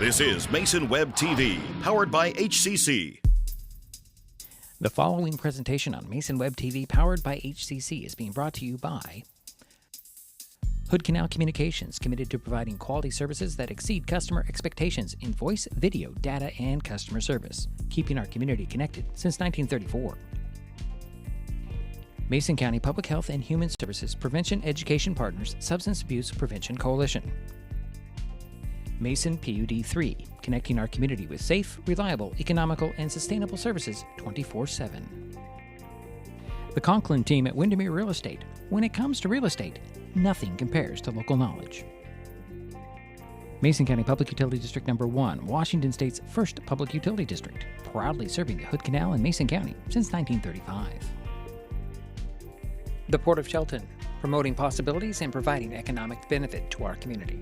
This is Mason Web TV, powered by HCC. The following presentation on Mason Web TV, powered by HCC, is being brought to you by Hood Canal Communications, committed to providing quality services that exceed customer expectations in voice, video, data, and customer service, keeping our community connected since 1934. Mason County Public Health and Human Services Prevention Education Partners Substance Abuse Prevention Coalition. Mason PUD 3, connecting our community with safe, reliable, economical, and sustainable services 24/7. The Conklin team at Windermere Real Estate. When it comes to real estate, nothing compares to local knowledge. Mason County Public Utility District Number 1, Washington State's first public utility district, proudly serving the Hood Canal in Mason County since 1935. The Port of Shelton, promoting possibilities and providing economic benefit to our community.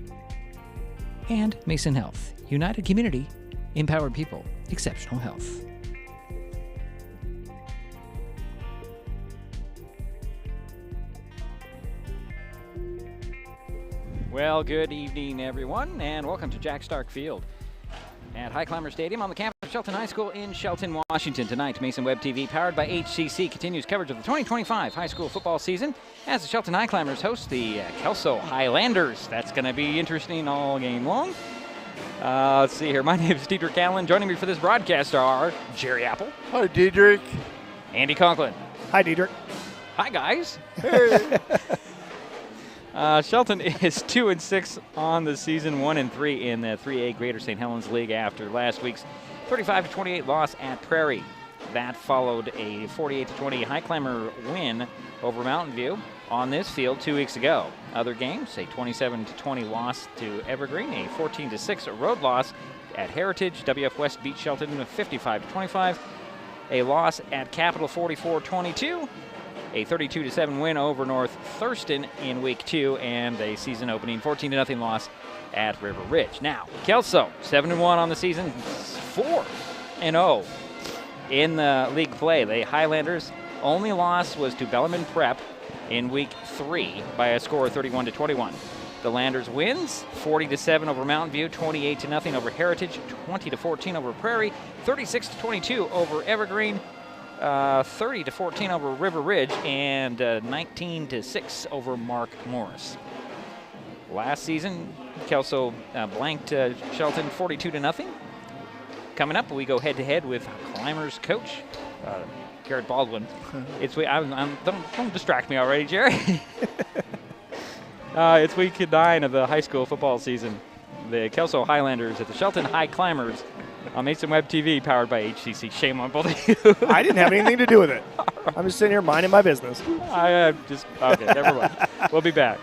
And Mason Health, united community, empowered people, exceptional health. Well, good evening, everyone, and welcome to Jack Stark Field at Highclimbers Stadium on the campus of Shelton High School in Shelton, Washington. Tonight, Mason Web TV, powered by HCC, continues coverage of the 2025 high school football season as the Shelton Highclimbers host the Kelso Highlanders. That's going to be interesting all game long. Let's see here. My name is Diedrich Allen. Joining me for this broadcast are Jerry Apple. Hi, Diedrich. Andy Conklin. Hi, Diedrich. Hi, guys. Hey. Shelton is 2-6 on the season, 1-3 in the 3A Greater St. Helens League after last week's 35-28 loss at Prairie. That followed a 48-20 Highclimber win over Mountain View on this field 2 weeks ago. Other games, a 27-20 loss to Evergreen, a 14-6 road loss at Heritage. WF West beat Shelton 55-25. A loss at Capital 44-22. A 32-7 win over North Thurston in week 2, and a season-opening 14-0 loss at River Ridge. Now, Kelso, 7-1 on the season, 4-0 in the league play. The Highlanders' only loss was to Bellarmine Prep in week 3 by a score of 31-21. The Landers wins 40-7 over Mountain View, 28-0 over Heritage, 20-14 over Prairie, 36-22 over Evergreen, 30-14 over River Ridge, and 19-6 over Mark Morris. Last season, Kelso blanked Shelton 42-0. Coming up, we go head-to-head with Climbers coach Garrett Baldwin. Don't distract me already, Jerry. It's week 9 of the high school football season. The Kelso Highlanders at the Shelton Highclimbers on Mason Web TV, powered by HCC. Shame on both of you. I didn't have anything to do with it. I'm just sitting here minding my business. Okay, never mind. We'll be back.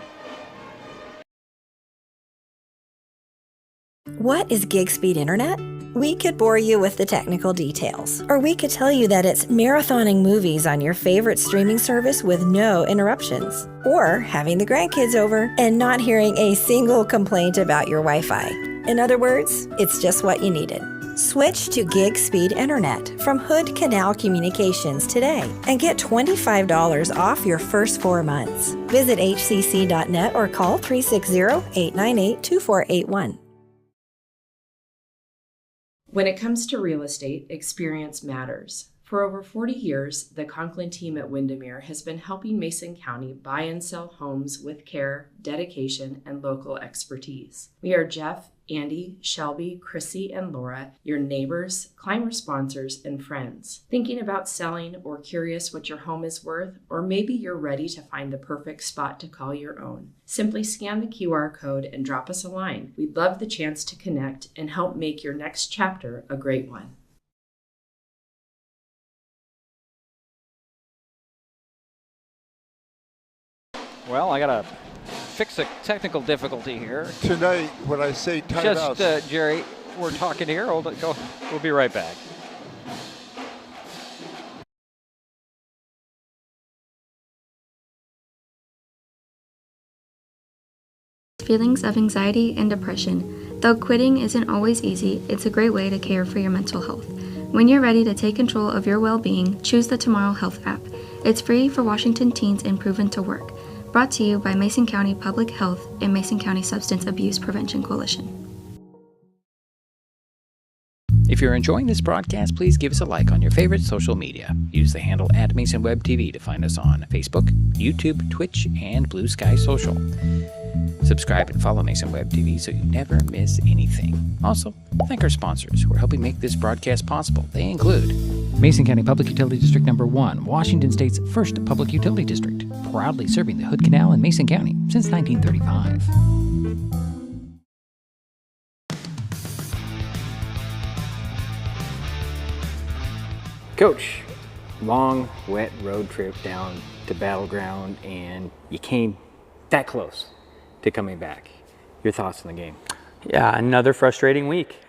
What is gig speed internet? We could bore you with the technical details, or we could tell you that it's marathoning movies on your favorite streaming service with no interruptions, or having the grandkids over and not hearing a single complaint about your Wi-Fi. In other words, it's just what you needed. Switch to gig speed internet from Hood Canal Communications today and get $25 off your first 4 months. Visit hcc.net or call 360-898-2481. When it comes to real estate, experience matters. For over 40 years, the Conklin team at Windermere has been helping Mason County buy and sell homes with care, dedication, and local expertise. We are Jeff, Andy, Shelby, Chrissy, and Laura, your neighbors, climber sponsors, and friends. Thinking about selling or curious what your home is worth, or maybe you're ready to find the perfect spot to call your own. Simply scan the QR code and drop us a line. We'd love the chance to connect and help make your next chapter a great one. Well, I got to fix a technical difficulty here. Tonight, when I say timeout. Just, Jerry, we're talking here. Hold it. Go. We'll be right back. Feelings of anxiety and depression. Though quitting isn't always easy, it's a great way to care for your mental health. When you're ready to take control of your well-being, choose the Tomorrow Health app. It's free for Washington teens and proven to work. Brought to you by Mason County Public Health and Mason County Substance Abuse Prevention Coalition. If you're enjoying this broadcast, please give us a like on your favorite social media. Use the handle @MasonWebTV to find us on Facebook, YouTube, Twitch, and Blue Sky Social. Subscribe and follow Mason Web TV so you never miss anything. Also, thank our sponsors who are helping make this broadcast possible. They include Mason County Public Utility District Number 1, Washington State's first public utility district, proudly serving the Hood Canal in Mason County since 1935. Coach, long, wet road trip down to Battleground, and you came that close to coming back. Your thoughts on the game? Yeah, another frustrating week.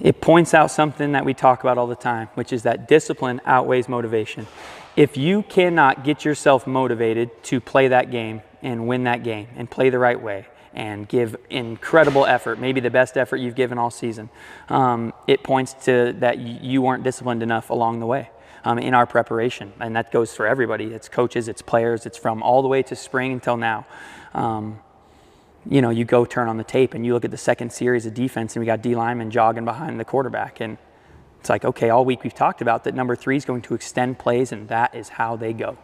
It points out something that we talk about all the time, which is that discipline outweighs motivation. If you cannot get yourself motivated to play that game and win that game and play the right way and give incredible effort, maybe the best effort you've given all season, it points to that you weren't disciplined enough along the way in our preparation. And that goes for everybody. It's coaches, it's players, it's from all the way to spring until now. You know, you go turn on the tape and you look at the second series of defense and we got D linemen jogging behind the quarterback. And it's like, okay, all week we've talked about that number 3 is going to extend plays and that is how they go.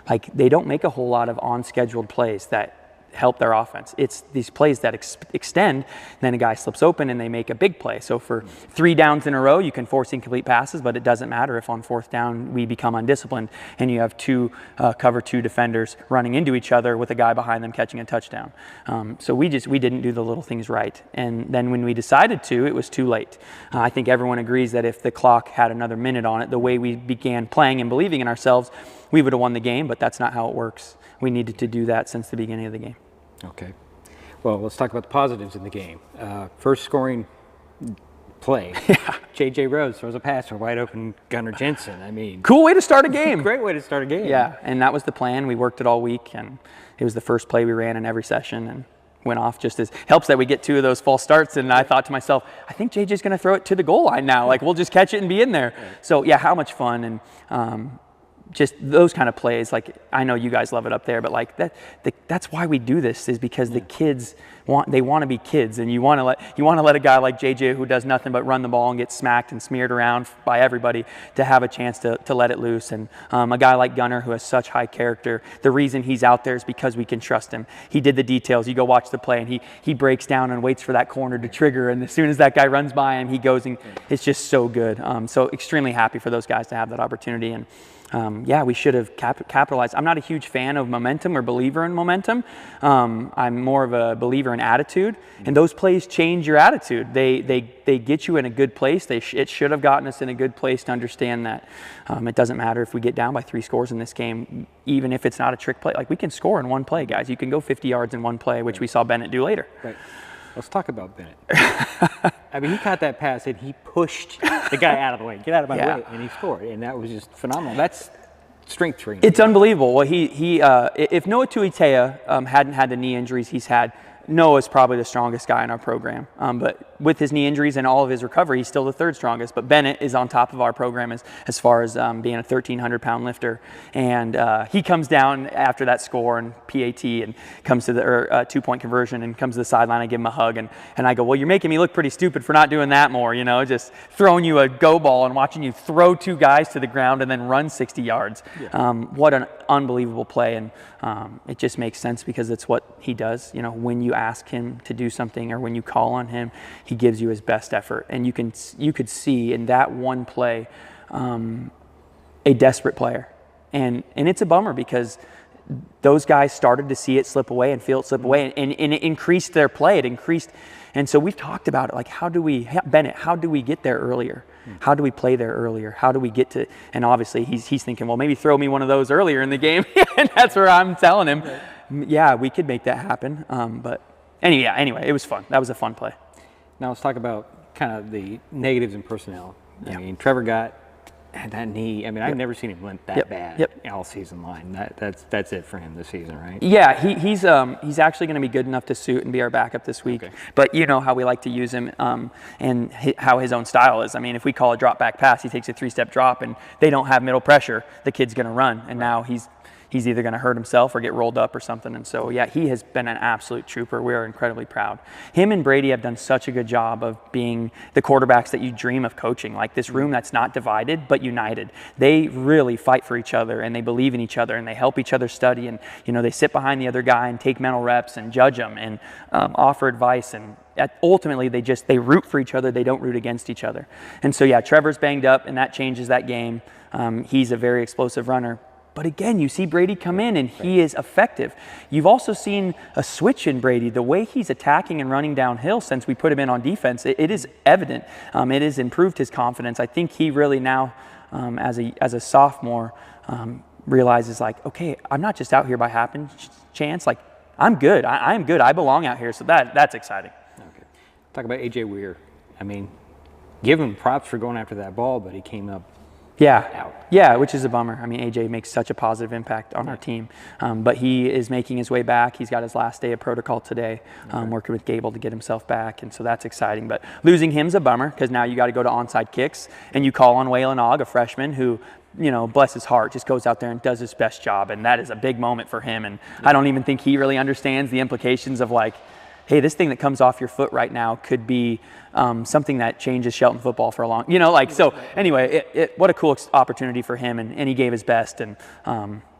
Like, they don't make a whole lot of on-scheduled plays that help their offense. It's these plays that extend, then a guy slips open and they make a big play. So for 3 downs in a row, you can force incomplete passes, but it doesn't matter if on 4th down we become undisciplined and you have 2 cover 2 defenders running into each other with a guy behind them catching a touchdown. So we didn't do the little things right. And then when we decided to, it was too late. I think everyone agrees that if the clock had another minute on it, the way we began playing and believing in ourselves, we would have won the game, but that's not how it works. We needed to do that since the beginning of the game. Okay. Well, let's talk about the positives in the game. First scoring play. Yeah. J.J. Rose throws a pass for wide open Gunnar Jensen. I mean, cool way to start a game. Great way to start a game. Yeah, and that was the plan. We worked it all week, and it was the first play we ran in every session and went off just as helps that we get 2 of those false starts. And I thought to myself, I think JJ's going to throw it to the goal line now. Like, we'll just catch it and be in there. Right. So, yeah, how much fun. And just those kind of plays, like, I know you guys love it up there, but like that's why we do this, is because the kids want to be kids, and you want to let a guy like JJ, who does nothing but run the ball and get smacked and smeared around by everybody, to have a chance to let it loose. And a guy like Gunnar, who has such high character, the reason he's out there is because we can trust him. He did the details. You go watch the play and he breaks down and waits for that corner to trigger, and as soon as that guy runs by him, he goes, and it's just so good. So extremely happy for those guys to have that opportunity. And yeah, we should have capitalized. I'm not a huge fan of momentum or believer in momentum. I'm more of a believer in attitude, and those plays change your attitude. They get you in a good place. It should have gotten us in a good place to understand that it doesn't matter if we get down by 3 scores in this game, even if it's not a trick play. Like, we can score in one play, guys. You can go 50 yards in one play, which we saw Bennett do later. Right. Let's talk about Bennett. I mean, he caught that pass and he pushed the guy out of the way. Get out of my way, and he scored. And that was just phenomenal. That's strength training. It's unbelievable. Well, if Noah Tuitea hadn't had the knee injuries he's had, Noah's probably the strongest guy in our program. But with his knee injuries and all of his recovery, he's still the 3rd strongest. But Bennett is on top of our program as far as being a 1,300-pound lifter. And he comes down after that score and PAT and comes to the 2-point conversion and comes to the sideline. I give him a hug. And I go, well, you're making me look pretty stupid for not doing that more, just throwing you a go ball and watching you throw 2 guys to the ground and then run 60 yards. Yeah. What an unbelievable play. And it just makes sense because it's what he does. When you ask him to do something or when you call on him, he gives you his best effort. And you could see in that one play a desperate player. And it's a bummer because those guys started to see it slip away and feel it slip away, and it increased their play. It increased. And so we've talked about it, like, Bennett, how do we get there earlier? How do we play there earlier? How do we get to, and obviously he's thinking, well, maybe throw me one of those earlier in the game. And that's where I'm telling him, yeah, we could make that happen. But anyway, it was fun. That was a fun play. Now let's talk about kind of the negatives in personnel. I mean, Trevor had that knee. I mean, I've never seen him limp that bad all season line. That's it for him this season, right? Yeah, he's actually going to be good enough to suit and be our backup this week. Okay. But you know how we like to use him and how his own style is. I mean, if we call a drop back pass, he takes a 3-step drop and they don't have middle pressure, the kid's going to run. And now he's he's either going to hurt himself or get rolled up or something. And so, yeah, he has been an absolute trooper. We are incredibly proud. Him and Brady have done such a good job of being the quarterbacks that you dream of coaching, like this room that's not divided but united. They really fight for each other, and they believe in each other, and they help each other study, and they sit behind the other guy and take mental reps and judge them and offer advice, and ultimately they root for each other. They don't root against each other. And so, yeah, Trevor's banged up, and that changes that game. He's a very explosive runner. But again, you see Brady come in, and he is effective. You've also seen a switch in Brady. The way he's attacking and running downhill since we put him in on defense, it is evident. It has improved his confidence. I think he really now, as a sophomore, realizes, like, okay, I'm not just out here by happen chance. Like, I'm good. I'm good. I belong out here. So that's exciting. Okay. Talk about A.J. Weir. I mean, give him props for going after that ball, but he came up out. Yeah, which is a bummer. I mean, AJ makes such a positive impact on our team, but he is making his way back. He's got his last day of protocol today, working with Gable to get himself back, and so that's exciting. But losing him's a bummer because now you got to go to onside kicks, and you call on Waylon Ogg, a freshman who, bless his heart, just goes out there and does his best job, and that is a big moment for him. And I don't even think he really understands the implications of, like, hey, this thing that comes off your foot right now could be something that changes Shelton football for a long, so anyway, what a cool opportunity for him, and he gave his best and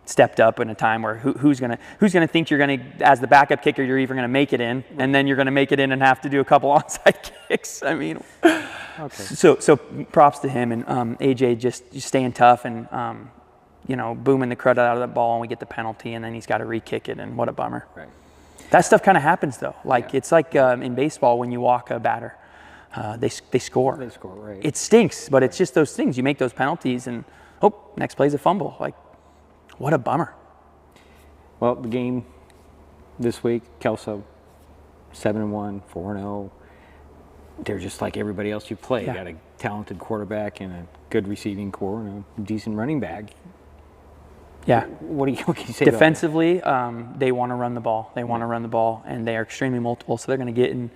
stepped up in a time where who's gonna think you're gonna, as the backup kicker, you're even gonna make it in, and then you're gonna make it in and have to do a couple onside kicks. I mean, okay. So props to him, and AJ just staying tough and booming the crud out of that ball, and we get the penalty, and then he's got to re-kick it, and what a bummer. Right. That stuff kind of happens, though. Like, it's like in baseball when you walk a batter, they score. They score, right. It stinks, but it's just those things. You make those penalties, and next play's a fumble. Like, what a bummer. Well, the game this week, Kelso, 7-1, 4-0. They're just like everybody else you play. Yeah. You got a talented quarterback and a good receiving core and a decent running back. Yeah. What can you say defensively? They want to run the ball. They want to run the ball, and they are extremely multiple. So they're going to get in,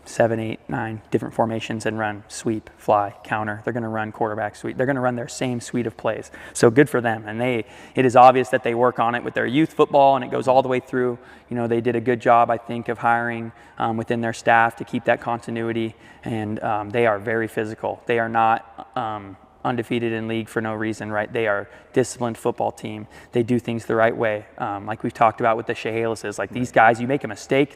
7, 8, 9 different formations and run sweep, fly, counter. They're going to run quarterback sweep. They're going to run their same suite of plays. So good for them. And it is obvious that they work on it with their youth football, and it goes all the way through. They did a good job, I think, of hiring within their staff to keep that continuity. And they are very physical. They are not undefeated in league for no reason, right? They are a disciplined football team. They do things the right way. Like we've talked about with the Shahalises, like these guys, you make a mistake,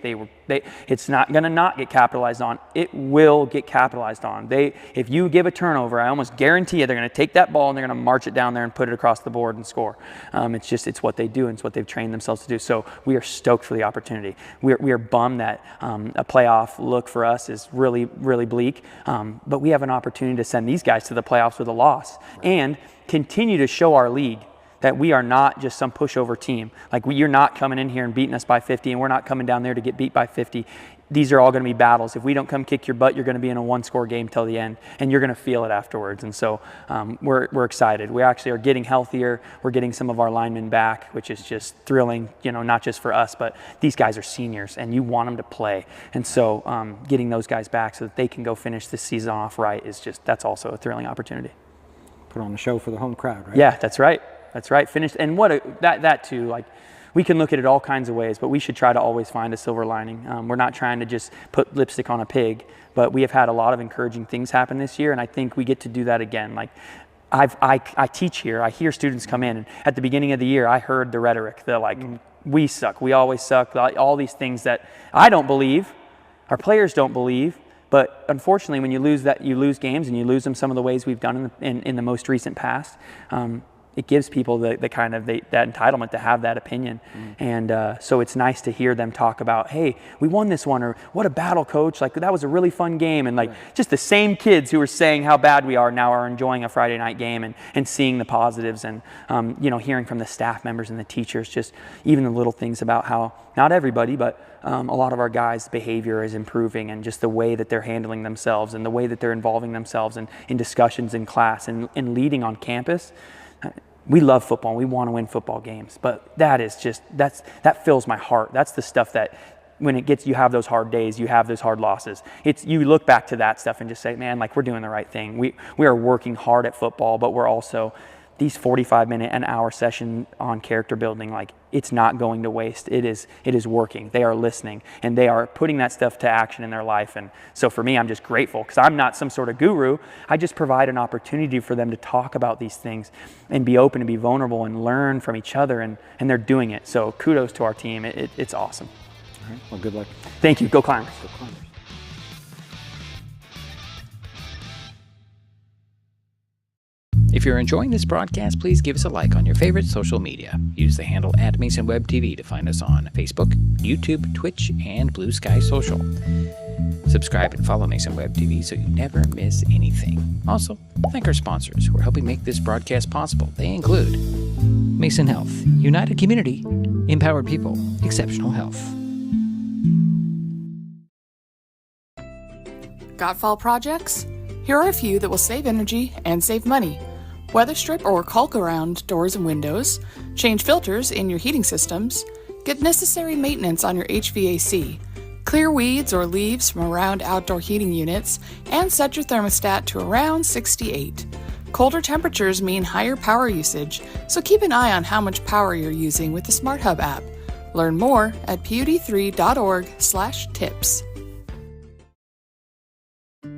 it's not going to not get capitalized on. It will get capitalized on. If you give a turnover, I almost guarantee you they're going to take that ball and they're going to march it down there and put it across the board and score. It's what they do, and it's what they've trained themselves to do. So we are stoked for the opportunity. We are bummed that a playoff look for us is really, really bleak, but we have an opportunity to send these guys to the playoffs with a loss and continue to show our league that we are not just some pushover team. Like, you're not coming in here and beating us by 50, and we're not coming down there to get beat by 50. These are all going to be battles. If we don't come kick your butt, you're going to be in a one-score game till the end, and you're going to feel it afterwards. And so we're excited. We actually are getting healthier. We're getting some of our linemen back, which is just thrilling, not just for us, but these guys are seniors, and you want them to play. And so getting those guys back so that they can go finish this season off right that's also a thrilling opportunity. Put on a show for the home crowd, right? Yeah, that's right. That's right. Finished. And that too, like, we can look at it all kinds of ways, but we should try to always find a silver lining. We're not trying to just put lipstick on a pig, but we have had a lot of encouraging things happen this year, and I think we get to do that again. Like, I teach here. I hear students come in, and at the beginning of the year, I heard the rhetoric. They're like, we suck. We always suck. All these things that I don't believe, our players don't believe. But unfortunately, when you lose games, and you lose them some of the ways we've done in the most recent past, it gives people that entitlement to have that opinion. And so it's nice to hear them talk about, hey, we won this one, or what a battle, coach. Like, that was a really fun game. And just the same kids who were saying how bad we are now are enjoying a Friday night game and seeing the positives, and hearing from the staff members and the teachers, just even the little things about how not everybody, but a lot of our guys' behavior is improving, and just the way that they're handling themselves and the way that they're involving themselves in discussions in class and leading on campus. We love football. We want to win football games, but that fills my heart. That's the stuff that when you have those hard days, you have those hard losses. You look back to that stuff and just say, man, like, we're doing the right thing. We are working hard at football, but we're also these 45-minute, an hour session on character building, like, it's not going to waste. It is working. They are listening, and they are putting that stuff to action in their life. And so for me, I'm just grateful, because I'm not some sort of guru. I just provide an opportunity for them to talk about these things and be open and be vulnerable and learn from each other, and they're doing it. So kudos to our team. It's awesome. All right. Well, good luck. Thank you. Go Climbers. Go Climbers. If you're enjoying this broadcast, please give us a like on your favorite social media. Use the handle @MasonWebTV to find us on Facebook, YouTube, Twitch, and Blue Sky Social. Subscribe and follow Mason Web TV so you never miss anything. Also, thank our sponsors who are helping make this broadcast possible. They include Mason Health, United Community, Empowered People, Exceptional Health. Got fall projects? Here are a few that will save energy and save money. Weather strip or caulk around doors and windows, change filters in your heating systems, get necessary maintenance on your HVAC, clear weeds or leaves from around outdoor heating units, and set your thermostat to around 68. Colder temperatures mean higher power usage, so keep an eye on how much power you're using with the Smart Hub app. Learn more at pud3.org/tips.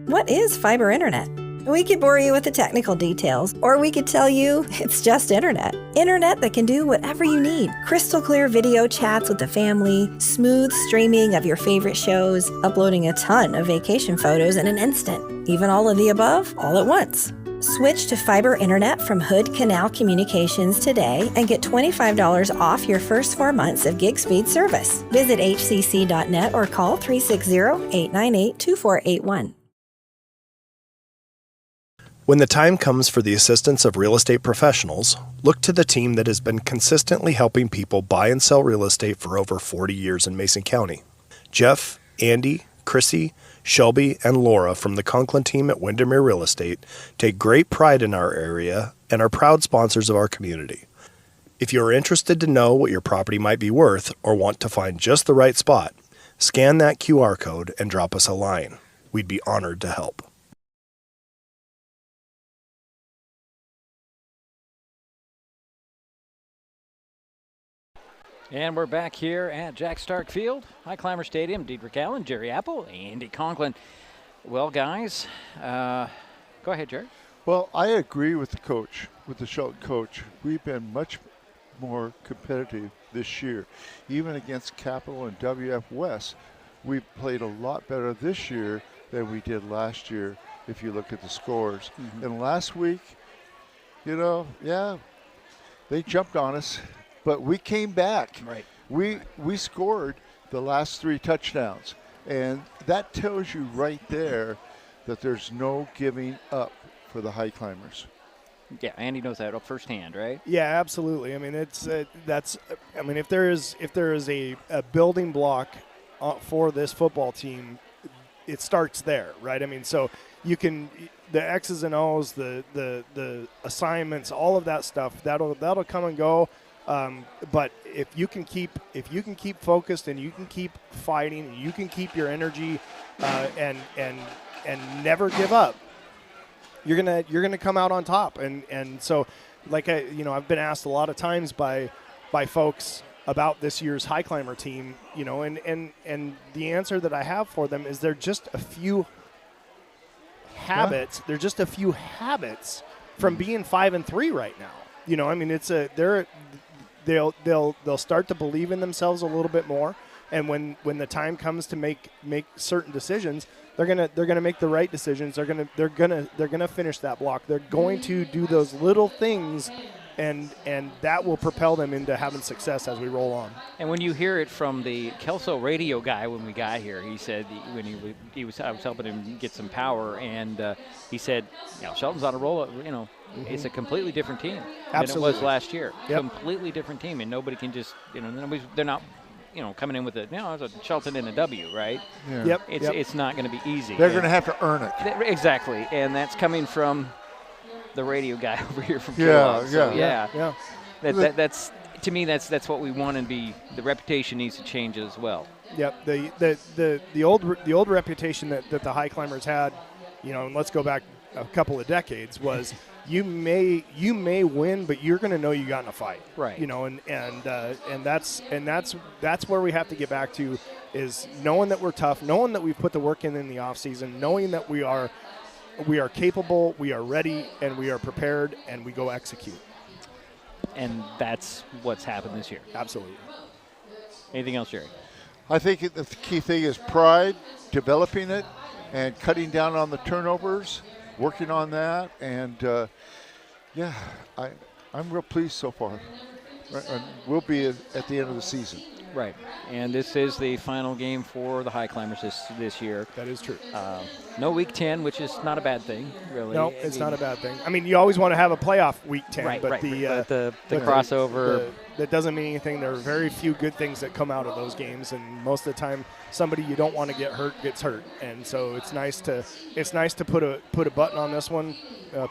What is fiber internet? We could bore you with the technical details, or we could tell you it's just internet. Internet that can do whatever you need. Crystal clear video chats with the family, smooth streaming of your favorite shows, uploading a ton of vacation photos in an instant. Even all of the above, all at once. Switch to fiber internet from Hood Canal Communications today and get $25 off your first 4 months of gig speed service. Visit hcc.net or call 360-898-2481. When the time comes for the assistance of real estate professionals, look to the team that has been consistently helping people buy and sell real estate for over 40 years in Mason County. Jeff, Andy, Chrissy, Shelby, and Laura from the Conklin team at Windermere Real Estate take great pride in our area and are proud sponsors of our community. If you are interested to know what your property might be worth or want to find just the right spot, scan that QR code and drop us a line. We'd be honored to help. And we're back here at Jack Stark Field, Highclimber Stadium. Diedrich Allen, Jerry Apple, Andy Conklin. Well, guys, go ahead, Jerry. Well, I agree with the coach, with the Shelton coach. We've been much more competitive this year. Even against Capital and WF West, we played a lot better this year than we did last year, if you look at the scores. Mm-hmm. And last week, they jumped on us. But we came back. Right. We scored the last 3 touchdowns. And that tells you right there that there's no giving up for the Highclimbers. Yeah, Andy knows that firsthand, right? Yeah, absolutely. I mean, if there is a building block for this football team, it starts there, right? I mean, so you can the X's and O's, the assignments, all of that stuff, that'll come and go. But if you can keep focused and you can keep fighting, and you can keep your energy and never give up, you're gonna come out on top. And so, like I've been asked a lot of times by folks about this year's Highclimber team, and the answer that I have for them is they're just a few habits. They're just a few habits from being 5-3 right now. They'll start to believe in themselves a little bit more, and when the time comes to make certain decisions, they're gonna make the right decisions. They're gonna finish that block. They're going to do those little things, and that will propel them into having success as we roll on. And when you hear it from the Kelso radio guy when we got here, he said when I was helping him get some power, and he said, Shelton's on a roll. It's a completely different team than it was last year. Yep. Completely different team, and nobody can just, they're not, coming in with it's a Shelton and a W, right? Yeah. Yep. It's not going to be easy. They're going to have to earn it. Exactly, and that's coming from the radio guy over here from Kellogg. Yeah. That's to me, that's what we want to be. The reputation needs to change as well. Yep. The old reputation that the Highclimbers had, and let's go back a couple of decades was you may win, but you're going to know you got in a fight, right? You know, and that's where we have to get back to, is knowing that we're tough, knowing that we've put the work in the off season, knowing that we are capable, we are ready, and we are prepared, and we go execute. And that's what's happened this year. Absolutely. Anything else, Jerry? I think the key thing is pride, developing it, and cutting down on the turnovers, working on that, and I'm real pleased so far. And we'll be at the end of the season. Right, and this is the final game for the Highclimbers this year. That is true. No Week 10, which is not a bad thing, really. No, it's not a bad thing. I mean, you always want to have a playoff Week 10, right, but right. the crossover. That doesn't mean anything. There are very few good things that come out of those games, and most of the time, somebody you don't want to get hurt gets hurt. And so it's nice to put a button on this one,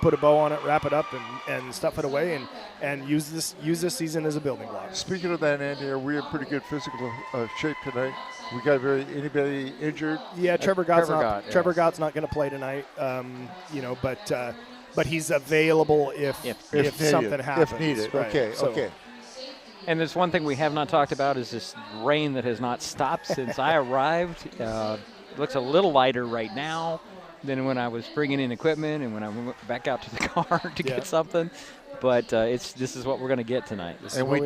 put a bow on it, wrap it up, and stuff it away, and use this season as a building block. Speaking of that, Andy, we're in pretty good physical shape tonight. We got anybody injured? Yeah, Trevor Gott's not going to play tonight. But he's available if something happens. If needed. Right. Okay. And there's one thing we have not talked about is this rain that has not stopped since I arrived. It looks a little lighter right now than when I was bringing in equipment and when I went back out to the car to get something. But this is what we're going to get tonight. And we're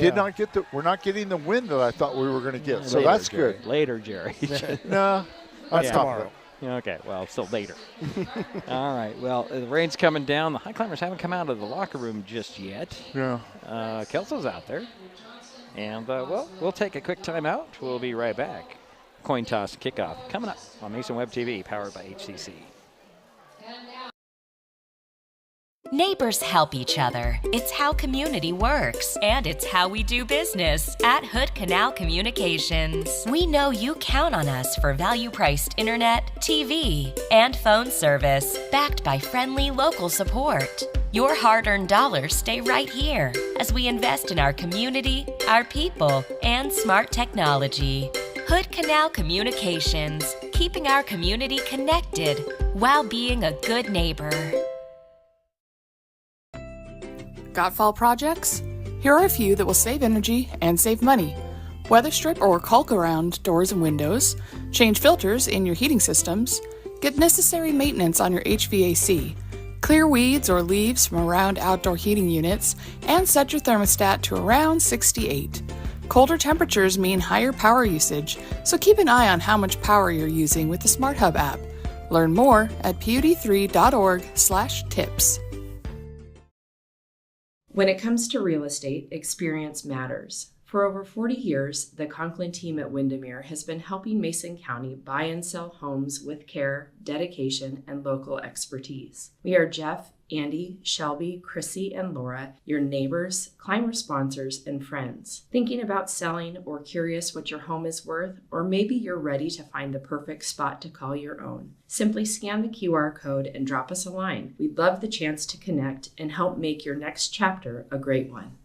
not getting the wind that I thought we were going to get. So later, that's Jerry. good. Later, Jerry. No, that's tomorrow. Okay, well, still later. All right, well, the rain's coming down. The Highclimbers haven't come out of the locker room just yet. Yeah. Kelso's out there. And, we'll take a quick timeout. We'll be right back. Coin toss kickoff coming up on Mason Web TV, powered by HCC. Neighbors help each other. It's how community works, and it's how we do business at Hood Canal Communications. We know you count on us for value-priced internet, TV, and phone service, backed by friendly local support. Your hard-earned dollars stay right here as we invest in our community, our people, and smart technology. Hood Canal Communications, keeping our community connected while being a good neighbor. Got fall projects? Here are a few that will save energy and save money. Weather strip or caulk around doors and windows, change filters in your heating systems, get necessary maintenance on your HVAC, clear weeds or leaves from around outdoor heating units, and set your thermostat to around 68. Colder temperatures mean higher power usage, so keep an eye on how much power you're using with the Smart Hub app. Learn more at pud3.org/tips. When it comes to real estate, experience matters. For over 40 years, the Conklin team at Windermere has been helping Mason County buy and sell homes with care, dedication, and local expertise. We are Jeff, Andy, Shelby, Chrissy, and Laura, your neighbors, climber sponsors, and friends. Thinking about selling or curious what your home is worth, or maybe you're ready to find the perfect spot to call your own. Simply scan the QR code and drop us a line. We'd love the chance to connect and help make your next chapter a great one.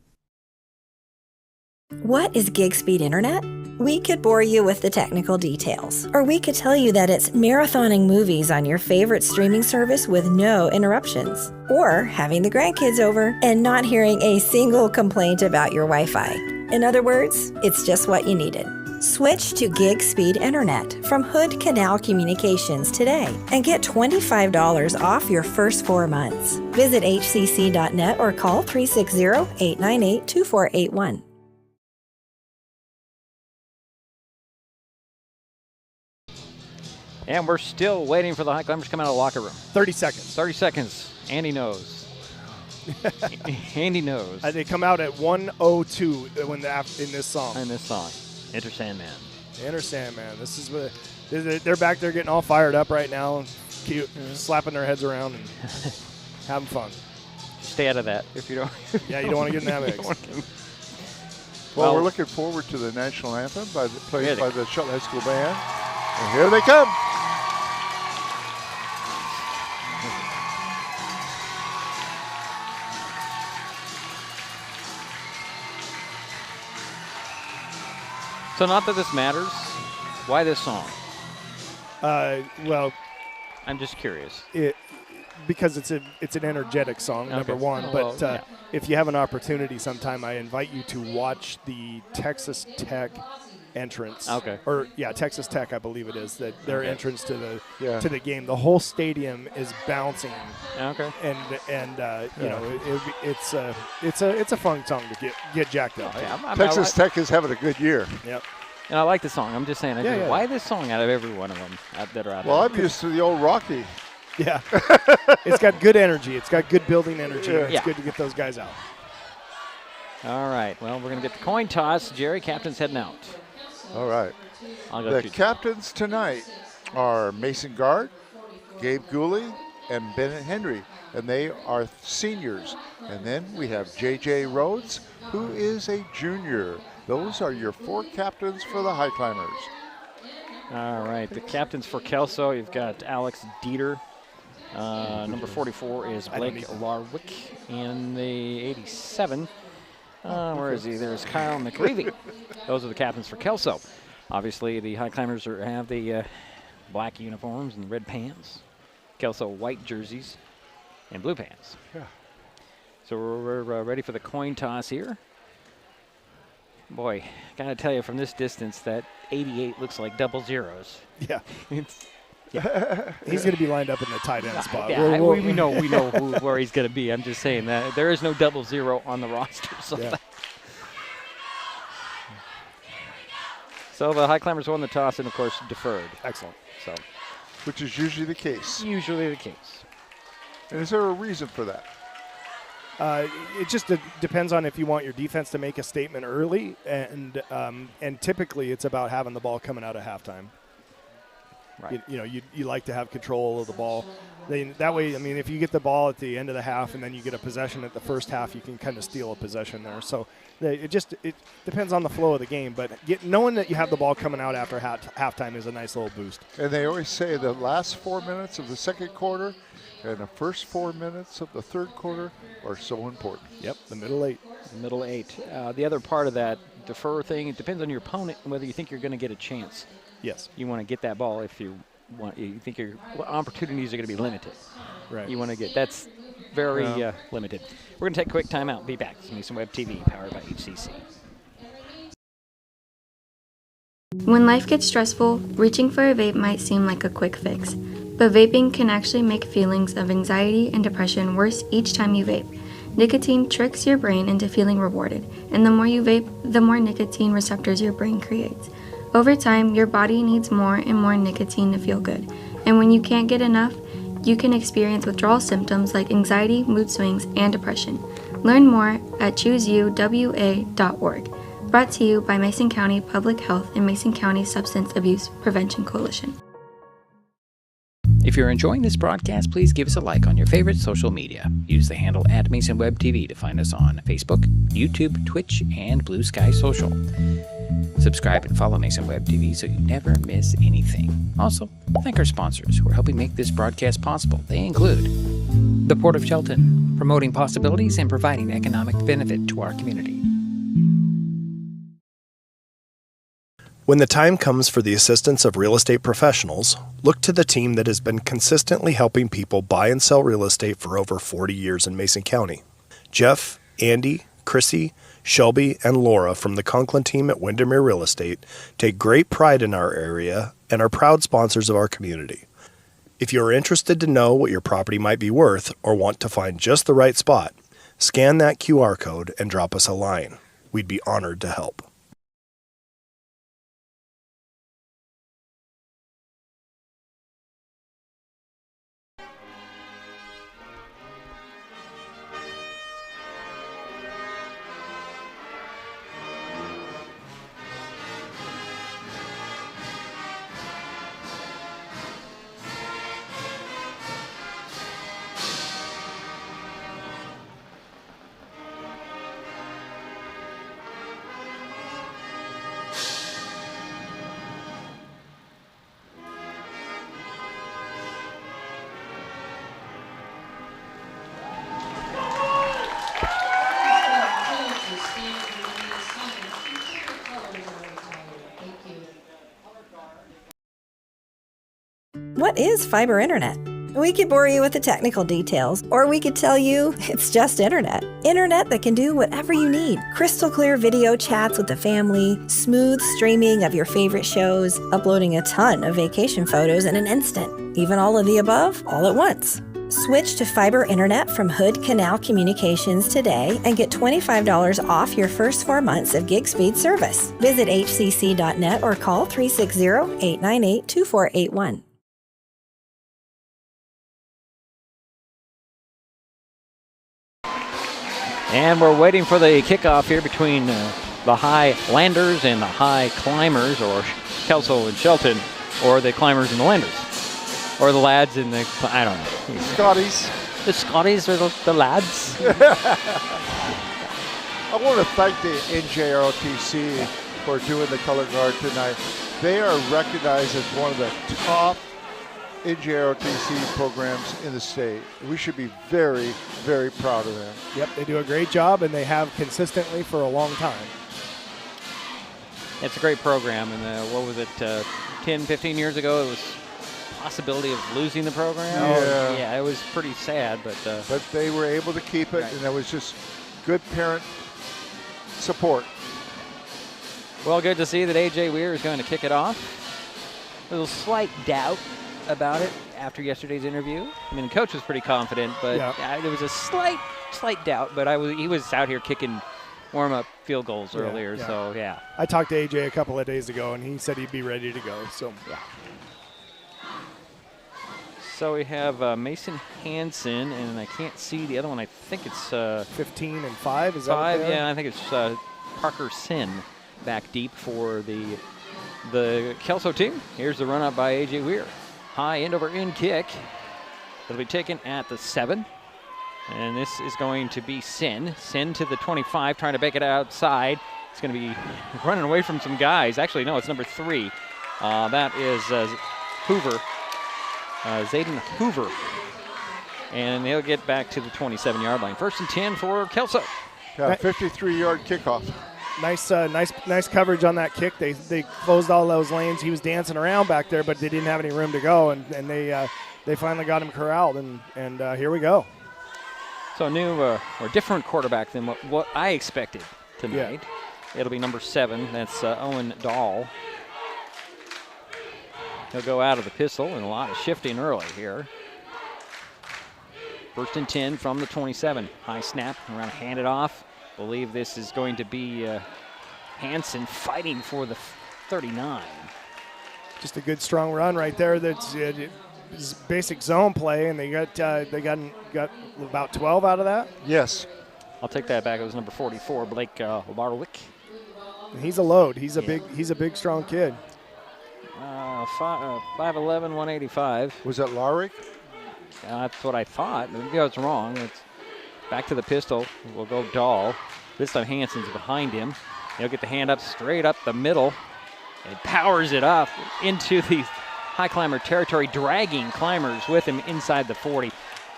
What is gig speed internet? We could bore you with the technical details, or we could tell you that it's marathoning movies on your favorite streaming service with no interruptions, or having the grandkids over and not hearing a single complaint about your Wi-Fi. In other words, it's just what you needed. Switch to gig speed internet from Hood Canal Communications today and get $25 off your first 4 months. Visit hcc.net or call 360-898-2481. And we're still waiting for the Highclimbers to come out of the locker room. 30 seconds. 30 seconds. Andy knows. Andy knows. They come out at 1:02 in this song. Enter Sandman. Enter Sandman. This is what they're back there getting all fired up right now, cute, slapping their heads around and having fun. Stay out of that if you don't. Yeah, you don't want to get in that mix. Well, we're looking forward to the national anthem played by the Shelton High School Band. And here they come. So not that this matters. Why this song? Well, I'm just curious. because it's an energetic song, number one. Well, But if you have an opportunity sometime, I invite you to watch the Texas Tech entrance. Okay. Or Texas Tech, I believe it is, that their entrance to the game. The whole stadium is bouncing. Okay. And you know, it's a fun song to get jacked up. Texas Tech is having a good year. Yep. And I like the song. I'm just saying, why this song out of every one of them that are out there? Well, I'm used to the old Rocky. Yeah. It's got good energy. It's got good building energy. Yeah. It's good to get those guys out. All right. Well, we're going to get the coin toss. Jerry, captain's heading out. All right. I'll go The through. captains tonight are Mason Gard, Gabe Gooley, and Bennett Henry, and they are seniors. And then we have J.J. Rhodes, who is a junior. Those are your 4 captains for the Highclimbers. All right. The captains for Kelso, you've got Alex Dieter. Number 44 is Blake Larwick. In the 87, where is he? There's Kyle McReevy. Those are the captains for Kelso. Obviously, the Highclimbers have the black uniforms and red pants. Kelso white jerseys and blue pants. Yeah. So we're ready for the coin toss here. Boy, gotta tell you, from this distance, that 88 looks like double zeros. Yeah. Yeah. He's going to be lined up in the tight end spot. Yeah, we know where he's going to be. I'm just saying that there is no double zero on the roster. So, so the Highclimbers won the toss and, of course, deferred. Excellent. So, which is usually the case. Usually the case. And is there a reason for that? It just depends on if you want your defense to make a statement early, and typically it's about having the ball coming out at halftime. Right. You like to have control of the ball. That way, I mean, if you get the ball at the end of the half and then you get a possession at the first half, you can kind of steal a possession there. So it depends on the flow of the game. But knowing that you have the ball coming out after halftime is a nice little boost. And they always say the last 4 minutes of the second quarter and the first 4 minutes of the third quarter are so important. Yep, the middle 8. Middle 8. The other part of that defer thing, it depends on your opponent and whether you think you're going to get a chance. Yes. You want to get that ball if you want. You think your opportunities are going to be limited. Right. You want to get that's very limited. We're going to take a quick timeout. Be back. It's Mason Web TV, powered by HCC. When life gets stressful, reaching for a vape might seem like a quick fix, but vaping can actually make feelings of anxiety and depression worse each time you vape. Nicotine tricks your brain into feeling rewarded, and the more you vape, the more nicotine receptors your brain creates. Over time, your body needs more and more nicotine to feel good, and when you can't get enough, you can experience withdrawal symptoms like anxiety, mood swings, and depression. Learn more at chooseyouwa.org. Brought to you by Mason County Public Health and Mason County Substance Abuse Prevention Coalition. If you're enjoying this broadcast, please give us a like on your favorite social media. Use the handle @MasonWebTV to find us on Facebook, YouTube, Twitch, and Blue Sky Social. Subscribe and follow Mason Web TV so you never miss anything. Also, thank our sponsors who are helping make this broadcast possible. They include the Port of Shelton, promoting possibilities and providing economic benefit to our community. When the time comes for the assistance of real estate professionals, look to the team that has been consistently helping people buy and sell real estate for over 40 years in Mason County. Jeff, Andy, Chrissy, Shelby, and Laura from the Conklin team at Windermere Real Estate take great pride in our area and are proud sponsors of our community. If you are interested to know what your property might be worth or want to find just the right spot, scan that QR code and drop us a line. We'd be honored to help. What is fiber internet? We could bore you with the technical details, or we could tell you it's just internet. Internet that can do whatever you need. Crystal clear video chats with the family, smooth streaming of your favorite shows, uploading a ton of vacation photos in an instant. Even all of the above, all at once. Switch to fiber internet from Hood Canal Communications today and get $25 off your first 4 months of gig speed service. Visit hcc.net or call 360-898-2481. And we're waiting for the kickoff here between the Highlanders and the Highclimbers, or Kelso and Shelton, or the Climbers and the Landers, or the lads and the, I don't know. Scotties. The Scotties or the lads? I want to thank the NJROTC for doing the color guard tonight. They are recognized as one of the top NJROTC programs in the state. We should be very, very proud of them. Yep, they do a great job, and they have consistently for a long time. It's a great program, and what was it, 10, 15 years ago, it was possibility of losing the program. Yeah, it was pretty sad, but they were able to keep it, right. And that was just good parent support. Well, good to see that AJ Weir is going to kick it off. A little slight doubt about it after yesterday's interview. I mean, the coach was pretty confident, but there was a slight doubt. But he was out here kicking warm-up field goals earlier, so yeah. I talked to AJ a couple of days ago, and he said he'd be ready to go. So yeah. So we have Mason Hansen, and I can't see the other one. I think it's 15 and 5. Is that 5? Yeah, I think it's Parker Sin back deep for the Kelso team. Here's the run up by AJ Weir. High end over in kick. It'll be taken at the 7. And this is going to be Sin. Sin to the 25, trying to make it outside. It's going to be running away from some guys. Actually, no, it's number 3. That is Hoover. Zayden Hoover. And they'll get back to the 27-yard line. 1st and 10 for Kelso. Yeah, 53-yard kickoff. Nice coverage on that kick. They closed all those lanes. He was dancing around back there, but they didn't have any room to go, and they finally got him corralled, and here we go. So a new or different quarterback than what I expected tonight. Yeah. It'll be number 7. That's Owen Dahl. He'll go out of the pistol, and a lot of shifting early here. 1st and 10 from the 27. High snap, around, hand it off. Believe this is going to be Hansen fighting for the 39. Just a good strong run right there. That's basic zone play, and they got about 12 out of that. Yes. I'll take that back. It was number 44, Blake Barwick. He's a load. He's a big strong kid. 5'11", 185. Was that Larrick? That's what I thought. Maybe I was wrong. It's back to the pistol. We'll go Dahl. This time Hansen's behind him. He'll get the hand up straight up the middle. And powers it up into the high climber territory, dragging climbers with him inside the 40.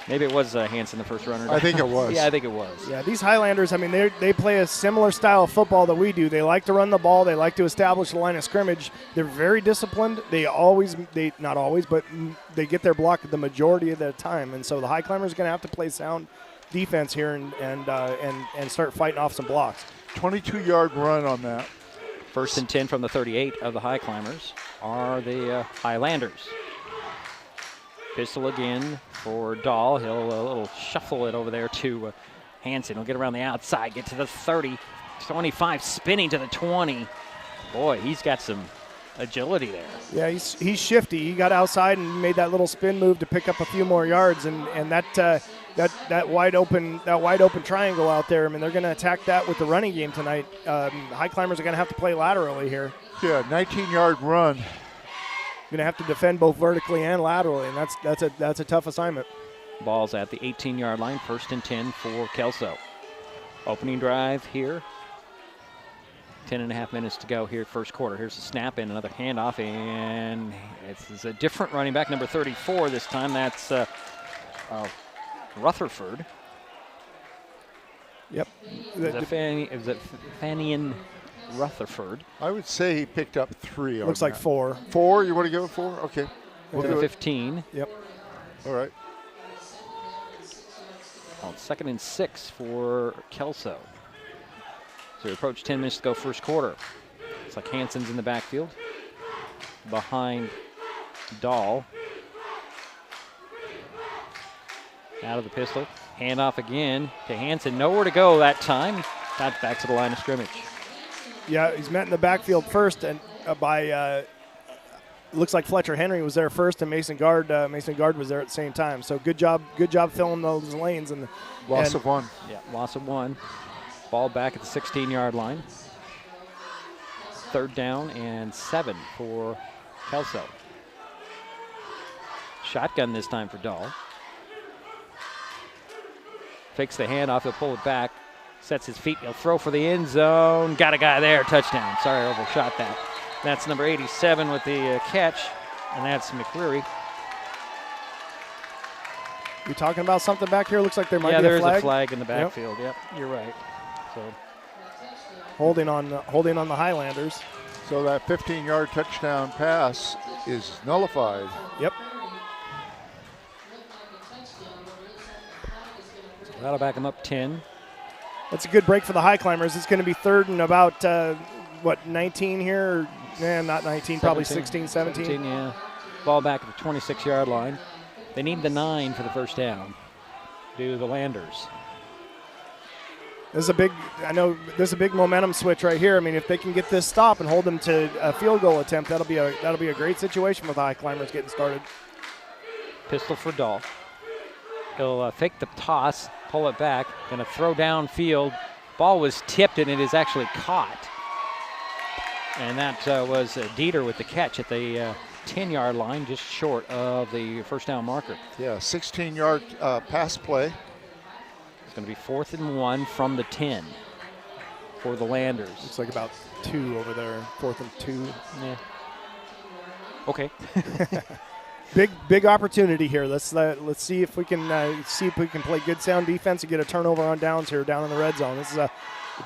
Maybe it was Hansen, the first runner. I think it was. Yeah, I think it was. Yeah, these Highlanders, I mean, they play a similar style of football that we do. They like to run the ball. They like to establish the line of scrimmage. They're very disciplined. Not always, but they get their block the majority of the time. And so the High Climbers are going to have to play sound defense here and start fighting off some blocks. 22-yard run on that. 1st and 10 from the 38 of the High Climbers are the Highlanders. Pistol again for Dahl. He'll a little shuffle it over there to Hansen. He'll get around the outside, get to the 30, 25, spinning to the 20. Boy, he's got some agility there. Yeah, he's shifty. He got outside and made that little spin move to pick up a few more yards, and that wide open triangle out there. I mean, they're going to attack that with the running game tonight. High Climbers are going to have to play laterally here. Yeah, 19-yard run. Going to have to defend both vertically and laterally, and that's a tough assignment. Ball's at the 18-yard line, 1st and 10 for Kelso. Opening drive here. 10.5 minutes to go here, first quarter. Here's the snap in, another handoff, and it's a different running back, number 34 this time. That's Rutherford. Yep. Is it Fanian Rutherford? I would say he picked up 3. Looks like 4. 4? You want to go 4? Okay. We'll do 15. Yep. All right. Well, it's 2nd and 6 for Kelso. So we approach 10 minutes to go first quarter. It's like Hansen's in the backfield behind Dahl. Out of the pistol. Handoff again to Hansen. Nowhere to go that time. Got back to the line of scrimmage. Yeah, he's met in the backfield first and by looks like Fletcher Henry was there first, and Mason Guard was there at the same time. So good job filling those lanes. And Loss of one. Yeah, loss of one. Ball back at the 16-yard line. 3rd down and 7 for Kelso. Shotgun this time for Dahl. Fakes the handoff, he'll pull it back. Sets his feet, he'll throw for the end zone. Got a guy there, touchdown. Sorry, I overshot that. That's number 87 with the catch, and that's McCreary. You talking about something back here? Looks like there might be a flag. Yeah, there's a flag in the backfield. Yep, you're right. So holding on the Highlanders. So that 15-yard touchdown pass is nullified. Yep. So that'll back him up 10. That's a good break for the Highclimbers. It's going to be 3rd and about 19 here? Not 19, probably 16, 17. 17, yeah. Ball back at the 26-yard line. They need the 9 for the first down. Do the Landers. This is a big momentum switch right here. I mean, if they can get this stop and hold them to a field goal attempt, that'll be a great situation with the Highclimbers getting started. Pistol for Dahl. He'll fake the toss, pull it back, gonna throw downfield. Ball was tipped and it is actually caught. And that was Dieter with the catch at the 10-yard line, just short of the first down marker. Yeah, 16-yard pass play. It's going to be 4th and 1 from the 10 for the Landers. Looks like about 2 over there, 4th and 2. Yeah. Okay. Big opportunity here. Let's see if we can play good sound defense and get a turnover on downs here down in the red zone. This is a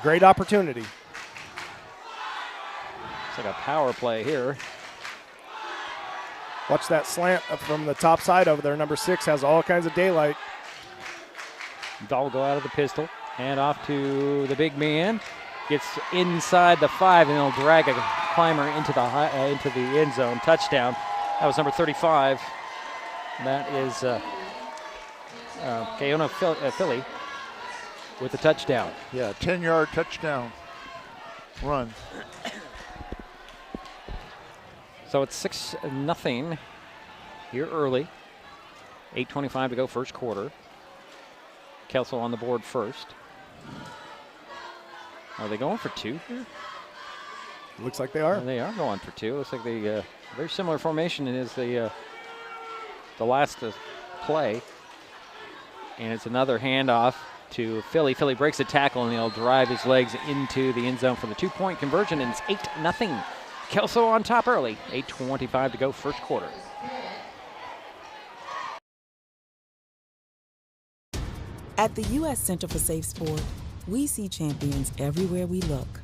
great opportunity. It's like a power play here. Watch that slant up from the top side over there. Number 6 has all kinds of daylight. Dahl will go out of the pistol. Hand off to the big man. Gets inside the 5 and he'll drag a climber into the end zone. Touchdown. That was number 35. That is Keona Philly with the touchdown. Yeah, 10-yard touchdown run. So it's 6-0 here early. 8:25 to go first quarter. Kelso on the board first. Are they going for 2 here? Looks like they are. They are going for 2. Looks like the very similar formation as the last play. And it's another handoff to Philly. Philly breaks the tackle and he'll drive his legs into the end zone for the 2-point conversion, and it's 8-0. Kelso on top early. 8:25 to go first quarter. At the U.S. Center for Safe Sport, we see champions everywhere we look.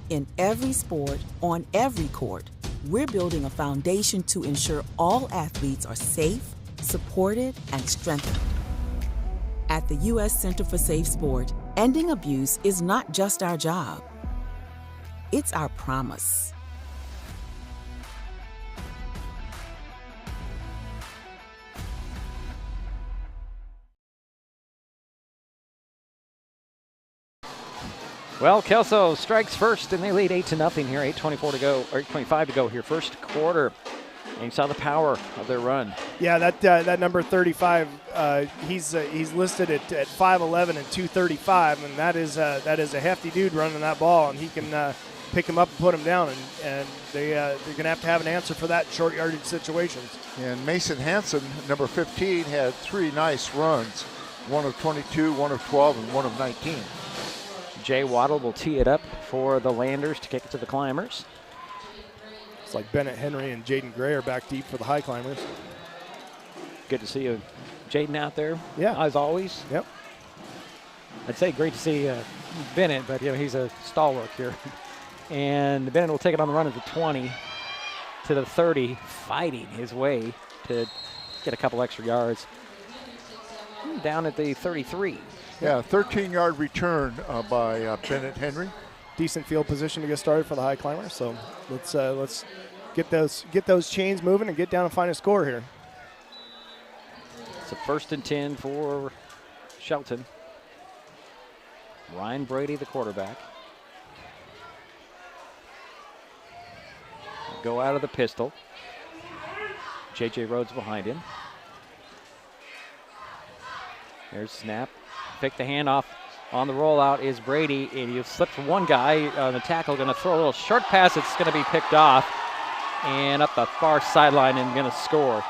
In every sport, on every court, we're building a foundation to ensure all athletes are safe, supported, and strengthened. At the U.S. Center for Safe Sport, ending abuse is not just our job. It's our promise. Well, Kelso strikes first, and they lead 8-0 here. 8:24 to go, or 8:25 to go here, first quarter. And you saw the power of their run. Yeah, that number 35, he's listed at 5'11" and 235, and that is a hefty dude running that ball, and he can pick him up and put him down, and they're going to have an answer for that in short yardage situations. And Mason Hansen, number 15, had 3 nice runs, one of 22, one of 12, and one of 19. Jay Waddle will tee it up for the Landers to kick it to the Climbers. It's like Bennett Henry and Jaden Gray are back deep for the Highclimbers. Good to see you, Jaden, out there. Yeah. As always. Yep. I'd say great to see Bennett, but he's a stalwart here. And Bennett will take it on the run at the 20 to the 30, fighting his way to get a couple extra yards. Down at the 33. Yeah, 13-yard return by Bennett Henry. Decent field position to get started for the Highclimbers. So let's get those chains moving and get down and find a score here. It's a 1st and 10 for Shelton. Ryan Brady, the quarterback. Go out of the pistol. J.J. Rhodes behind him. There's snap. Pick the handoff. On the rollout is Brady, and he slipped for one guy on the tackle. Going to throw a little short pass. It's going to be picked off. And up the far sideline and going to score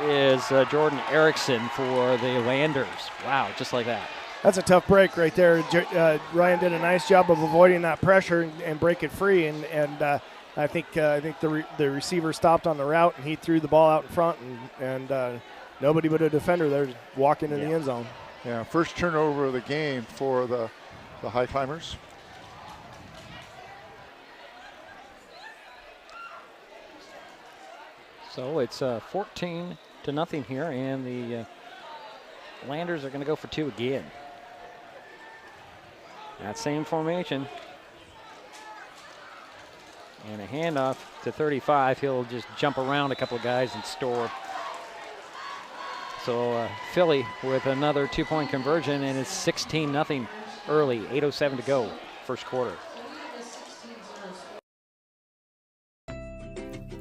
is Jordan Erickson for the Landers. Wow, just like that. That's a tough break right there. Ryan did a nice job of avoiding that pressure and break it free. And I think the receiver stopped on the route, and he threw the ball out in front, and nobody but a defender there walking in the end zone. Yeah, first turnover of the game for the Highclimbers. So it's 14-0 here, and the Landers are going to go for 2 again. That same formation. And a handoff to 35. He'll just jump around a couple of guys and store. So Philly with another 2-point conversion, and it's 16-0 early. 8:07 to go, first quarter.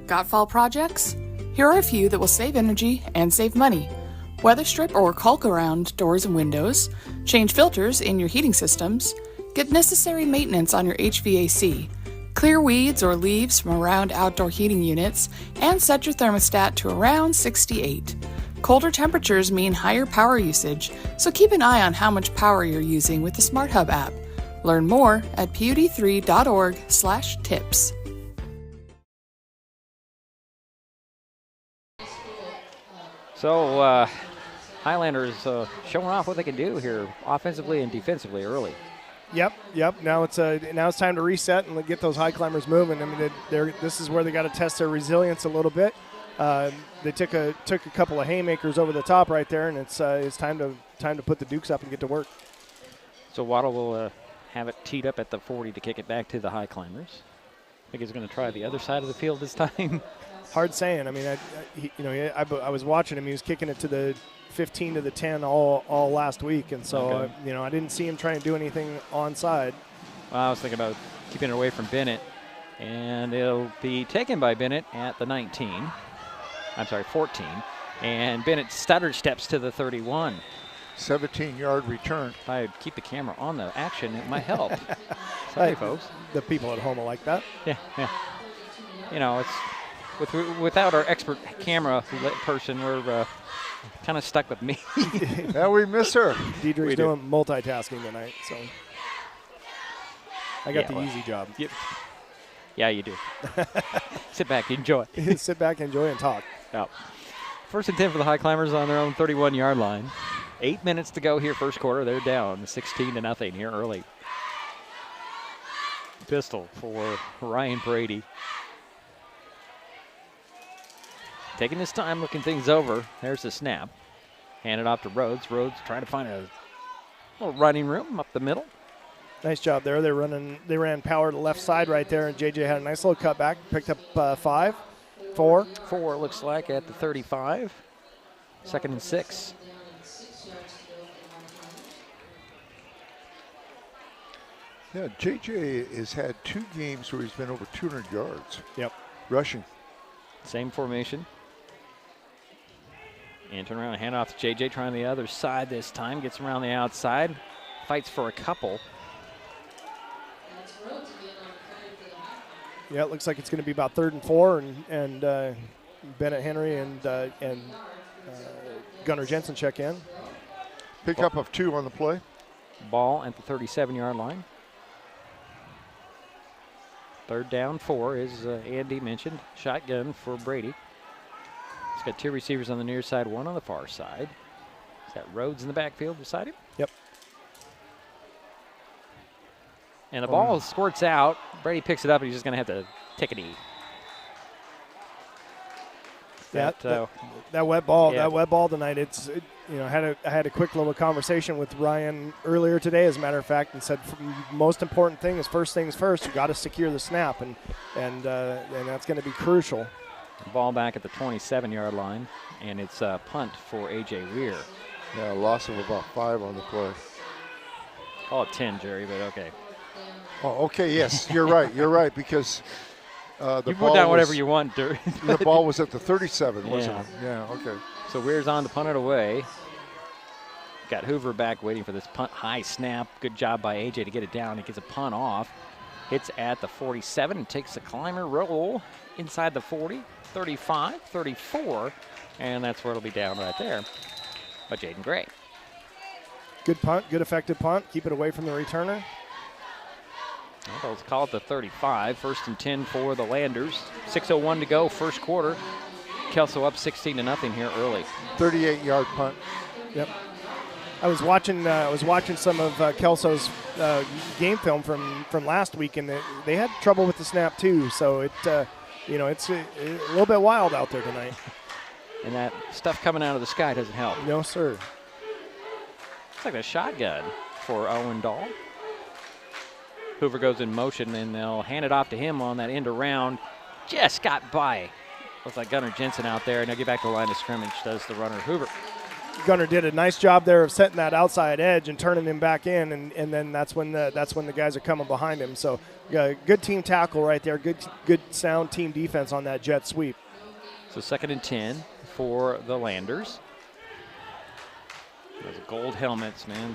Got fall projects? Here are a few that will save energy and save money. Weather strip or caulk around doors and windows, change filters in your heating systems, get necessary maintenance on your HVAC, clear weeds or leaves from around outdoor heating units, and set your thermostat to around 68. Colder temperatures mean higher power usage, so keep an eye on how much power you're using with the Smart Hub app. Learn more at pud3.org/tips. So Highlanders showing off what they can do here offensively and defensively early. Yep. Now it's time to reset and get those Highclimbers moving. I mean, this is where they got to test their resilience a little bit. They took a couple of haymakers over the top right there, and it's time to put the Dukes up and get to work. So Waddle will have it teed up at the 40 to kick it back to the Highclimbers. I think he's going to try the other side of the field this time. Hard saying. I mean, I was watching him. He was kicking it to the 15 to the 10 all last week, and so I didn't see him trying to do anything onside. Well, I was thinking about keeping it away from Bennett, and it'll be taken by Bennett at the 19. I'm sorry, 14, and Bennett stutter steps to the 31. 17-yard return. If I keep the camera on the action, it might help. Sorry, folks. The people at home will like that. Yeah. You know, it's without our expert camera person, we're kind of stuck with me. Yeah, we miss her. Deidre's doing multitasking tonight, so I got the easy job. Yeah, you do. Sit back, enjoy. Sit back, enjoy, and talk. Now, 1st and 10 for the Highclimbers on their own 31-yard line. 8 minutes to go here, first quarter. They're down 16-0 here early. Pistol for Ryan Brady. Taking his time, looking things over. There's the snap. Hand it off to Rhodes. Rhodes trying to find a little running room up the middle. Nice job there. They ran power to the left side right there, and JJ had a nice little cutback. Picked up 4 looks like at the 35. 2nd and 6. Yeah, JJ has had 2 games where he's been over 200 yards. Yep. Rushing. Same formation. And turn around and hand off to JJ, trying the other side this time. Gets around the outside. Fights for a couple. Yeah, it looks like it's going to be about 3rd and 4, and Bennett Henry and Gunnar Jensen check in. Pickup of 2 on the play. Ball at the 37-yard line. 3rd down, 4, as Andy mentioned. Shotgun for Brady. He's got 2 receivers on the near side, 1 on the far side. Is that Rhodes in the backfield beside him? Yep. And the ball squirts out. Brady picks it up, and he's just going to have to take a knee. That wet ball. Yeah. That wet ball tonight. I had a quick little conversation with Ryan earlier today, as a matter of fact, and said most important thing is first things first. You got to secure the snap, and that's going to be crucial. Ball back at the 27-yard line, and it's a punt for A.J. Weir. Yeah, a loss of about 5 on the play. Call it 10, Jerry, but okay. Oh, okay, yes, you're right. You're right, because you put down whatever you want, Jerry. The ball was at the 37, wasn't it? Yeah, okay. So Weir's on to punt it away. Got Hoover back waiting for this punt. High snap. Good job by A.J. to get it down. He gets a punt off. Hits at the 47 and takes a climber roll inside the 40, 35, 34, and that's where it'll be down right there by Jaden Gray. Good punt, good effective punt. Keep it away from the returner. Well, let's call it the 35. 1st and 10 for the Landers. 6:01 to go, first quarter. Kelso up 16-0 here early. 38-yard punt. Yep. I was watching some of Kelso's game film from last week, and they had trouble with the snap too. So it's a little bit wild out there tonight. And that stuff coming out of the sky doesn't help. No, sir. It's like a shotgun for Owen Dahl. Hoover goes in motion, and they'll hand it off to him on that end around. Just got by. Looks like Gunnar Jensen out there, and they'll get back to the line of scrimmage, does the runner Hoover. Gunnar did a nice job there of setting that outside edge and turning him back in, and then that's when the guys are coming behind him. So good team tackle right there. Good sound team defense on that jet sweep. So 2nd and 10 for the Landers. Those gold helmets, man.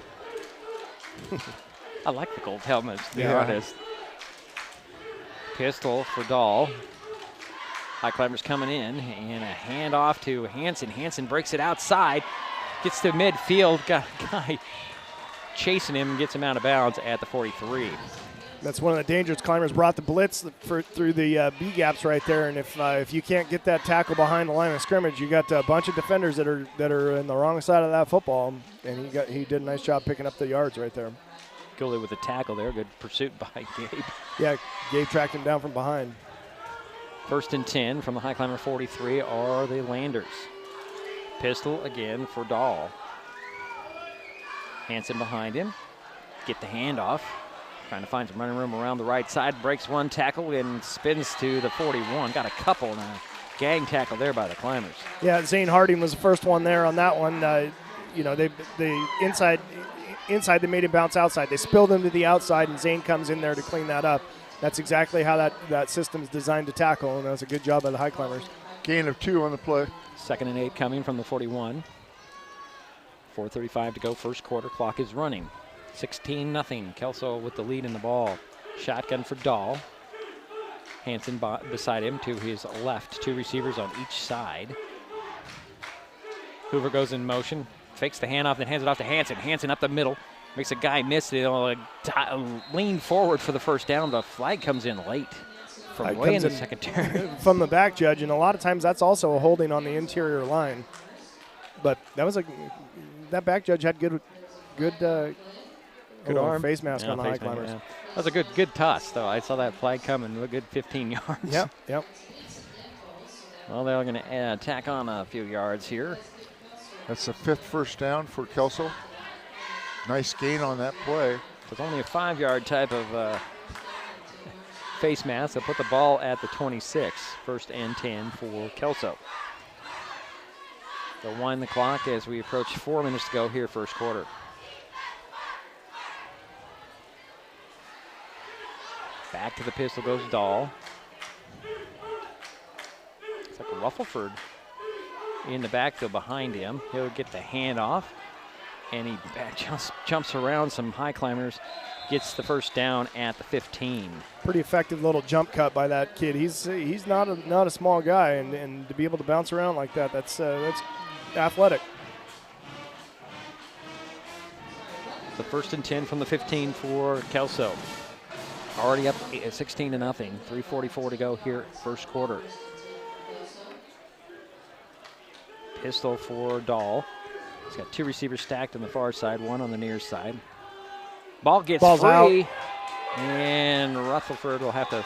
I like the gold helmets, to be honest. Pistol for Dahl. Highclimbers coming in, and a handoff to Hansen. Hansen breaks it outside, gets to midfield. Got a guy chasing him and gets him out of bounds at the 43. That's one of the dangers. Climbers brought the blitz through the B gaps right there, and if you can't get that tackle behind the line of scrimmage, you got a bunch of defenders that are in the wrong side of that football, and he did a nice job picking up the yards right there. Goalie with the tackle there. Good pursuit by Gabe. Yeah, Gabe tracked him down from behind. 1st and 10 from the Highclimber 43 are the Landers. Pistol again for Dahl. Hansen behind him. Get the handoff. Trying to find some running room around the right side. Breaks one tackle and spins to the 41. Got a couple and a gang tackle there by the Climbers. Yeah, Zane Harding was the first one there on that one. They inside they made him bounce outside. They spilled him to the outside, and Zane comes in there to clean that up. That's exactly how that system is designed to tackle, and that's a good job by the Highclimbers. Gain of 2 on the play. 2nd and 8 coming from the 41. 4:35 to go, first quarter. Clock is running. 16-0. Kelso with the lead in the ball. Shotgun for Dahl. Hansen beside him to his left. 2 receivers on each side. Hoover goes in motion. Fakes the handoff, then hands it off to Hansen. Hansen up the middle. Makes a guy miss. He'll lean forward for the first down. The flag comes in late from way in the secondary. From the back judge, and a lot of times that's also a holding on the interior line. But that back judge had good arm. Face mask on the Highclimbers. Yeah. That was a good toss, though. I saw that flag coming a good 15 yards. Yep. Well, they're going to tack on a few yards here. That's the 5th first down for Kelso. Nice gain on that play. It's only a 5-yard type of face mask. They'll put the ball at the 26. 1st and 10 for Kelso. They'll wind the clock as we approach 4 minutes to go here, first quarter. Back to the pistol goes Dahl. It's like Ruffleford in the backfield behind him. He'll get the handoff, and he jumps around some Highclimbers, gets the first down at the 15. Pretty effective little jump cut by that kid. He's not a small guy, and to be able to bounce around like that's athletic. The 1st and 10 from the 15 for Kelso. Already up 16-0. 3:44 to go here, first quarter. Pistol for Dahl. He's got 2 receivers stacked on the far side, 1 on the near side. Ball's free, out. And Rutherford will have to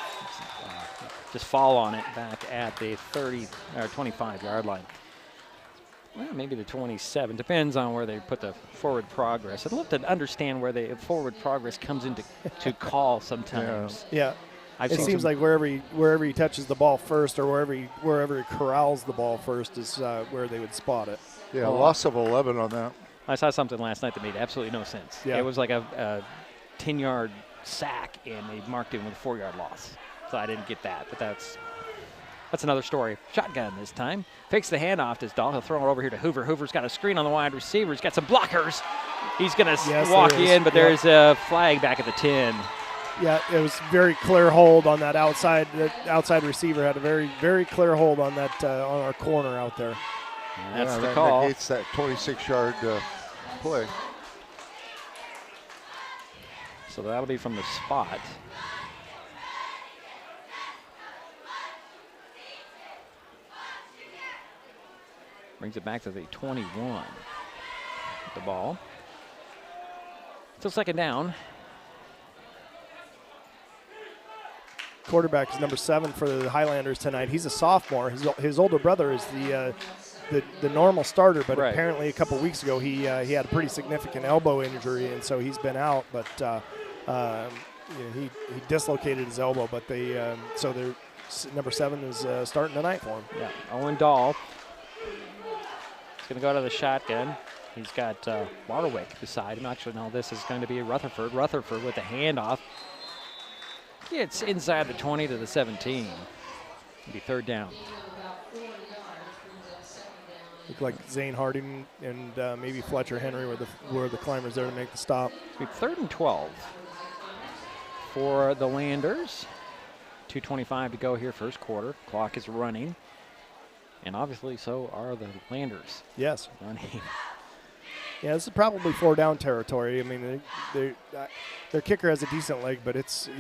just fall on it back at the 30 or 25-yard line. Well, maybe the 27. Depends on where they put the forward progress. I'd love to understand where the forward progress comes into to call sometimes. Yeah. It seems like wherever he touches the ball first, or wherever he corrals the ball first, is where they would spot it. Yeah, loss of 11 on that. I saw something last night that made absolutely no sense. Yeah. It was like a 10-yard sack, and they marked him with a 4-yard loss. So I didn't get that, but that's another story. Shotgun this time. Fakes the handoff to Dahl. He'll throw it over here to Hoover. Hoover's got a screen on the wide receiver. He's got some blockers. He's going to walk in, but there's a flag back at the 10. Yeah, it was very clear hold on that outside. The outside receiver had a very, very clear hold on that on our corner out there. And that's the call. That negates that 26-yard play. So that'll be from the spot. Brings it back to the 21. The ball. Still second down. Quarterback is number 7 for the Highlanders tonight. He's a sophomore. His older brother is the normal starter, but apparently a couple weeks ago he had a pretty significant elbow injury, and so he's been out. But he dislocated his elbow. But so they're number 7 is starting tonight for him. Yeah, Owen Dahl. He's going to go to the shotgun. He's got Waterwick beside him. Actually, no, this is going to be Rutherford. Rutherford with the handoff. It's inside the 20 to the 17. It'll be third down. Look like Zane Harding and maybe Fletcher Henry were the climbers there to make the stop. It'll be third and 12 for the Landers. 2:25 to go here, first quarter. Clock is running. And obviously so are the Landers. Yes. Running. Yeah, this is probably 4-down territory. I mean, their kicker has a decent leg, but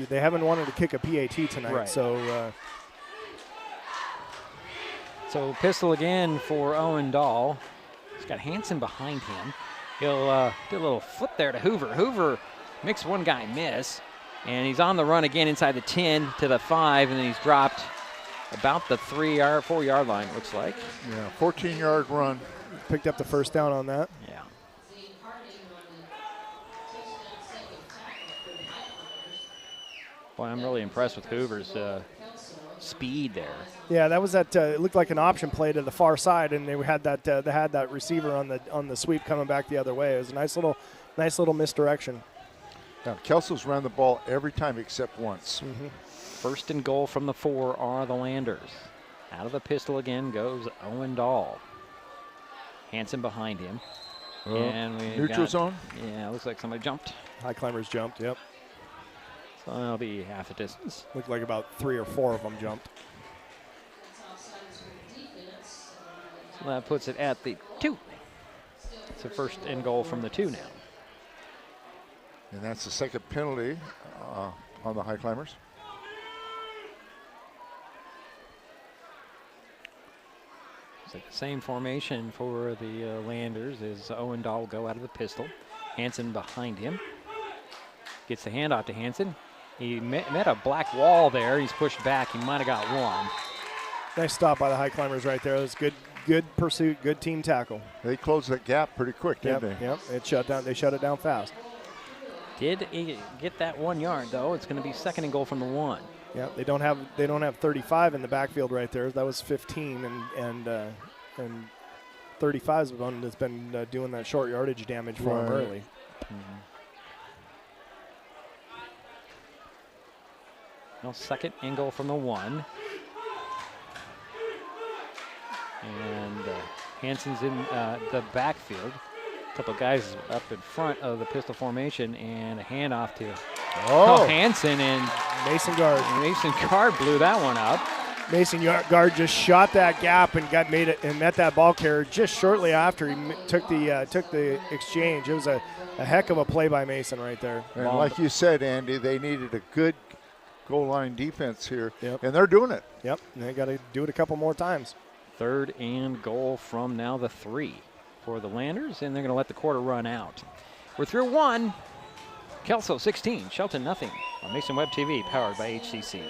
they haven't wanted to kick a PAT tonight. Right. So pistol again for Owen Dahl. He's got Hansen behind him. He'll do a little flip there to Hoover. Hoover makes one guy miss, and he's on the run again inside the 10 to the 5, and then he's dropped about the 4-yard line, it looks like. Yeah, 14-yard run. Picked up the first down on that. Yeah. Boy, I'm really impressed with Hoover's speed there. Yeah, that was that. It looked like an option play to the far side, and they had that receiver on the sweep coming back the other way. It was a nice little misdirection. Now, Kelso's ran the ball every time except once. Mm-hmm. First and goal from the 4 are the Landers. Out of the pistol again goes Owen Dahl. Hansen behind him. And we neutral zone? Yeah, looks like somebody jumped. Highclimbers jumped, yep. So that'll be half a distance. Looked like about 3 or 4 of them jumped. So that puts it at the 2. It's a first and goal from the 2 now. And that's the second penalty on the Highclimbers. So the same formation for the Landers as Owen Dahl will go out of the pistol. Hansen behind him. Gets the handoff to Hansen. He met a black wall there. He's pushed back. He might have got one. Nice stop by the Highclimbers right there. It was good pursuit, good team tackle. They closed that gap pretty quick, didn't they? Yep. They shut it down fast. Did get that 1 yard though. It's going to be second and goal from the 1. Yeah, they don't have 35 in the backfield right there. That was 15, and 35 is the one that's been doing that short yardage damage for them early. Mm-hmm. Well, second and goal from the 1. And Hansen's in the backfield. A couple of guys up in front of the pistol formation, and a handoff to Hansen, and Mason Guard. Mason Guard blew that one up. Mason Guard just shot that gap and met that ball carrier just shortly after he took the exchange. It was a heck of a play by Mason right there. And like you said, Andy, they needed a good goal line defense here, and they're doing it. Yep, and they got to do it a couple more times. Third and goal from now the 3 for the Landers, and they're going to let the quarter run out. We're through 1. Kelso 16, Shelton nothing on Mason Web TV, powered by HCC.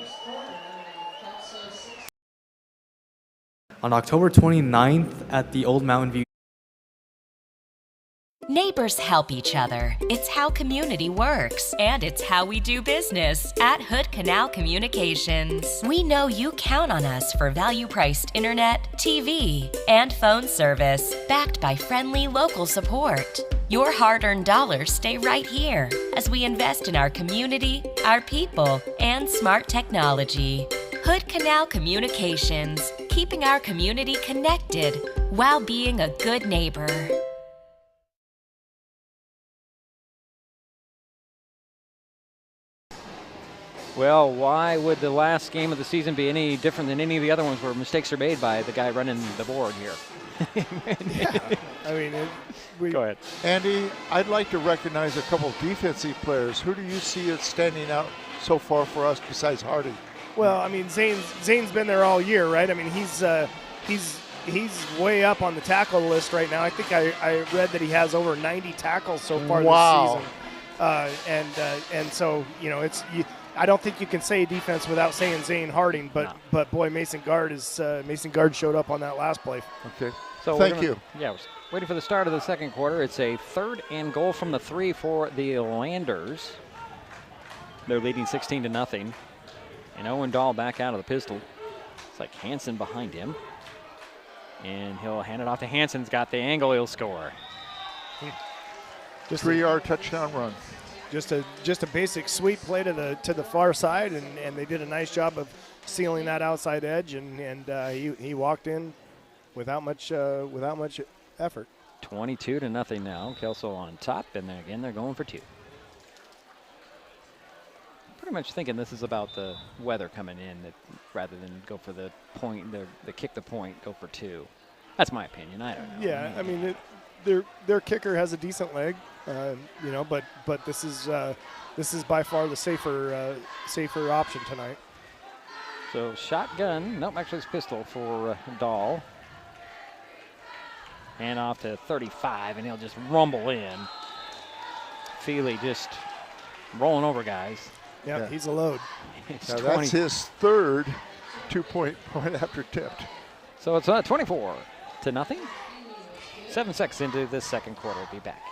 on October 29th at the Old Mountain View. Neighbors help each other. It's how community works, and it's how we do business at Hood Canal Communications. We know you count on us for value-priced internet, TV, and phone service, backed by friendly local support. Your hard-earned dollars stay right here as we invest in our community, our people, and smart technology. Hood Canal Communications, keeping our community connected while being a good neighbor. Well, why would the last game of the season be any different than any of the other ones where mistakes are made by the guy running the board here? Yeah, I mean, Go ahead. Andy, I'd like to recognize a couple of defensive players. Who do you see as standing out so far for us besides Hardy? Well, I mean, Zane's been there all year, right? I mean, he's way up on the tackle list right now. I think I read that he has over 90 tackles so far this season. And so, you know, I don't think you can say defense without saying Zane Harding, but boy, Mason Guard showed up on that last play. Okay. So Thank you. Yeah, we're waiting for the start of the second quarter. It's a 3rd and goal from the 3 for the Hilanders. They're leading 16-0. And Owen Dahl back out of the pistol. It's like Hansen behind him. And he'll hand it off to Hansen's got the angle, he'll score. Just 3-yard touchdown run. Just a basic sweep play to the far side, and they did a nice job of sealing that outside edge, and he walked in without much effort. 22-0 now. Kelso on top, and again they're going for 2. Pretty much thinking this is about the weather coming in, that rather than go for the point, the kick the point, go for 2. That's my opinion. I don't know. Yeah, I mean their kicker has a decent leg, you know, but this is by far the safer option tonight. So shotgun, nope, actually it's pistol for Dahl. Hand off to 35, and he'll just rumble in. Feely just rolling over guys. Yeah, he's a load. Now that's his 3rd 2-point point after tipped. So it's 24-0. 7 seconds into this second quarter. We'll be back.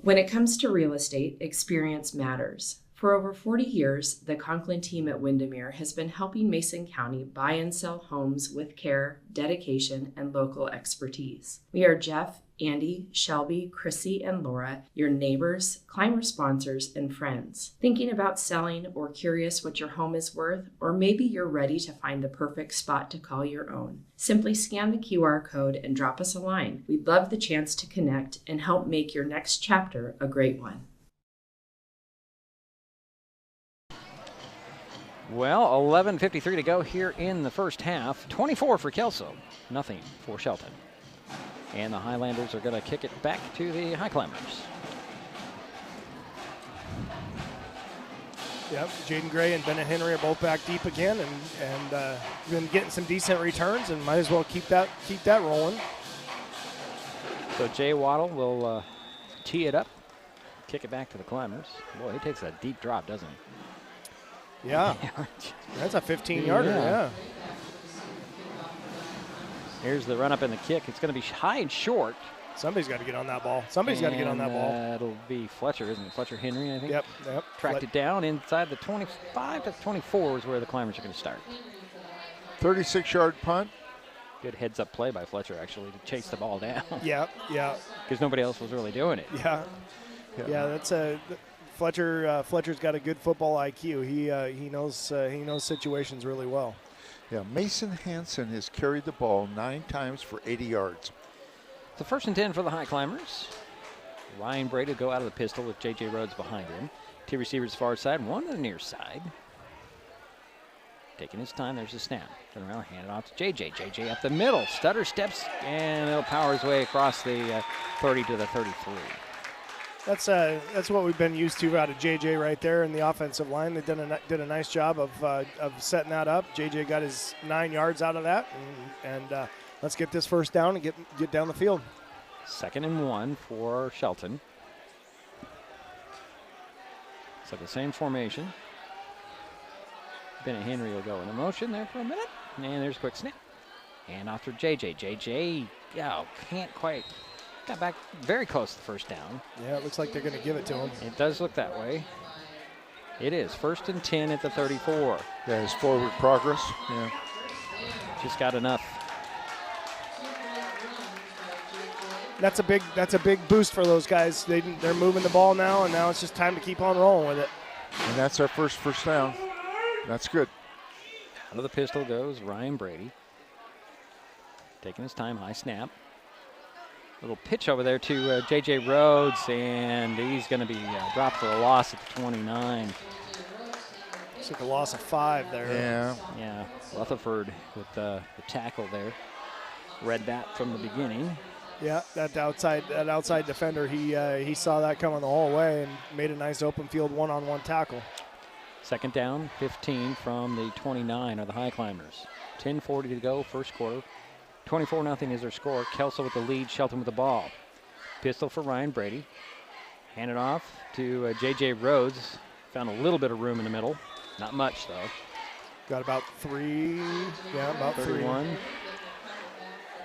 When it comes to real estate, experience matters. For over 40 years, the Conklin team at Windermere has been helping Mason County buy and sell homes with care, dedication, and local expertise. We are Jeff, Andy, Shelby, Chrissy, and Laura, your neighbors, climber sponsors, and friends. Thinking about selling or curious what your home is worth, or maybe you're ready to find the perfect spot to call your own. Simply scan the QR code and drop us a line. We'd love the chance to connect and help make your next chapter a great one. Well, 11:53 to go here in the first half. 24 for Kelso, nothing for Shelton. And the Highlanders are going to kick it back to the Highclimbers. Yep, Jaden Gray and Bennett Henry are both back deep again, and been getting some decent returns, and might as well keep that rolling. So Jay Waddle will tee it up, kick it back to the Climbers. Boy, he takes a deep drop, doesn't he? Yeah, that's a 15-yarder. Yeah. Here's the run up and the kick. It's going to be high and short. Somebody's got to get on that ball. Somebody's got to get on that ball. That'll be Fletcher, isn't it? Fletcher Henry, I think. Yep. Tracked it down inside the 25 to 24 is where the Climbers are going to start. 36-yard punt. Good heads-up play by Fletcher, actually, to chase the ball down. Yeah. Because nobody else was really doing it. Yeah. That's a Fletcher. Fletcher's got a good football IQ. He knows situations really well. Yeah, Mason Hansen has carried the ball 9 times for 80 yards. So 1st and 10 for the Highclimbers. Ryan Brady will go out of the pistol with J.J. Rhodes behind him. 2 receivers far side, 1 to the near side. Taking his time, there's the snap. Turn around, hand it off to J.J. J.J. up the middle, stutter steps, and he'll power his way across the 30 to the 33. That's what we've been used to out of JJ right there in the offensive line. They did a nice job of setting that up. JJ got his 9 yards out of that, and let's get this first down and get down the field. 2nd and 1 for Shelton. So the same formation. Bennett Henry will go in motion there for a minute. And there's a quick snap. And off to JJ. JJ, can't quite. Got back very close to the first down. Yeah, it looks like they're going to give it to him. It does look that way. It is 1st and 10 at the 34. Yeah, his forward progress. Yeah. Just got enough. That's a big boost for those guys. They're moving the ball now, and now it's just time to keep on rolling with it. And that's our first down. That's good. Out of the pistol goes Ryan Brady. Taking his time, high snap. Little pitch over there to J.J. Rhodes, and he's going to be dropped for a loss at the 29. Looks like a loss of 5 there. Yeah, Rutherford with the tackle there. Read that from the beginning. Yeah, that outside defender, he saw that coming the whole way and made a nice open field one-on-one tackle. 2nd down, 15 from the 29 are the Highclimbers. 10:40 to go, first quarter. 24-0 is their score. Kelso with the lead, Shelton with the ball. Pistol for Ryan Brady. Hand it off to J.J. Rhodes. Found a little bit of room in the middle. Not much, though. Got about 3. Yeah, about 31.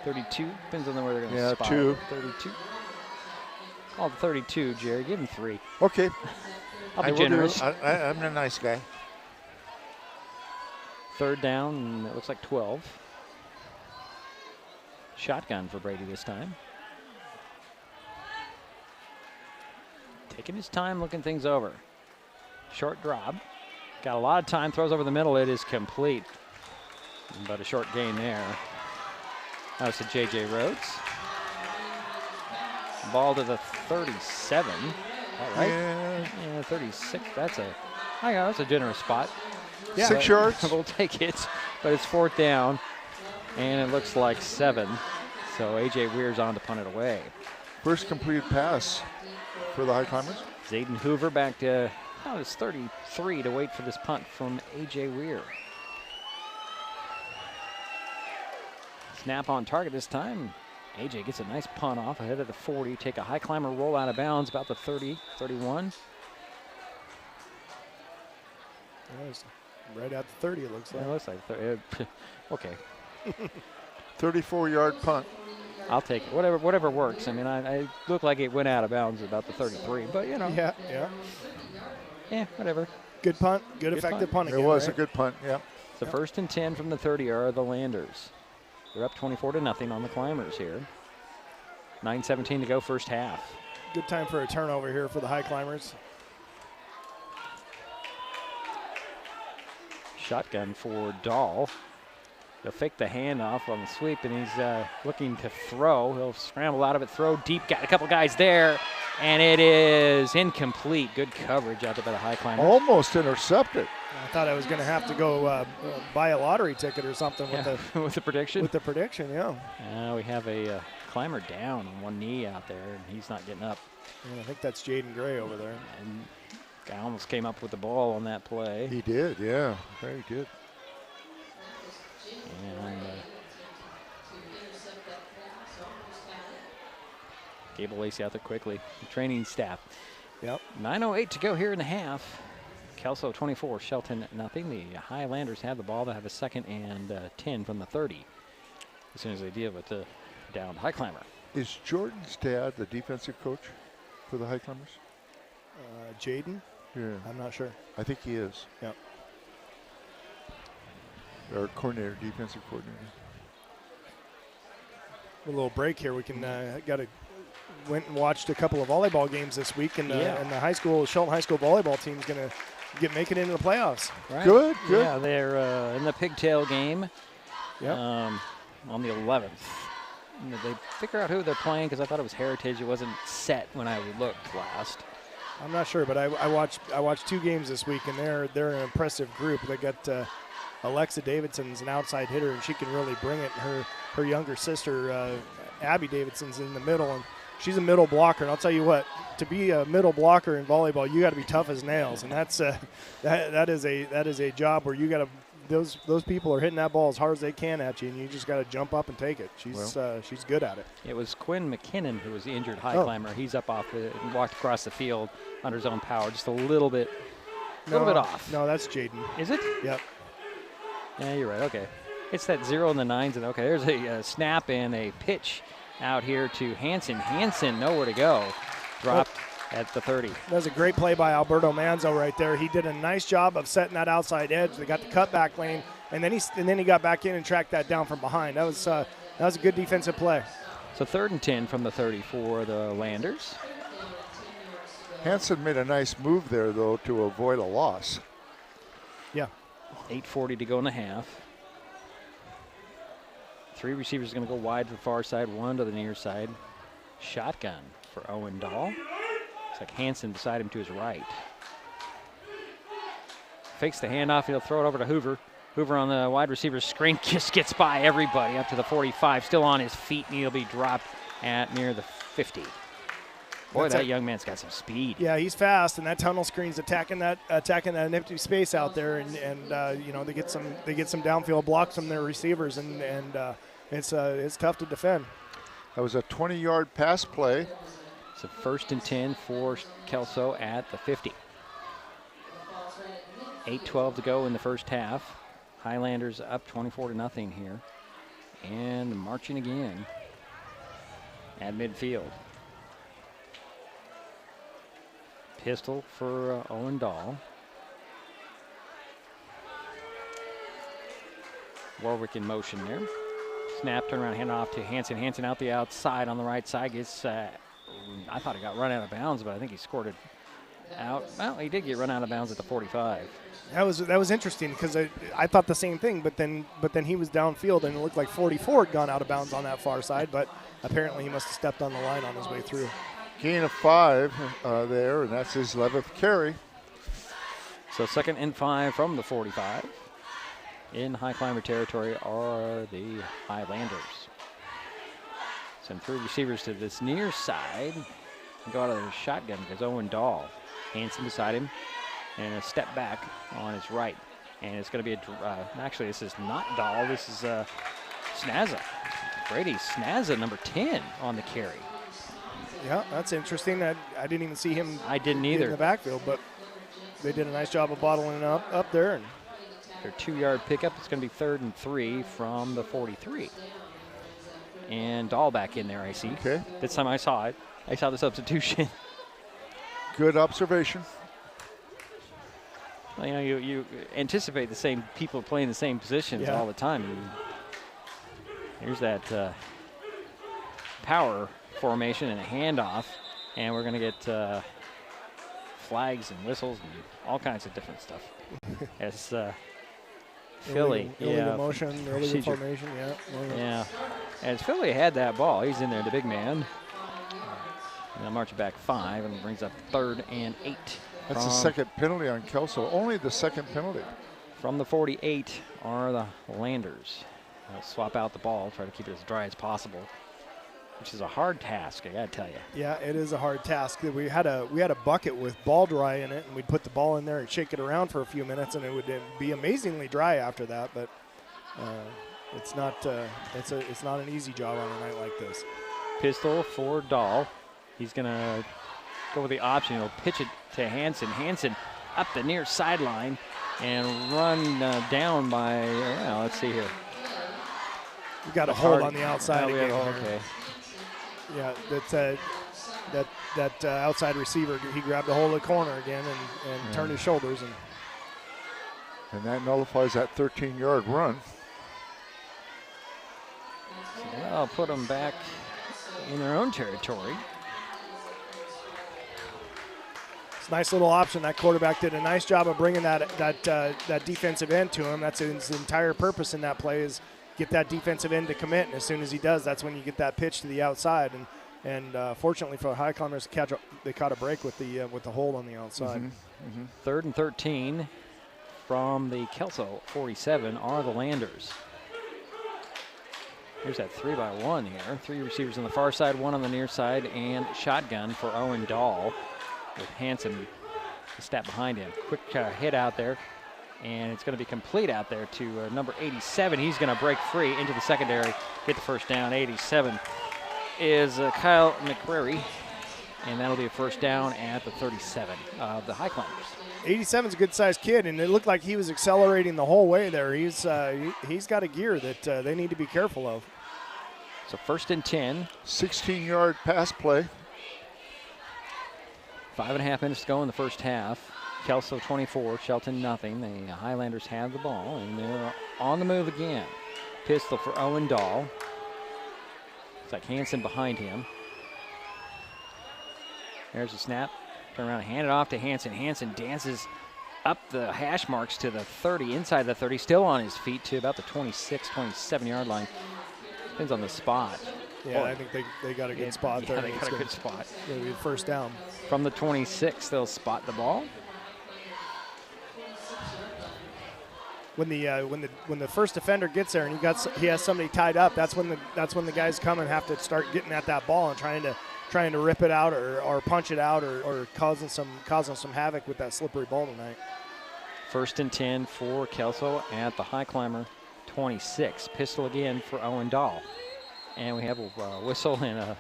3. 32. Depends on where they're going to spot. 2. 32. Call it 32, Jerry. Give him 3. Okay. I'll be generous. I'm a nice guy. 3rd down, and it looks like 12. Shotgun for Brady this time. Taking his time, looking things over. Short drop. Got a lot of time, throws over the middle. It is complete. But a short gain there. That was to J.J. Rhodes. Ball to the 37. All right. Yeah, 36. That's a generous spot. Yeah. 6 yards. We'll take it, but it's 4th down, and it looks like 7. So A.J. Weir's on to punt it away. First completed pass for the Highclimbers. Zayden Hoover back to it's 33 to wait for this punt from A.J. Weir. Snap on target this time. A.J. gets a nice punt off ahead of the 40. Take a Highclimber roll out of bounds about the 30, 31. Right at the 30, it looks like. Yeah, it looks like 30. Okay. 34-yard punt. I'll take it. Whatever works. I mean, I look like it went out of bounds about the 33, but you know. Yeah, whatever. Good punt. Good effective punt again. It was right? a good punt, yeah. So 1st and 10 from the 30 are the Landers. They're up 24-0 on the Climbers here. 9:17 to go, first half. Good time for a turnover here for the Highclimbers. Shotgun for Dahl. He'll fake the handoff on the sweep, and he's looking to throw. He'll scramble out of it, throw deep. Got a couple guys there, and it is incomplete. Good coverage out there by the Highclimbers. Almost intercepted. I thought I was going to have to go buy a lottery ticket or something with the with the prediction. With the prediction, yeah. We have a climber down on one knee out there, and he's not getting up. Yeah, I think that's Jaden Gray over there. And guy almost came up with the ball on that play. He did, yeah. Very good. And Gable Lacey out there quickly. The training staff. Yep. 9:08 to go here in the half. Kelso 24, Shelton nothing. The Highlanders have the ball. They have a 2nd and 10 from the 30 as soon as they deal with the downed Highclimber. Is Jordan's dad the defensive coach for the Highclimbers? Jaden? Yeah. I'm not sure. I think he is. Yep. Our coordinator, defensive coordinator. A little break here. We can went and watched a couple of volleyball games this week, and the Shelton High School volleyball team is going to make it into the playoffs. Right. Good. Yeah, they're in the pigtail game. Yep. On the 11th. And they figure out who they're playing because I thought it was Heritage. It wasn't set when I looked last. I'm not sure, but I watched 2 games this week, and they're an impressive group. They got Alexa Davidson's an outside hitter, and she can really bring it. Her younger sister, Abby Davidson's in the middle, and she's a middle blocker. And I'll tell you what, to be a middle blocker in volleyball, you got to be tough as nails, and that's that is a job where you got to. Those people are hitting that ball as hard as they can at you, and you just got to jump up and take it. She's good at it. It was Quinn McKinnon who was the injured Highclimber. He's up off it and walked across the field under his own power, just a little bit off. No, that's Jaden. Is it? Yep. Yeah, you're right. Okay. It's that 0 and the 9s. And okay, there's a snap and a pitch out here to Hansen. Hansen, nowhere to go. Dropped at the 30. That was a great play by Alberto Manzo right there. He did a nice job of setting that outside edge. They got the cutback lane, and then he got back in and tracked that down from behind. That was a good defensive play. So 3rd and 10 from the 30 for the Landers. Hansen made a nice move there, though, to avoid a loss. Yeah. 8:40 to go in the half. 3 receivers going to go wide to the far side, 1 to the near side. Shotgun for Owen Dahl. It's like Hansen beside him to his right. Fakes the handoff. He'll throw it over to Hoover. Hoover on the wide receiver screen just gets by everybody up to the 45. Still on his feet, and he'll be dropped at near the 50. Boy, that young man's got some speed. Yeah, he's fast, and that tunnel screen's attacking that empty space out there, and they get some downfield blocks from their receivers, and it's tough to defend. That was a 20-yard pass play. It's a 1st and 10 for Kelso at the 50. 8:12 to go in the first half. Highlanders up 24-0 here, and marching again at midfield. Pistol for Owen Dahl. Warwick in motion there. Snap, turn around, hand off to Hansen. Hansen out the outside on the right side. Gets, I thought he got run out of bounds, but I think he scored it out. Well, he did get run out of bounds at the 45. That was interesting because I thought the same thing, but then he was downfield and it looked like 44 had gone out of bounds on that far side, but apparently he must have stepped on the line on his way through. Gain of 5 there, and that's his 11th carry. So 2nd and 5 from the 45. In Highclimber territory are the Highlanders. Send 3 receivers to this near side. Go out of the shotgun because Owen Dahl. Hansen beside him. And a step back on his right. And it's going to be actually, this is not Dahl. This is Snazza. Brady Snazza, number 10 on the carry. Yeah, that's interesting. I didn't even see him. I didn't either. In the backfield, but they did a nice job of bottling it up there. And their 2-yard pickup. It's going to be 3rd and 3 from the 43. And Dahl back in there, I see. Okay. This time I saw it. I saw the substitution. Good observation. Well, you anticipate the same people playing the same positions all the time. Here's that power formation and a handoff, and we're going to get flags and whistles and all kinds of different stuff. As Philly, illegal motion, illegal formation, yeah. As Philly had that ball, he's in there, the big man. And they'll march back 5 and brings up 3rd and 8. That's the 2nd penalty on Kelso. Only the 2nd penalty. From the 48 are the Landers. They'll swap out the ball, try to keep it as dry as possible, which is a hard task, I gotta tell you. Yeah, it is a hard task. We had a bucket with ball dry in it, and we'd put the ball in there and shake it around for a few minutes, and it would be amazingly dry after that. But it's not an easy job on a night like this. Pistol for Dahl. He's gonna go with the option. He'll pitch it to Hansen. Hansen up the near sideline and run down by. Let's see here. We got a hold on the outside again. Okay. Yeah, that outside receiver, he grabbed a hold of the corner again and turned his shoulders. And that nullifies that 13-yard run. So I'll put them back in their own territory. It's a nice little option. That quarterback did a nice job of bringing that defensive end to him. That's his entire purpose in that play is get that defensive end to commit, and as soon as he does, that's when you get that pitch to the outside. And fortunately for the Highclimbers, they caught a break with the hold on the outside. 3rd and 13 from the Kelso 47 are the Landers. Here's that 3-by-1 here. 3 receivers on the far side, 1 on the near side, and shotgun for Owen Dahl with Hansen a step behind him. Quick hit out there. And it's going to be complete out there to number 87. He's going to break free into the secondary, get the first down. 87 is Kyle McCrary. And that'll be a first down at the 37 of the Highclimbers. 87's a good-sized kid, and it looked like he was accelerating the whole way there. He's got a gear that they need to be careful of. So first and 10. 16-yard pass play. 5.5 minutes to go in the first half. Kelso 24, Shelton nothing. The Highlanders have the ball, and they're on the move again. Pistol for Owen Dahl. It's like Hansen behind him. There's a snap. Turn around and hand it off to Hansen. Hansen dances up the hash marks to the 30, inside the 30, still on his feet to about the 26, 27-yard line. Depends on the spot. Yeah, I think they got a good spot there. Yeah, they got a good spot. It'll be first down. From the 26, they'll spot the ball. When the first defender gets there and he has somebody tied up, that's when the guys come and have to start getting at that ball and trying to rip it out or punch it out or causing some havoc with that slippery ball tonight. First and 10 for Kelso at the Highclimber 26. Pistol again for Owen Dahl. And we have a whistle and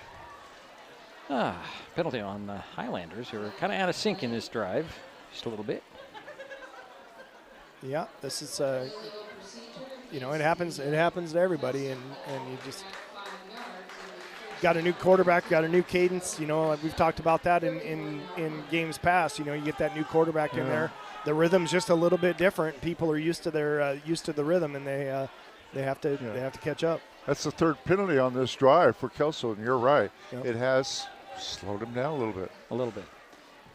a penalty on the Highlanders, who are kind of out of sync in this drive, just a little bit. Yeah, this is, it happens to everybody, and you just got a new quarterback, got a new cadence. Like we've talked about that in games past. You get that new quarterback in there. The rhythm's just a little bit different. People are used to the rhythm, and they have to catch up. That's the third penalty on this drive for Kelso, and you're right. Yep. It has slowed him down a little bit. A little bit.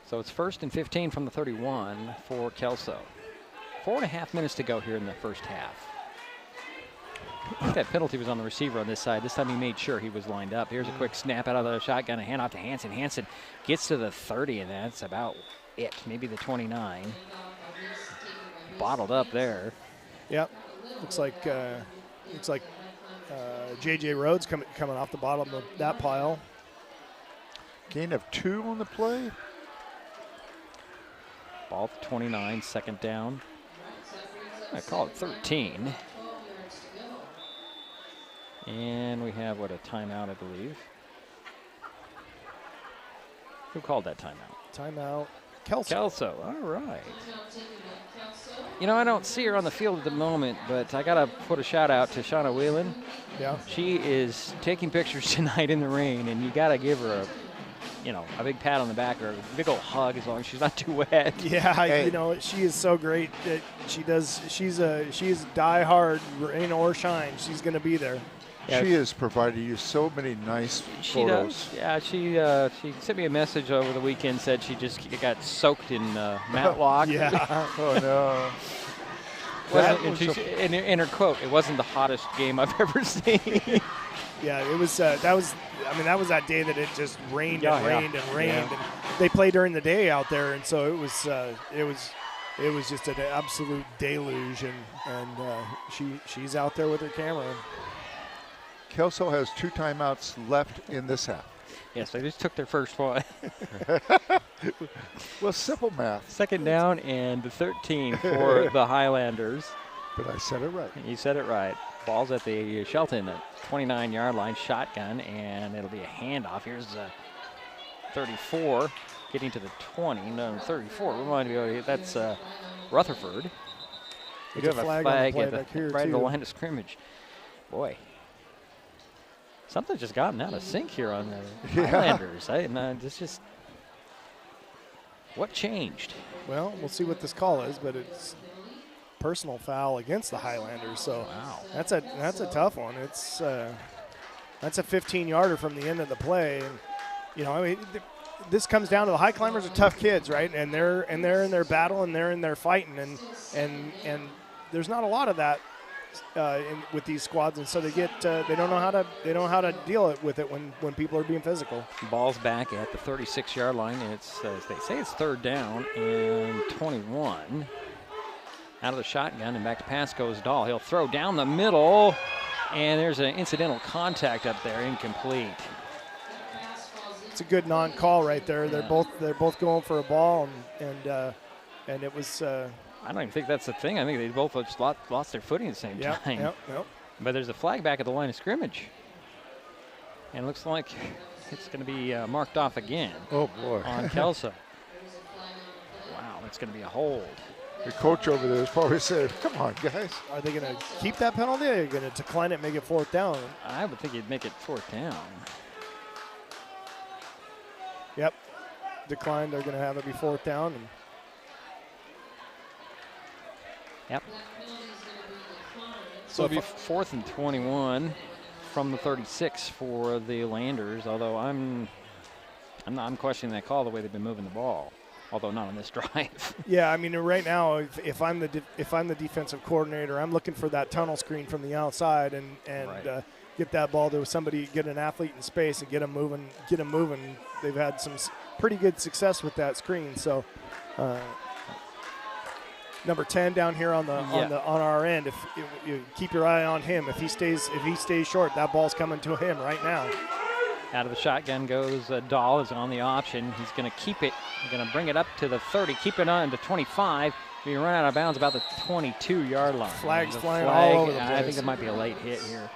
So it's first and 15 from the 31 for Kelso. 4.5 minutes to go here in the first half. I think that penalty was on the receiver on this side. This time he made sure he was lined up. Here's a quick snap out of the shotgun, a handoff to Hansen. Hansen gets to the 30, and that's about it. Maybe the 29. Bottled up there. Yep. Looks like J.J. Rhodes coming off the bottom of that pile. Gain of 2 on the play. Ball at 29, second down. I call it 13. And we have, a timeout, I believe. Who called that timeout? Timeout. Kelso. Kelso, all right. I don't see her on the field at the moment, but I got to put a shout out to Shauna Whelan. Yeah. She is taking pictures tonight in the rain, and you got to give her a big pat on the back or a big old hug as long as she's not too wet. Yeah, hey. She is so great that she's die-hard, rain or shine. She's going to be there. Yeah. She has provided you so many nice photos. Yeah, she sent me a message over the weekend, said she just got soaked in Matlock. Yeah. Oh, no. In her quote, it wasn't the hottest game I've ever seen. Yeah, it was. That was that day that it just rained and rained. Yeah. And they play during the day out there, and so it was just an absolute deluge. And she's out there with her camera. Kelso has 2 timeouts left in this half. Yes, they just took their first one. Well, simple math. Second down and 13 for the Highlanders. But I said it right. You said it right. Ball's at the Shelton at 29-yard line, shotgun, and it'll be a handoff. Here's 34 getting to the 20. No, 34. Remind me, that's Rutherford. We do have a flag at the line of scrimmage. Boy. Something's just gotten out of sync here on the Highlanders. It's just what changed? Well, we'll see what this call is, but it's personal foul against the Highlanders. So wow. That's a tough one. It's that's a 15-yarder from the end of the play, and this comes down to the Highclimbers are tough kids, right? And they're in their battle and they're in their fighting, and there's not a lot of that. With these squads, and so they don't know how to deal with it when people are being physical. Ball's back at the 36-yard line. It's they say it's third down and 21. Out of the shotgun and back to pass goes Dahl. He'll throw down the middle, and there's an incidental contact up there, incomplete. It's a good non-call right there. They're both going for a ball, and it was. I don't even think that's the thing. I think they both just lost their footing at the same time. Yep. But there's a flag back at the line of scrimmage. And it looks like It's going to be marked off again. Oh, boy. On Kelso. Wow, that's going to be a hold. The coach over there is probably saying, come on, guys. Are they going to keep that penalty, or are they going to decline it and make it 4th down? I would think he'd make it 4th down. Yep. Declined. They're going to have it be 4th down. And yep. So it'll be 4th and 21 from the 36 for the Hilanders, although I'm questioning that call, the way they've been moving the ball, although not on this drive. Yeah, I mean, right now, if I'm the defensive coordinator, I'm looking for that tunnel screen from the outside and right. Get that ball to somebody, get an athlete in space and get them moving. They've had some pretty good success with that screen. So number 10 down here on our end. If you keep your eye on him, if he stays short, that ball's coming to him right now. Out of the shotgun goes Dahl, is on the option. He's going to keep it. He's going to bring it up to the 30, keep it on to 25. He run out of bounds about the 22-yard line. Flags flying all over the place. I think it might be a late hit here.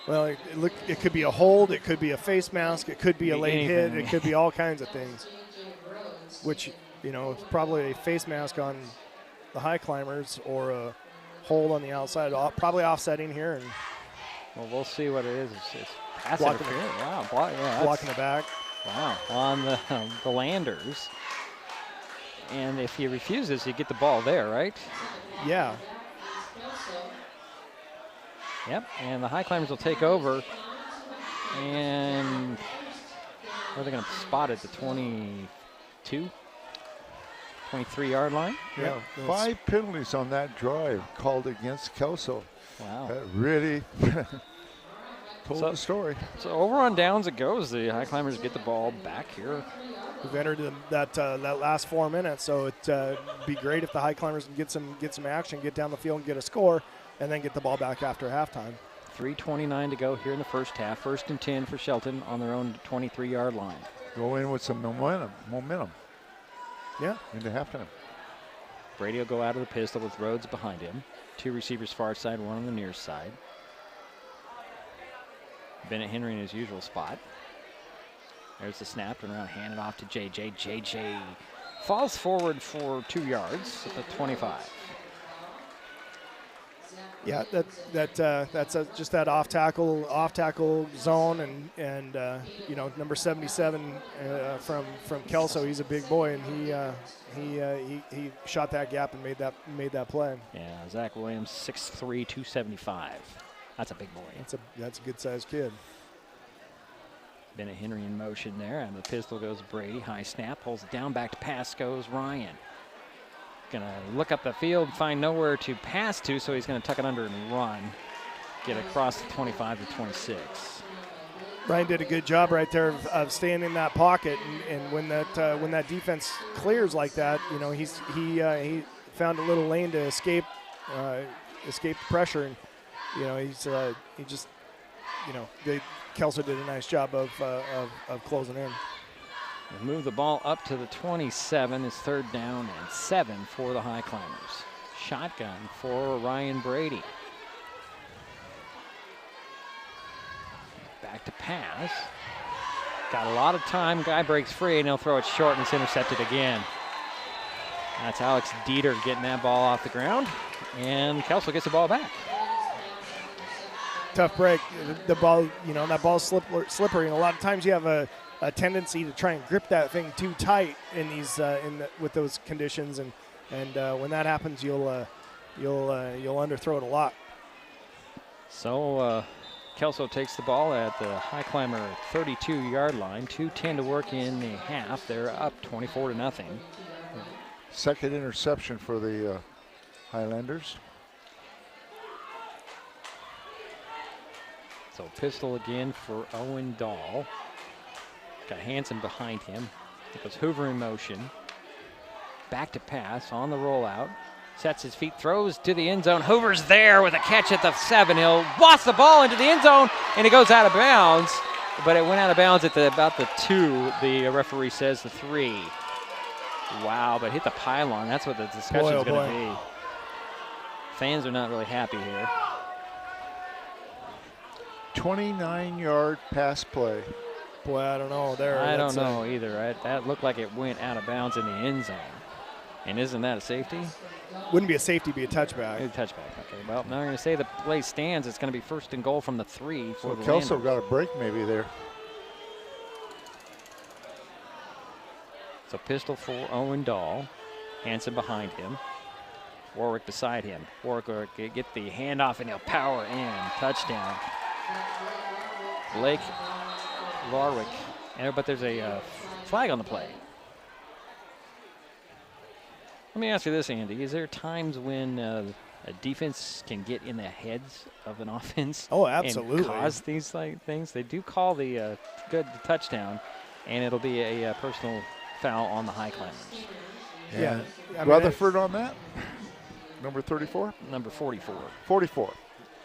Well, it could be a hold, it could be a face mask, it could be a late hit, it could be all kinds of things. Which, it's probably a face mask on the Highclimbers or a hold on the outside, probably offsetting here. And well, we'll see what it is. It's pass blocking interference. Wow, blocking the back. Wow, on the Hilanders. And if he refuses, you get the ball there, right? Yeah. Yep, and the Highclimbers will take over. And where are they going to spot it? The 23-yard line? Yeah, 5 penalties on that drive called against Kelso. Wow. That really told the story. So over on downs it goes. The Highclimbers get the ball back here. We've entered that last 4 minutes, so it'd be great if the Highclimbers can get some action, get down the field and get a score, and then get the ball back after halftime. 3:29 to go here in the first half. 1st and 10 for Shelton on their own 23-yard line. Go in with some momentum. Yeah. Into halftime. Brady will go out of the pistol with Rhodes behind him. 2 receivers far side, 1 on the near side. Bennett Henry in his usual spot. There's the snap, turn around, hand it off to JJ. JJ falls forward for 2 yards at the 25. Yeah, that's just that off tackle zone, and number 77 from Kelso, he's a big boy, and he shot that gap and made that play. Yeah, Zach Williams, 6'3", 275. That's a big boy. That's a good sized kid. Bennett Henry in motion there, and the pistol goes Brady. High snap, pulls it down, back to pass goes Ryan. Gonna look up the field, find nowhere to pass to, so he's gonna tuck it under and run. Get across the 25 to 26. Ryan did a good job right there of staying in that pocket, and when that defense clears like that, he found a little lane to escape the pressure, and Kelso did a nice job of closing in. They move the ball up to the 27. It's 3rd down and 7 for the Highclimbers. Shotgun for Ryan Brady. Back to pass. Got a lot of time. Guy breaks free, and he'll throw it short, and it's intercepted again. That's Alex Dieter getting that ball off the ground, and Kelso gets the ball back. Tough break. The ball, that ball's slippery, and a lot of times you have a tendency to try and grip that thing too tight in these with those conditions, and when that happens, you'll underthrow it a lot. So Kelso takes the ball at the Highclimber 32-yard line. 2:10 to work in the half. They're up 24-0. Second interception for the Highlanders. So pistol again for Owen Dahl. Got Hansen behind him. It goes Hoover in motion. Back to pass on the rollout. Sets his feet, throws to the end zone. Hoover's there with a catch at the 7. He'll boss the ball into the end zone, and it goes out of bounds. But it went out of bounds at about the 2. The referee says the 3. Wow, but hit the pylon. That's what the discussion is going to be. Fans are not really happy here. 29-yard pass play Boy, I don't know. I don't know either. That looked like it went out of bounds in the end zone. And isn't that a safety? Wouldn't be a safety, be a touchback. A touchback. Okay. Well, now I'm going to say the play stands. It's going to be 1st and goal from the 3 for the Kelso Highlanders. got a break maybe there. So pistol for Owen Dahl. Hanson behind him. Warwick beside him. Warwick will get the handoff and he'll power in. Touchdown. Blake Warwick. But there's a flag on the play. Let me ask you this, Andy. Is there times when a defense can get in the heads of an offense? Oh, absolutely. And cause these things? They do call the good touchdown, and it'll be a personal foul on the Highclimbers. Yeah. Rutherford on that? Number 34? Number 44. 44.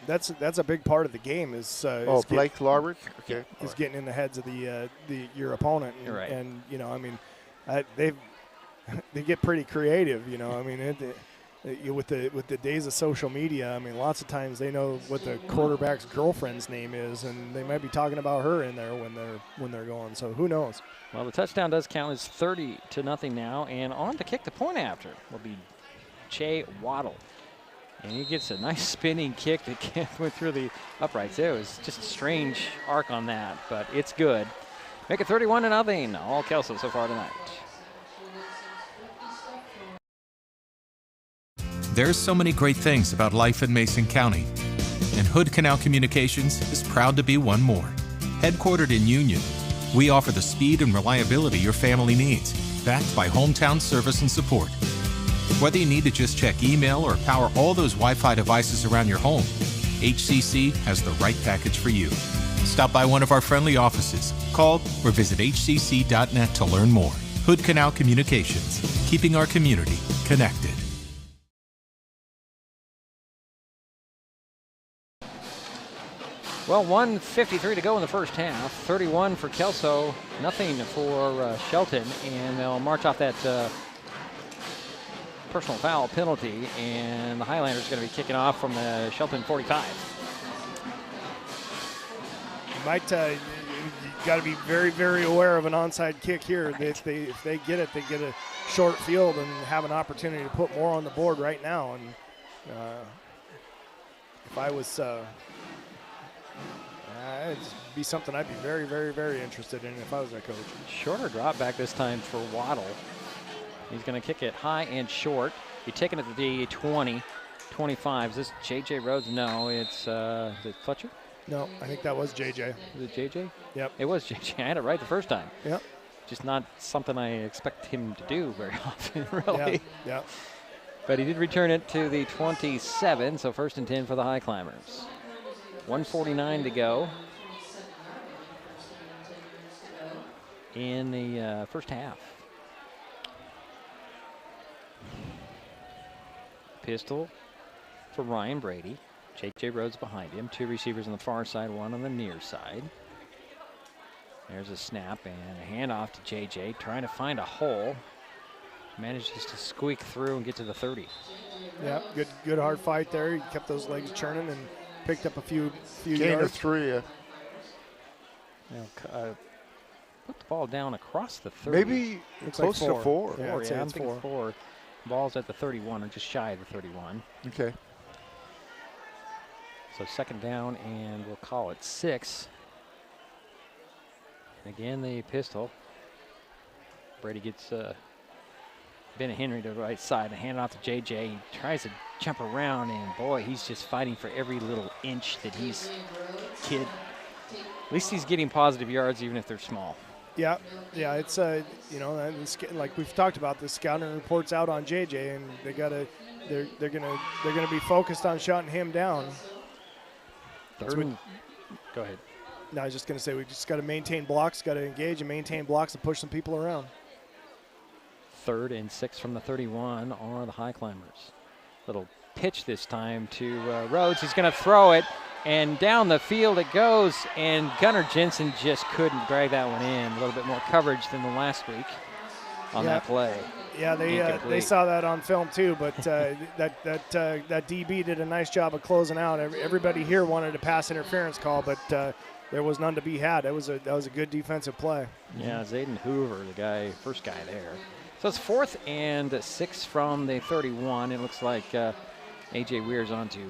That's a big part of the game is Blake Larwick? Okay. Is getting in the heads of your opponent. And, You're right. And, you know, I mean, they get pretty creative, you know. I mean, with the days of social media, I mean, lots of times they know what the quarterback's girlfriend's name is, and they might be talking about her in there when they're going. So who knows? Well, the touchdown does count as 30-0 now, and on to kick the point after will be Jay Waddle. And he gets a nice spinning kick that went through the uprights. It was just a strange arc on that, but it's good. Make it 31-0. All Kelso so far tonight. There's so many great things about life in Mason County, and Hood Canal Communications is proud to be one more. Headquartered in Union, we offer the speed and reliability your family needs, backed by hometown service and support. Whether you need to just check email or power all those Wi-Fi devices around your home, HCC has the right package for you. Stop by one of our friendly offices, call or visit hcc.net to learn more. Hood Canal Communications, keeping our community connected. Well, 1:53 to go in the first half. 31 for Kelso, nothing for Shelton, and they'll march off that personal foul penalty, and the Highlanders are going to be kicking off from the Shelton 45. You might got to be very, very aware of an onside kick here. Right. If they get it, they get a short field and have an opportunity to put more on the board right now. And if I was, it'd be something I'd be very, very, very interested in if I was their coach. Shorter drop back this time for Waddle. He's going to kick it high and short. He's taking it to the 20, 25. Is this J.J. Rhodes? No, it's is it Fletcher? No, I think that was J.J. Is it J.J.? Yep. It was J.J. I had it right the first time. Yep. Just not something I expect him to do very often, really. Yeah. But he did return it to the 27, so 1st and 10 for the Highclimbers. 1:49 to go in the first half. Pistol for Ryan Brady. J.J. Rhodes behind him. 2 receivers on the far side, 1 on the near side. There's a snap and a handoff to J.J. trying to find a hole. Manages to squeak through and get to the 30. Yeah, good hard fight there. He kept those legs churning and picked up a few Gain yards. of 3. Put the ball down across the 30. Maybe close like to 4. Yeah, I'm it's thinking 4. Ball's at the 31 or just shy of the 31. Okay. So 2nd down, and we'll call it 6. And again, the pistol. Brady gets Ben Henry to the right side and hand it off to J.J. He tries to jump around, and boy, he's just fighting for every little inch that he's At least he's getting positive yards, even if they're small. Yeah, it's like we've talked about, the scouting reports out on JJ, and they're gonna be focused on shutting him down. Go ahead. No, I was just gonna say we just got to maintain blocks, got to engage and maintain blocks and push some people around. 3rd and 6 from the 31 are the Highclimbers. Little pitch this time to Rhodes. He's gonna throw it. And down the field it goes, and Gunnar Jensen just couldn't drag that one in. A little bit more coverage than the last week on that play. Yeah, they saw that on film too, but that DB did a nice job of closing out. Everybody here wanted a pass interference call, but there was none to be had. That was a good defensive play. Yeah, Zayden Hoover, first guy there. So it's 4th and 6 from the 31. It looks like A.J. Weir's on to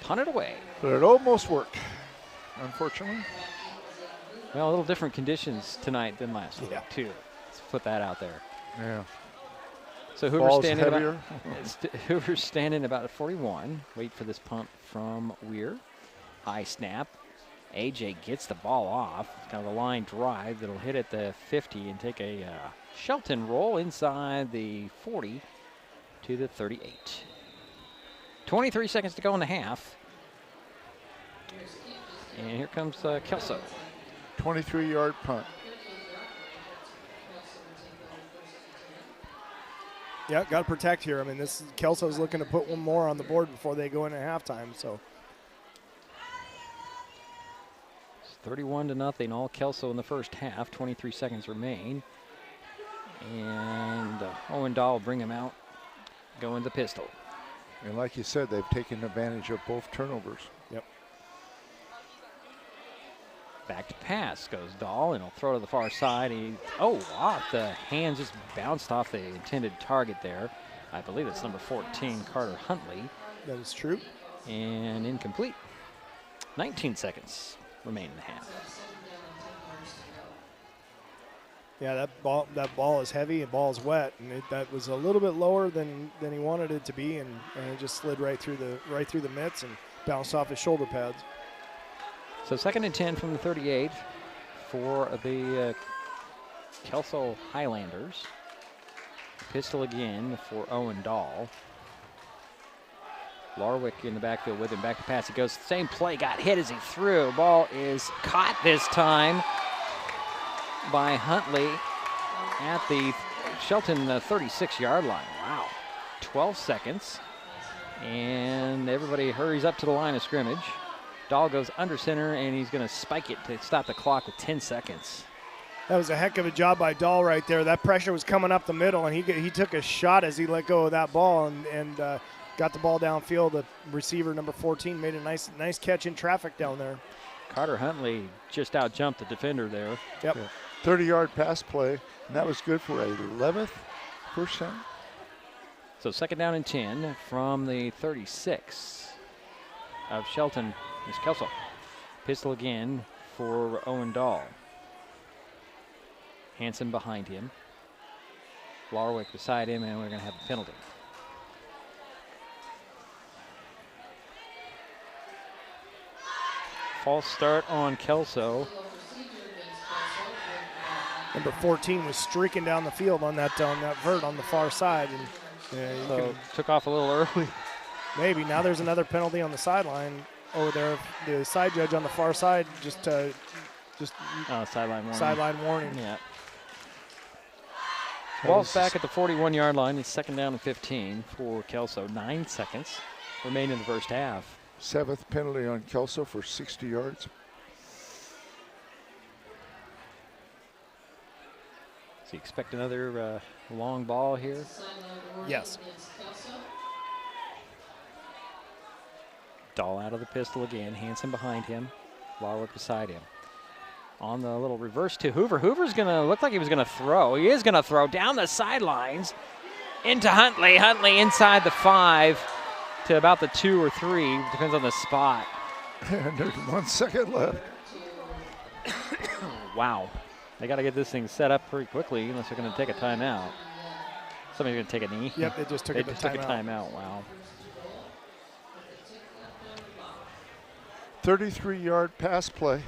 punt it away. But it almost worked, unfortunately. Well, a little different conditions tonight than last week, too. Let's put that out there. Yeah. So Hoover's standing about at 41. Wait for this punt from Weir. High snap. AJ gets the ball off. It's kind of a line drive that'll hit at the 50 and take a Shelton roll inside the 40 to the 38. 23 seconds to go in the half. And here comes Kelso. 23-yard punt. Yeah, got to protect here. I mean, Kelso's looking to put one more on the board before they go into halftime. So 31-0, all Kelso in the first half. 23 seconds remain. And Owen Dahl will bring him out, going the pistol. And like you said, they've taken advantage of both turnovers. Yep. Back to pass goes Dahl, and he'll throw to the far side. Off the hands, just bounced off the intended target there. I believe it's number 14, Carter Huntley. That is true. And incomplete. 19 seconds remain in the half. Yeah, that ball is heavy and ball is wet, and that was a little bit lower than he wanted it to be, and it just slid right through the mitts and bounced off his shoulder pads. So 2nd and 10 from the 38 for the Kelso Highlanders. Pistol again for Owen Dahl. Larwick in the backfield with him. Back to pass. It goes. Same play. Got hit as he threw. Ball is caught this time by Huntley at the Shelton 36-yard line. Wow. 12 seconds. And everybody hurries up to the line of scrimmage. Dahl goes under center, and he's going to spike it to stop the clock with 10 seconds. That was a heck of a job by Dahl right there. That pressure was coming up the middle, and he took a shot as he let go of that ball and got the ball downfield. The receiver, number 14, made a nice catch in traffic down there. Carter Huntley just out-jumped the defender there. Yep. 30-yard pass play, and that was good for a 11th first down. So 2nd down and 10 from the 36 of Shelton. Is Kelso. Pistol again for Owen Dahl. Hanson behind him. Larwick beside him, and we're going to have a penalty. False start on Kelso. Number 14 was streaking down the field on that vert on the far side, and so took off a little early. Maybe now there's another penalty on the sideline over there. The side judge on the far side just sideline warning. Sideline warning. Yeah. Ball's back at the 41-yard line. It's 2nd down and 15 for Kelso. 9 seconds remain in the first half. 7th penalty on Kelso for 60 yards. So you expect another long ball here? Yes. Dahl out of the pistol again. Hanson behind him. Larwick beside him. On the little reverse to Hoover. Hoover's going to look like he was going to throw. He is going to throw down the sidelines into Huntley. Huntley inside the 5 to about the 2 or 3. Depends on the spot. And there's 1 second left. Wow. They got to get this thing set up pretty quickly unless they're going to take a timeout. Somebody's going to take a knee. Yep, they just took a timeout. Wow. 33-yard pass play.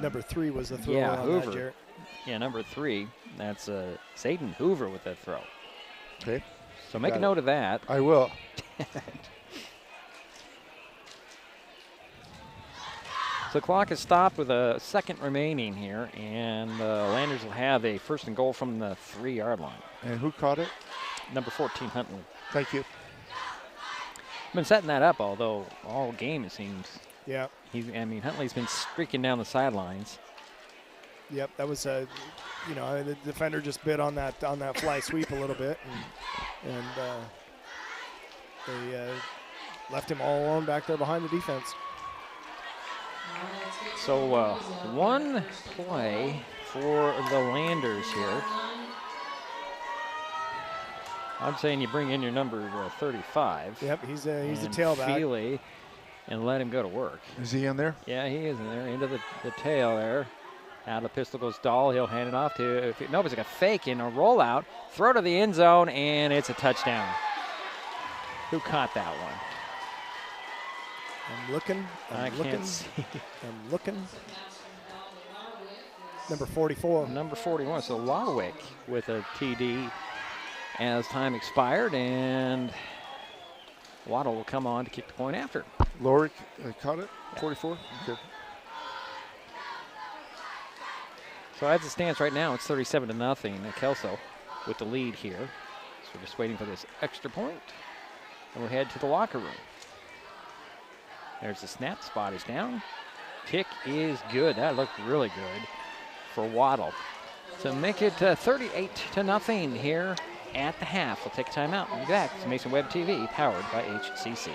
Number 3 was the throw on Hoover. that, Jarrett. Yeah, number 3. That's Zayden Hoover with that throw. Okay. So make a note of that. I will. So the clock is stopped with a second remaining here, and the Landers will have a 1st and goal from the 3-yard line. And who caught it? Number 14, Huntley. Thank you. Been setting that up, although all game it seems. Yeah. Huntley's been streaking down the sidelines. Yep, that was the defender just bit on that fly sweep a little bit, and they left him all alone back there behind the defense. So one play for the Landers here. I'm saying you bring in your number 35. Yep, he's a tailback. Feely, and let him go to work. Is he in there? Yeah, he is in there. Into the tail there. Out of the pistol goes Dahl. He'll hand it off to, no, it's like a fake in a rollout. Throw to the end zone, and it's a touchdown. Who caught that one? I'm looking. Can't see. I'm looking. Number 44. Number 41. So Larwick with a TD as time expired, and Waddle will come on to kick the point after. Lorick caught it, 44? Okay. So as it stands right now, it's 37-0. Kelso with the lead here. So we're just waiting for this extra point, and we'll head to the locker room. There's the snap, spot is down. Kick is good. That looked really good for Waddle. To make it 38-0 here at the half. We'll take a timeout. We'll be back. It's Mason Web TV, powered by HCC.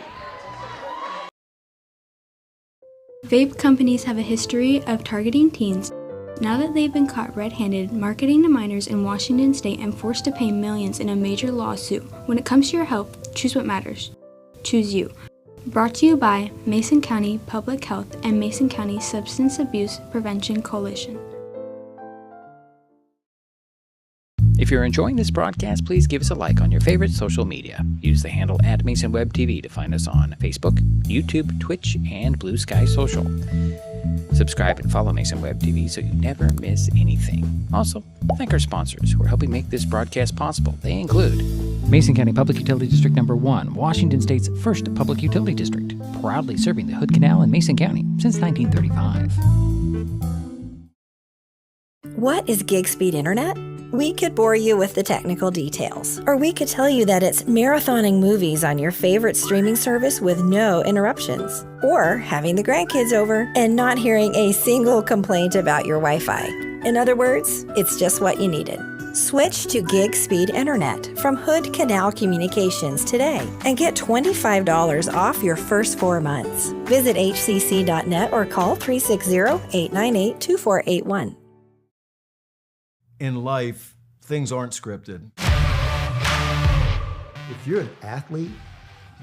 Vape companies have a history of targeting teens. Now that they've been caught red-handed marketing to minors in Washington state and forced to pay millions in a major lawsuit, when it comes to your health, choose what matters. Choose you. Brought to you by Mason County Public Health and Mason County Substance Abuse Prevention Coalition. If you're enjoying this broadcast, please give us a like on your favorite social media. Use the handle @MasonWebTV to find us on Facebook, YouTube, Twitch, and Blue Sky Social. Subscribe and follow Mason Web TV so you never miss anything. Also, thank our sponsors who are helping make this broadcast possible. They include Mason County Public Utility District Number 1, Washington State's first public utility district, proudly serving the Hood Canal in Mason County since 1935. What is gig speed internet? We could bore you with the technical details, or we could tell you that it's marathoning movies on your favorite streaming service with no interruptions, or having the grandkids over and not hearing a single complaint about your Wi-Fi. In other words, it's just what you needed. Switch to gig speed internet from Hood Canal Communications today and get $25 off your first 4 months. Visit hcc.net or call 360-898-2481. In life, things aren't scripted. If you're an athlete,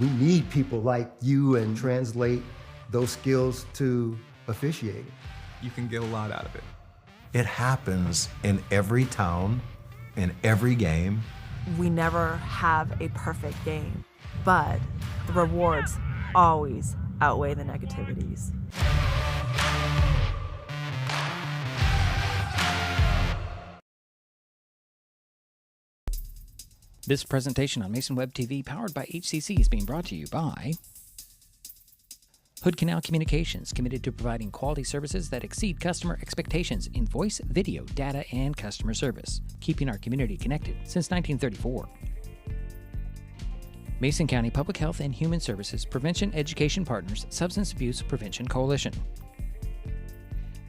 we need people like you and translate those skills to officiating. You can get a lot out of it. It happens in every town, in every game. We never have a perfect game, but the rewards always outweigh the negativities. This presentation on Mason Web TV, powered by HCC, is being brought to you by Hood Canal Communications, committed to providing quality services that exceed customer expectations in voice, video, data, and customer service, keeping our community connected since 1934. Mason County Public Health and Human Services Prevention Education Partners Substance Abuse Prevention Coalition.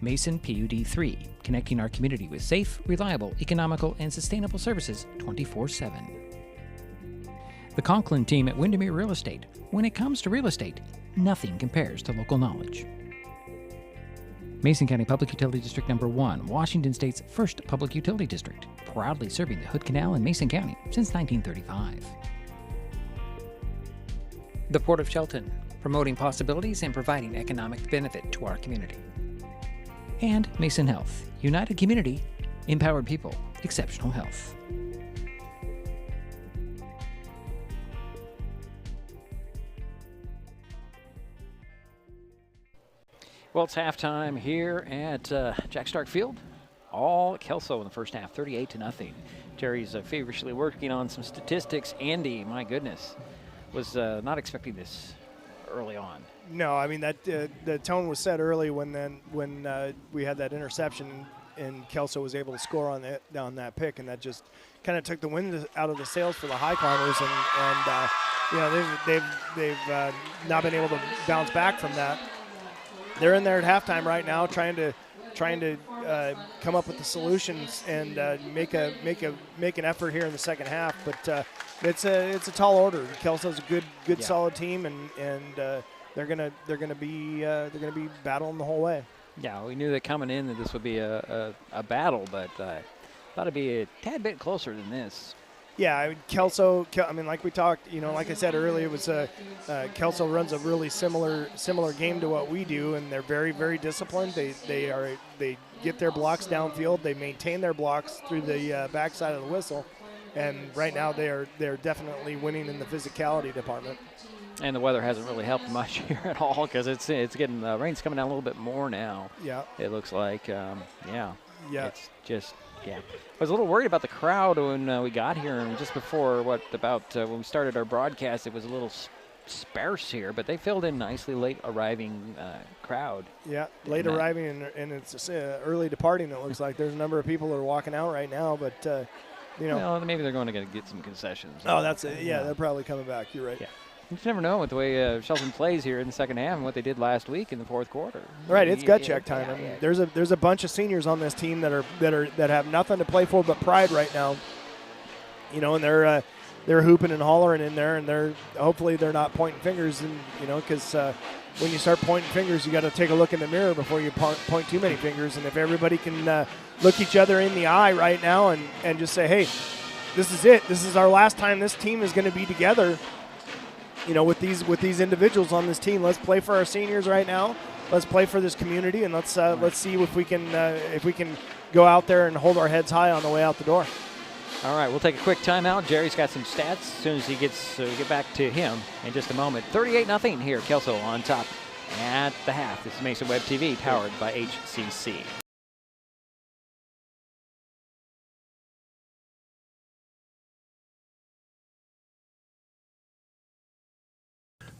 Mason PUD 3, connecting our community with safe, reliable, economical, and sustainable services 24/7. The Conklin team at Windermere Real Estate. When it comes to real estate, nothing compares to local knowledge. Mason County Public Utility District Number 1, Washington State's first public utility district, proudly serving the Hood Canal in Mason County since 1935. The Port of Shelton, promoting possibilities and providing economic benefit to our community. And Mason Health, united community, empowered people, exceptional health. Well, it's halftime here at Jack Stark Field. All Kelso in the first half, 38-0. Terry's feverishly working on some statistics. Andy, my goodness, was not expecting this early on. No, I mean that the tone was set early when we had that interception and Kelso was able to score on that pick, and that just kind of took the wind out of the sails for the Highclimbers, and they've not been able to bounce back from that. They're in there at halftime right now, trying to come up with the solutions and make an effort here in the second half. But it's a tall order. Kelso's a good solid team, and they're gonna be battling the whole way. Yeah, we knew that coming in that this would be a battle, but thought it'd be a tad bit closer than this. Yeah, I mean, Kelso. I mean, like we talked, like I said earlier, it was Kelso runs a really similar game to what we do, and they're very, very disciplined. They get their blocks downfield. They maintain their blocks through the backside of the whistle, and right now they're definitely winning in the physicality department. And the weather hasn't really helped much here at all because it's getting rain's coming down a little bit more now. Yeah, it looks like. Yeah, it's just. Yeah, I was a little worried about the crowd when we got here, and just before when we started our broadcast, it was a little sparse here, but they filled in nicely. Late arriving crowd. Yeah, late arriving and it's early departing. It looks like there's a number of people that are walking out right now, but well, maybe they're going to get some concessions. Oh, that's it. Yeah, they're probably coming back. You're right. Yeah. You just never know with the way Shelton plays here in the second half and what they did last week in the fourth quarter. Right, it's gut check time. I mean, there's a bunch of seniors on this team that have nothing to play for but pride right now. And they're hooping and hollering in there, and hopefully they're not pointing fingers, and because when you start pointing fingers, you got to take a look in the mirror before you point too many fingers. And if everybody can look each other in the eye right now and just say, hey, this is it. This is our last time this team is going to be together. With these individuals on this team, let's play for our seniors right now. Let's play for this community, and let's see if we can go out there and hold our heads high on the way out the door. All right, we'll take a quick timeout. Jerry's got some stats. As soon as he gets, get back to him in just a moment. 38-0 here. Kelso on top at the half. This is Mason Web TV, powered by HCC.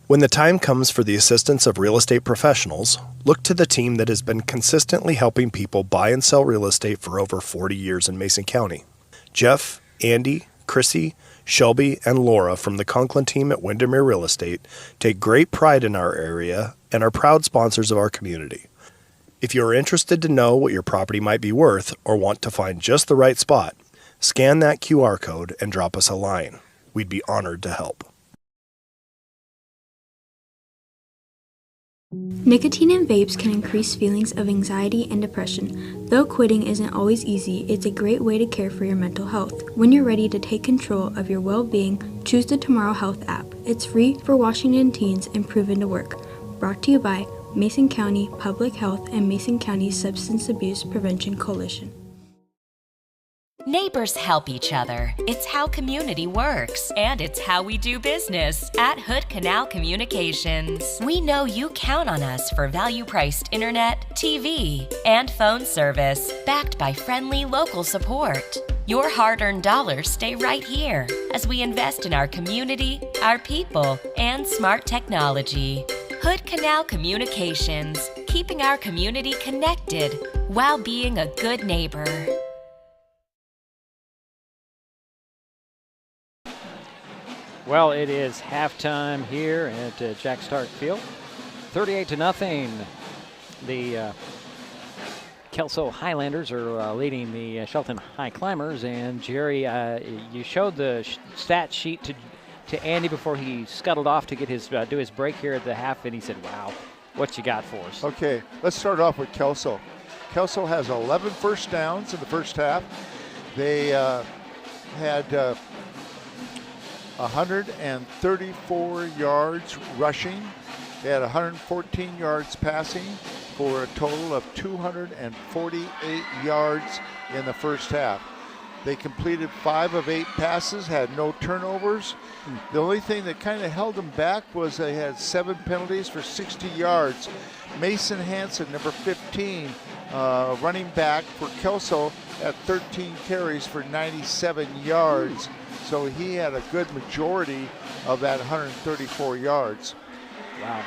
When the time comes for the assistance of real estate professionals, look to the team that has been consistently helping people buy and sell real estate for over 40 years in Mason County. Jeff, Andy, Chrissy, Shelby, and Laura from the Conklin team at Windermere Real Estate take great pride in our area and are proud sponsors of our community. If you are interested to know what your property might be worth or want to find just the right spot, scan that QR code and drop us a line. We'd be honored to help. Nicotine in vapes can increase feelings of anxiety and depression. Though quitting isn't always easy, it's a great way to care for your mental health. When you're ready to take control of your well-being, choose the Tomorrow Health app. It's free for Washington teens and proven to work. Brought to you by Mason County Public Health and Mason County Substance Abuse Prevention Coalition. Neighbors help each other. It's how community works, and it's how we do business at Hood Canal Communications. We know you count on us for value-priced internet, TV, and phone service, backed by friendly local support. Your hard-earned dollars stay right here as we invest in our community, our people, and smart technology. Hood Canal Communications, keeping our community connected while being a good neighbor. Well, it is halftime here at Jack Stark Field. 38-0. The Kelso Highlanders are leading the Shelton Highclimbers. And Jerry, you showed the stat sheet to Andy before he scuttled off to get his do his break here at the half, and he said, "Wow, what you got for us?" Okay, let's start off with Kelso. Kelso has 11 first downs in the first half. They had 134 yards rushing. They had 114 yards passing for a total of 248 yards in the first half. They completed 5 of 8 passes, had no turnovers. The only thing that kind of held them back was they had 7 penalties for 60 yards. Mason Hansen, number 15, running back for Kelso, had 13 carries for 97 yards. So he had a good majority of that 134 yards. Wow.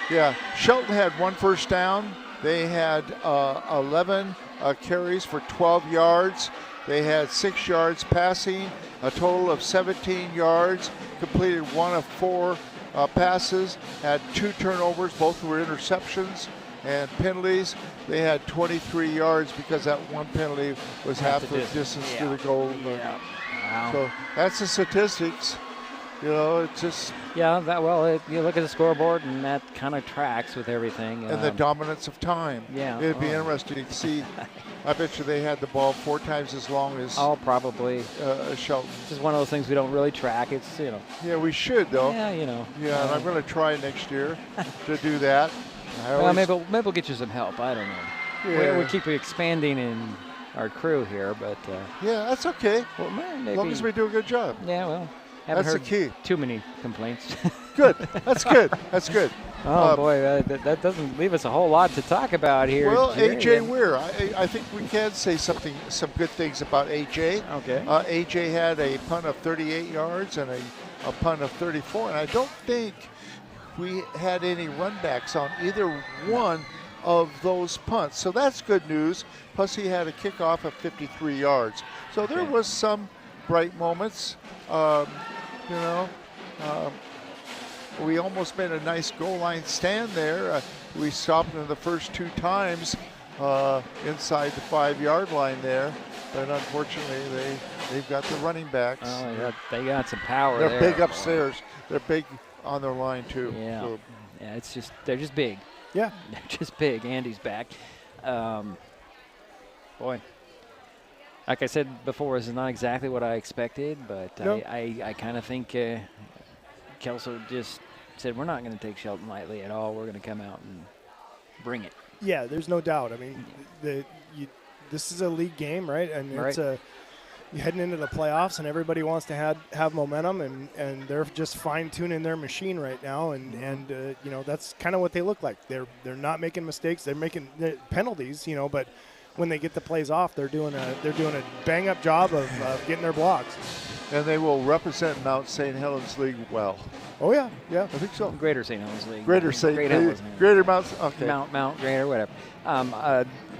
Yeah, Shelton had 1 first down. They had 11 carries for 12 yards. They had 6 yards passing, a total of 17 yards, completed 1 of 4 passes, had 2 turnovers, both were interceptions, and penalties. They had 23 yards because that 1 penalty was half the distance to the goal. Yeah. Wow. So that's the statistics. You know, it's just. Yeah, you look at the scoreboard, and that kind of tracks with everything. And the dominance of time. Yeah. It'd be interesting to see. I bet you they had the ball 4 times as long as. Oh, probably. Shelton. This is one of those things we don't really track. It's, Yeah, we should, though. Yeah, Yeah, and I'm going to try next year to do that. Maybe we'll get you some help. I don't know. Yeah. We keep expanding in our crew here, but. Yeah, that's okay. Well, maybe. As long as we do a good job. Yeah, well. Haven't That's heard the key. Too many complaints. Good. That's good. That's good. Oh, boy, that doesn't leave us a whole lot to talk about here. Well, Jerry. A.J. Weir, I think we can say some good things about A.J. Okay. A.J. had a punt of 38 yards and a punt of 34, and I don't think we had any runbacks on either one of those punts. So that's good news. Plus, he had a kickoff of 53 yards. So there was some bright moments. We almost made a nice goal line stand there. We stopped them the first 2 times inside the 5-yard line there, but unfortunately they've got the running backs. Oh, they got some power. They're big upstairs. They're big on their line too. Yeah, so. Yeah. They're just big. Yeah, they're just big. Andy's back. Boy. Like I said before, this is not exactly what I expected, but no. I kind of think Kelso just said, we're not going to take Shelton lightly at all. We're going to come out and bring it. Yeah, there's no doubt. I mean, this is a league game, right? And right. It's you're heading into the playoffs, and everybody wants to have momentum, and they're just fine-tuning their machine right now, and that's kind of what they look like. They're not making mistakes. They're making penalties, but when they get the plays off, they're doing a bang-up job of getting their blocks. And they will represent Mount St. Helens League well. Oh yeah, I think so. Greater St. Helens League. Greater Mount. Okay. Mount, Greater, whatever.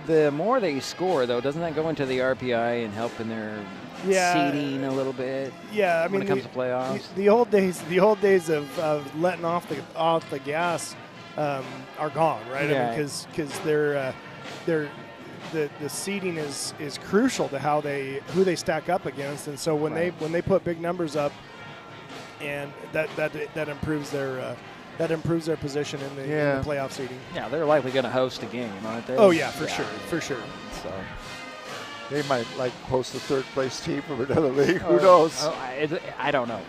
The more they score, though, doesn't that go into the RPI and help in their seeding a little bit? Yeah, I mean, when it comes to playoffs. The old days of letting off the gas are gone, right? Yeah. I mean, because they're the seeding is crucial to who they stack up against, and so when they put big numbers up, and that improves their position in the playoff seeding. Yeah, they're likely going to host a game, aren't they? Oh yeah, for sure. So they might host the 3rd place team from another league. Who knows? I don't know.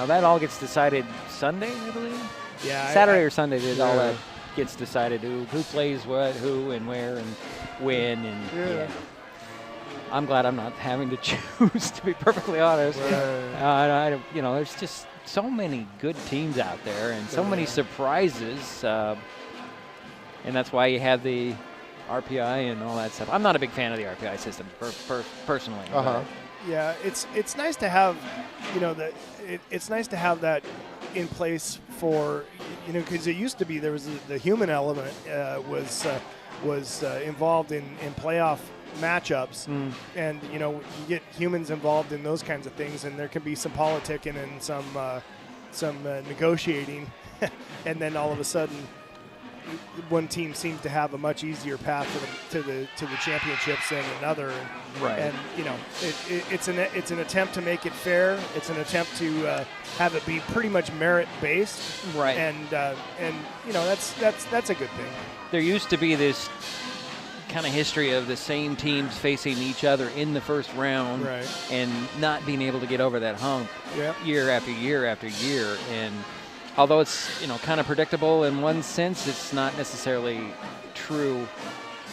That all gets decided Sunday, I believe. Yeah, Saturday or Sunday. All that gets decided. Who plays what, who, and where, and when, and I'm glad I'm not having to choose, to be perfectly honest. Right. There's just so many good teams out there and so many surprises, and that's why you have the RPI and all that stuff. I'm not a big fan of the RPI system personally. Yeah, it's nice to have, it's nice to have that in place for, because it used to be there was the human element was involved in playoff matchups, and you get humans involved in those kinds of things, and there can be some politicking and some negotiating, and then all of a sudden one team seems to have a much easier path to the championships than another, and it's an attempt to make it fair. It's an attempt to have it be pretty much merit based, right? And that's a good thing. There used to be this kind of history of the same teams facing each other in the first round, right, and not being able to get over that hump year after year after year. And although it's kind of predictable in one sense, it's not necessarily true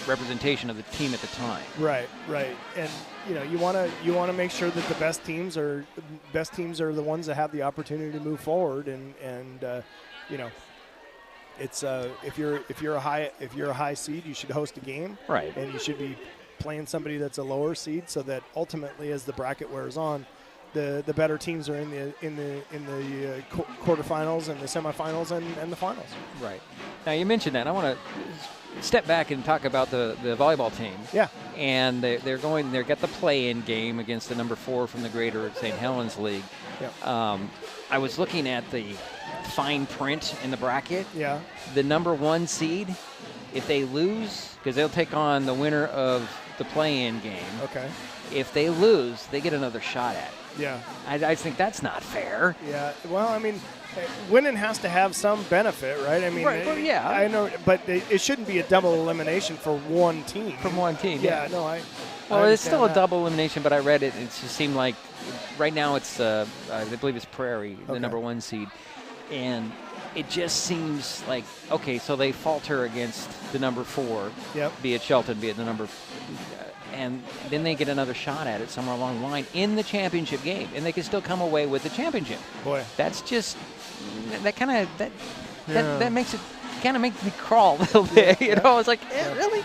representation of the team at the time. Right. And you want to make sure that the best teams are the ones that have the opportunity to move forward, and it's if you're a high seed, you should host a game, right? And you should be playing somebody that's a lower seed, so that ultimately, as the bracket wears on, the better teams are in the quarterfinals and the semifinals and the finals. Right. Now you mentioned that. I want to step back and talk about the volleyball team. Yeah. And they're got the play-in game against the number 4 from the Greater St. Helens League. Yeah. I was looking at the fine print in the bracket. Yeah. The number 1 seed, if they lose, because they'll take on the winner of the play-in game. Okay. If they lose, they get another shot at it. Yeah. I think that's not fair. Yeah. Well, I mean, winning has to have some benefit, right? I mean, Right, well, yeah. I know, but it shouldn't be a double elimination for one team. From one team, Yeah, no, Well, it's still understand a double elimination, but I read it. It just seemed like right now it's, I believe it's Prairie, the number 1 seed. And it just seems like, okay, so they falter against the number 4, be it Shelton, be it the number and then they get another shot at it somewhere along the line in the championship game, and they can still come away with the championship. Boy. That's just, that makes it kind of make me crawl a little bit. You know, it's like, really?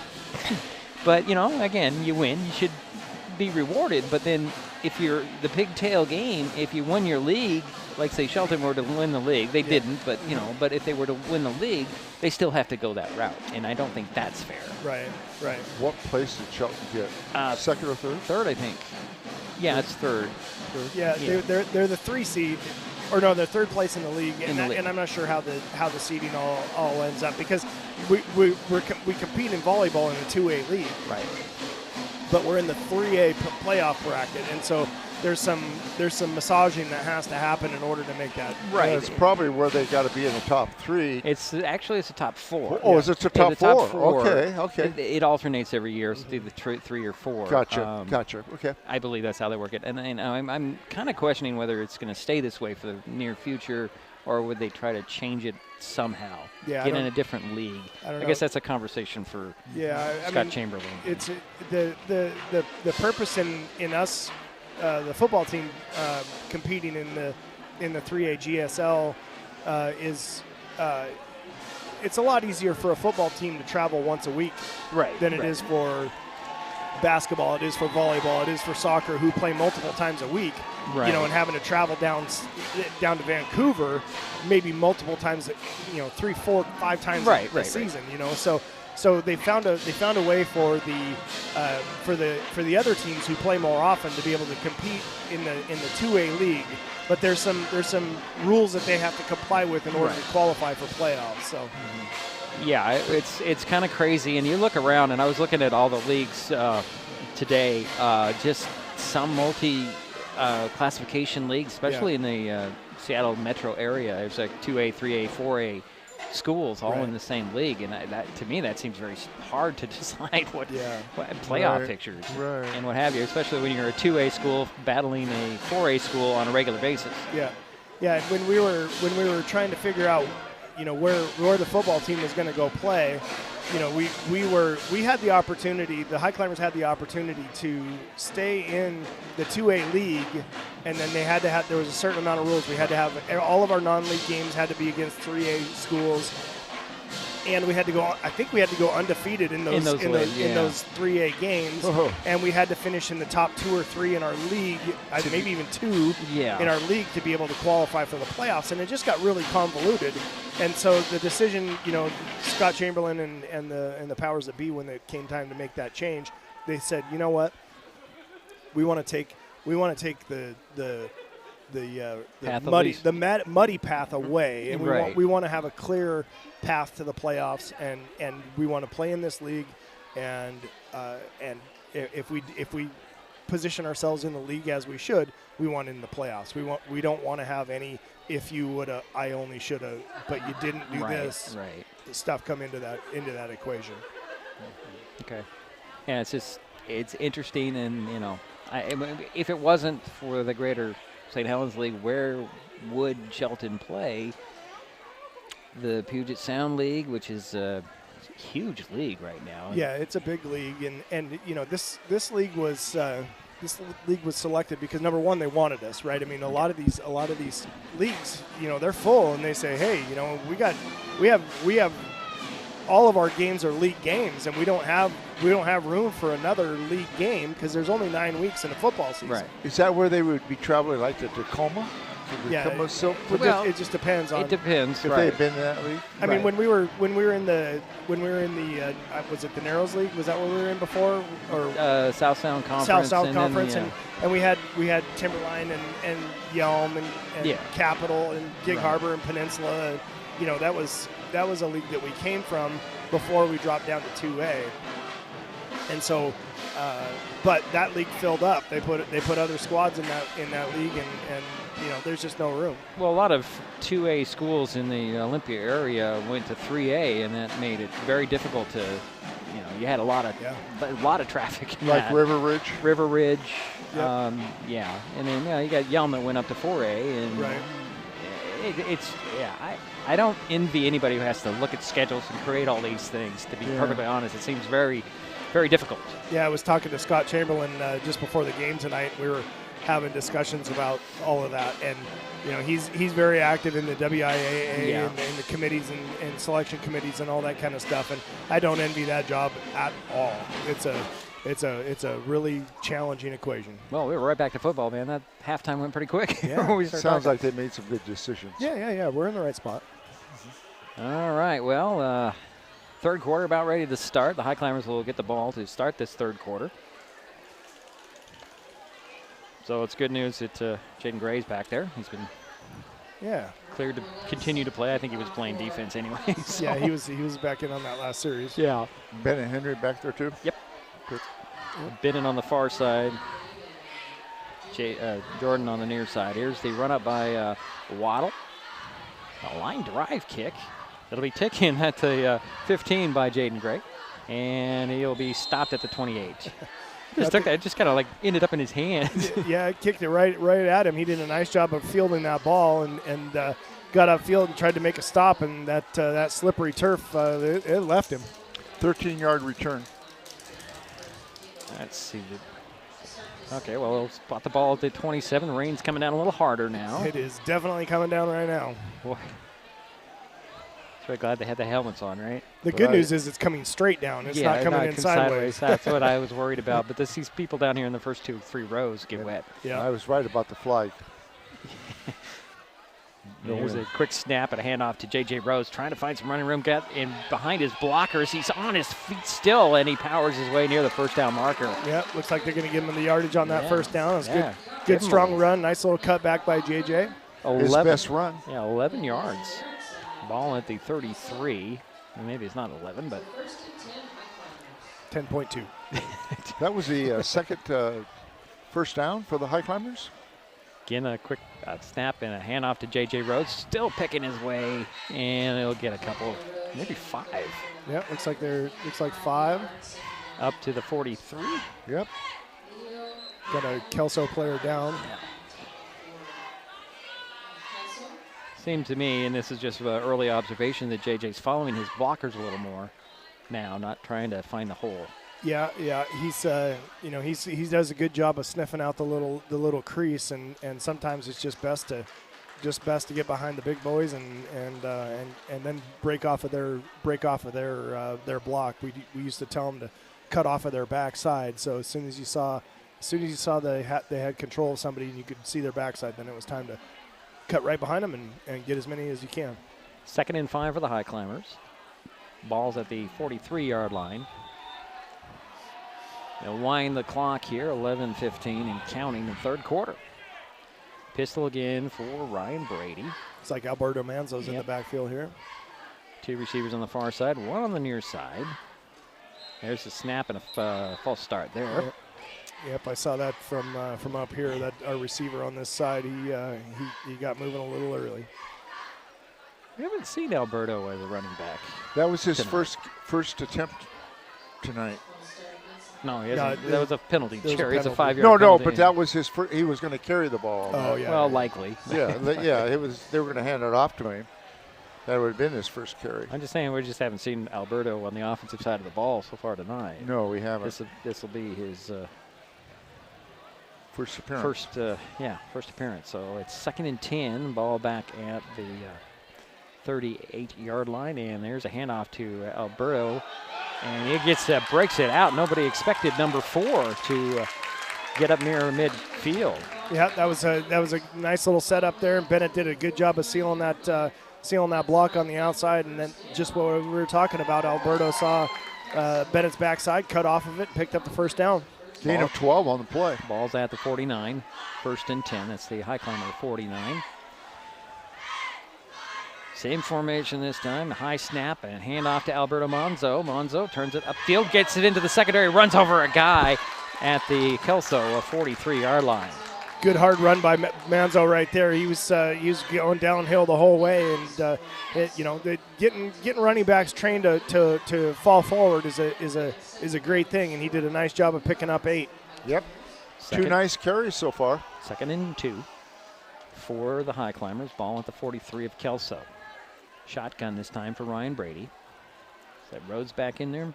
But, you know, again, you win, you should be rewarded, but then if you're the pigtail game, if you won your league, like say Shelton were to win the league, they didn't, but you know, but if they were to win the league, they still have to go that route, and I don't think that's fair. Right. What place did Shelton get? Second or third? Third, I think. Yeah, it's third. Yeah, they're the 3 seed, or no, they're third place in the league, and I'm not sure how the seeding all ends up, because we compete in volleyball in the 2A league, right? But we're in the 3A playoff bracket, and so there's some massaging that has to happen in order to make that right. Yeah, it's probably where they got to be in the top 3. It's actually it's a top 4. Oh, is it the top 4? Okay. It alternates every year. So it's either 3 or 4. Gotcha. Okay. I believe that's how they work it, and I'm kind of questioning whether it's going to stay this way for the near future, or would they try to change it somehow? Yeah, get in a different league. I guess that's a conversation for Scott Chamberlain. It's the purpose in us. The football team competing in the 3A GSL is it's a lot easier for a football team to travel once a week than it is for basketball, it is for volleyball, it is for soccer, who play multiple times a week. Right. You know, and having to travel down to Vancouver maybe multiple times, 3, 4, 5 times a season. You know, so they found a way for the other teams who play more often to be able to compete in the 2A league. But there's some rules that they have to comply with in order to qualify for playoffs. So. Yeah, it's kind of crazy. And you look around, and I was looking at all the leagues today. Just some classification leagues, especially in the Seattle metro area. There's like 2A, 3A, 4A. Schools all in the same league, and that to me that seems very hard to decide what playoff pictures and what have you, especially when you're a 2A school battling a 4A school on a regular basis. Yeah. When we were trying to figure out, where the football team was going to go play, we had the opportunity. The Highclimbers had the opportunity to stay in the 2A league, and then they had to have. There was a certain amount of rules. We had to have all of our non-league games had to be against 3A schools, and we had to go. I think we had to go undefeated in those 3A games, and we had to finish in the top 2 or 3 in our league, maybe even 2 in our league to be able to qualify for the playoffs. And it just got really convoluted. And so the decision, Scott Chamberlain and the powers that be, when it came time to make that change, they said, you know what, we want to take the muddy path away, and we want to have a clear path to the playoffs, and we want to play in this league, and if we position ourselves in the league as we should, we want in the playoffs. We don't want to have any if you woulda, I only shoulda, but you didn't do this stuff come into that equation. Okay. Yeah, it's interesting, and if it wasn't for the greater St. Helens League, where would Shelton play? The Puget Sound League, which is a huge league right now. Yeah, it's a big league, and this league was selected because, number one, they wanted us, right? I mean, a lot of these leagues, they're full, and they say, hey, we have all of our games are league games, and we don't have room for another league game because there's only 9 weeks in a football season. Right. Is that where they would be traveling, like to Tacoma? It just depends on. It depends. If they've been in that league. I mean, when we were in the was it the Narrows League? Was that what we were in before? Or South Sound Conference. South Conference, and we had Timberline and Yelm and Capital and Gig Harbor and Peninsula. That was a league that we came from before we dropped down to 2A, and so but that league filled up. They put other squads in that league, and there's just no room. Well, a lot of 2A schools in the Olympia area went to 3A, and that made it very difficult to, you had a lot of traffic in like that. River Ridge. Yep. And then you got Yelm that went up to 4A, and right. I don't envy anybody who has to look at schedules and create all these things. To be perfectly honest, it seems very, very difficult. Yeah, I was talking to Scott Chamberlain just before the game tonight. We were having discussions about all of that, and he's very active in the WIAA and the committees and selection committees and all that kind of stuff. And I don't envy that job at all. It's a really challenging equation. Well, we were right back to football, man. That halftime went pretty quick. Yeah, sounds like they made some good decisions. Yeah. We're in the right spot. All right. Well, third quarter about ready to start. The Highclimbers will get the ball to start this third quarter. So it's good news that Jaden Gray's back there. He's been cleared to continue to play. I think he was playing defense anyway. So. Yeah, he was back in on that last series. Yeah. Ben and Henry back there too? Yep. Bennett on the far side. Jordan on the near side. Here's the run up by Waddle. A line drive kick. It'll be taken at the 15 by Jaden Gray. And he'll be stopped at the 28. Just kind of like ended up in his hands. Yeah, kicked it right at him. He did a nice job of fielding that ball and got upfield and tried to make a stop, and that slippery turf, it left him. 13-yard return. Let's see. Okay, well, we'll spot the ball at the 27. Rain's coming down a little harder now. It is definitely coming down right now. Boy. Very glad they had the helmets on, right? The good news is it's coming straight down. It's not coming in sideways. That's what I was worried about. But these people down here in the first 2-3 rows get wet. Yeah, I was right about the flag. Here's a quick snap and a handoff to J.J. Rose, trying to find some running room. In behind his blockers. He's on his feet still, and he powers his way near the first down marker. Yeah, looks like they're going to give him the yardage on that first down. It was good strong run. Nice little cutback by J.J. His best run. Yeah, 11 yards. Ball at the 33. Maybe it's not 11, but 10.2. That was the second first down for the Highclimbers. Again, a quick snap and a handoff to J.J. Rhodes. Still picking his way, and he'll get a couple, maybe 5. Yeah, looks like 5. Up to the 43. Yep. Got a Kelso player down. Yeah. Seemed to me, and this is just an early observation, that JJ's following his blockers a little more now, not trying to find the hole. Yeah, he does a good job of sniffing out the little crease, and sometimes it's just best to get behind the big boys and then break off of their block. We used to tell them to cut off of their backside. So as soon as you saw they had control of somebody and you could see their backside, then it was time to cut right behind them and get as many as you can. 2nd and 5 for the Highclimbers. Ball's at the 43-yard line. They'll wind the clock here, 11:15 and counting in third quarter. Pistol again for Ryan Brady. It's like Alberto Manzo's in the backfield here. 2 receivers on the far side, 1 on the near side. There's a snap and a false start there. Yep, I saw that from up here. That our receiver on this side, he got moving a little early. We haven't seen Alberto as a running back. That was his first attempt tonight. No, he hasn't. That was a penalty. It's a 5-yard penalty. No, but that was his first. He was going to carry the ball. Oh, yeah. Well, likely. Yeah, it was. They were going to hand it off to him. That would have been his first carry. I'm just saying we just haven't seen Alberto on the offensive side of the ball so far tonight. No, we haven't. This will be his first appearance. First appearance. So it's 2nd and 10. Ball back at the 38-yard line, and there's a handoff to Alberto, and it breaks it out. Nobody expected number 4 to get up near midfield. Yeah, that was a nice little setup there, and Bennett did a good job of sealing that block on the outside, and then just what we were talking about, Alberto saw Bennett's backside, cut off of it, picked up the first down. Gain of 12 on the play. Ball's at the 49, 1st and 10. That's the Highclimber 49. Same formation this time. High snap and handoff to Alberto Monzo. Monzo turns it upfield, gets it into the secondary, runs over a guy at the Kelso 43-yard line. Good hard run by Manzo right there. He was going downhill the whole way, and getting running backs trained to fall forward is a great thing, and he did a nice job of picking up 8. Yep. Two nice carries so far. 2nd and 2 for the Highclimbers. Ball at the 43 of Kelso. Shotgun this time for Ryan Brady. Is that Rhodes back in there?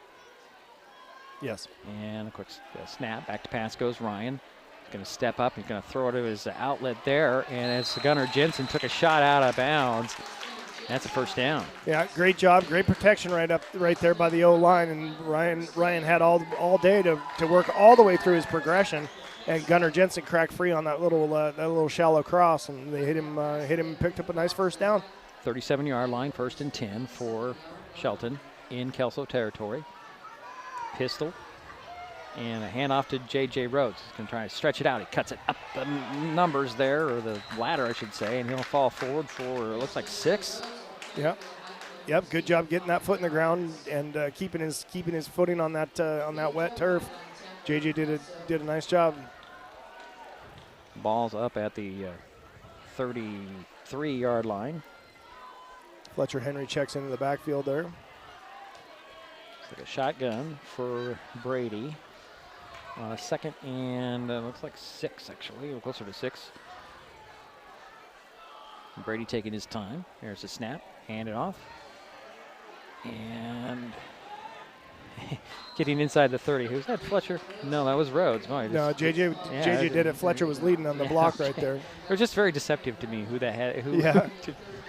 Yes. And a quick snap. Back to pass goes Ryan. He's going to step up. He's going to throw it to his outlet there. And as Gunnar Jensen took a shot out of bounds, that's a first down. Yeah, great job. Great protection right there by the O-line. And Ryan had all day to work all the way through his progression. And Gunnar Jensen cracked free on that little shallow cross, and they hit him and picked up a nice first down. 37-yard line, 1st and 10 for Shelton in Kelso territory. Pistol and a handoff to J.J. Rhodes. He's going to try to stretch it out. He cuts it up the numbers there, or the ladder, I should say, and he'll fall forward for, it looks like 6. Yep. Good job getting that foot in the ground and keeping his footing on that wet turf. J.J. did a nice job. Ball's up at the 33-yard line. Fletcher Henry checks into the backfield there. It's like a shotgun for Brady. 2nd and looks like 6, actually, closer to 6. Brady taking his time. There's a snap, hand it off. And getting inside the 30. Who's that, Fletcher? No, that was Rhodes. No, JJ did it. Fletcher was leading on the block right there. It was just very deceptive to me who that had.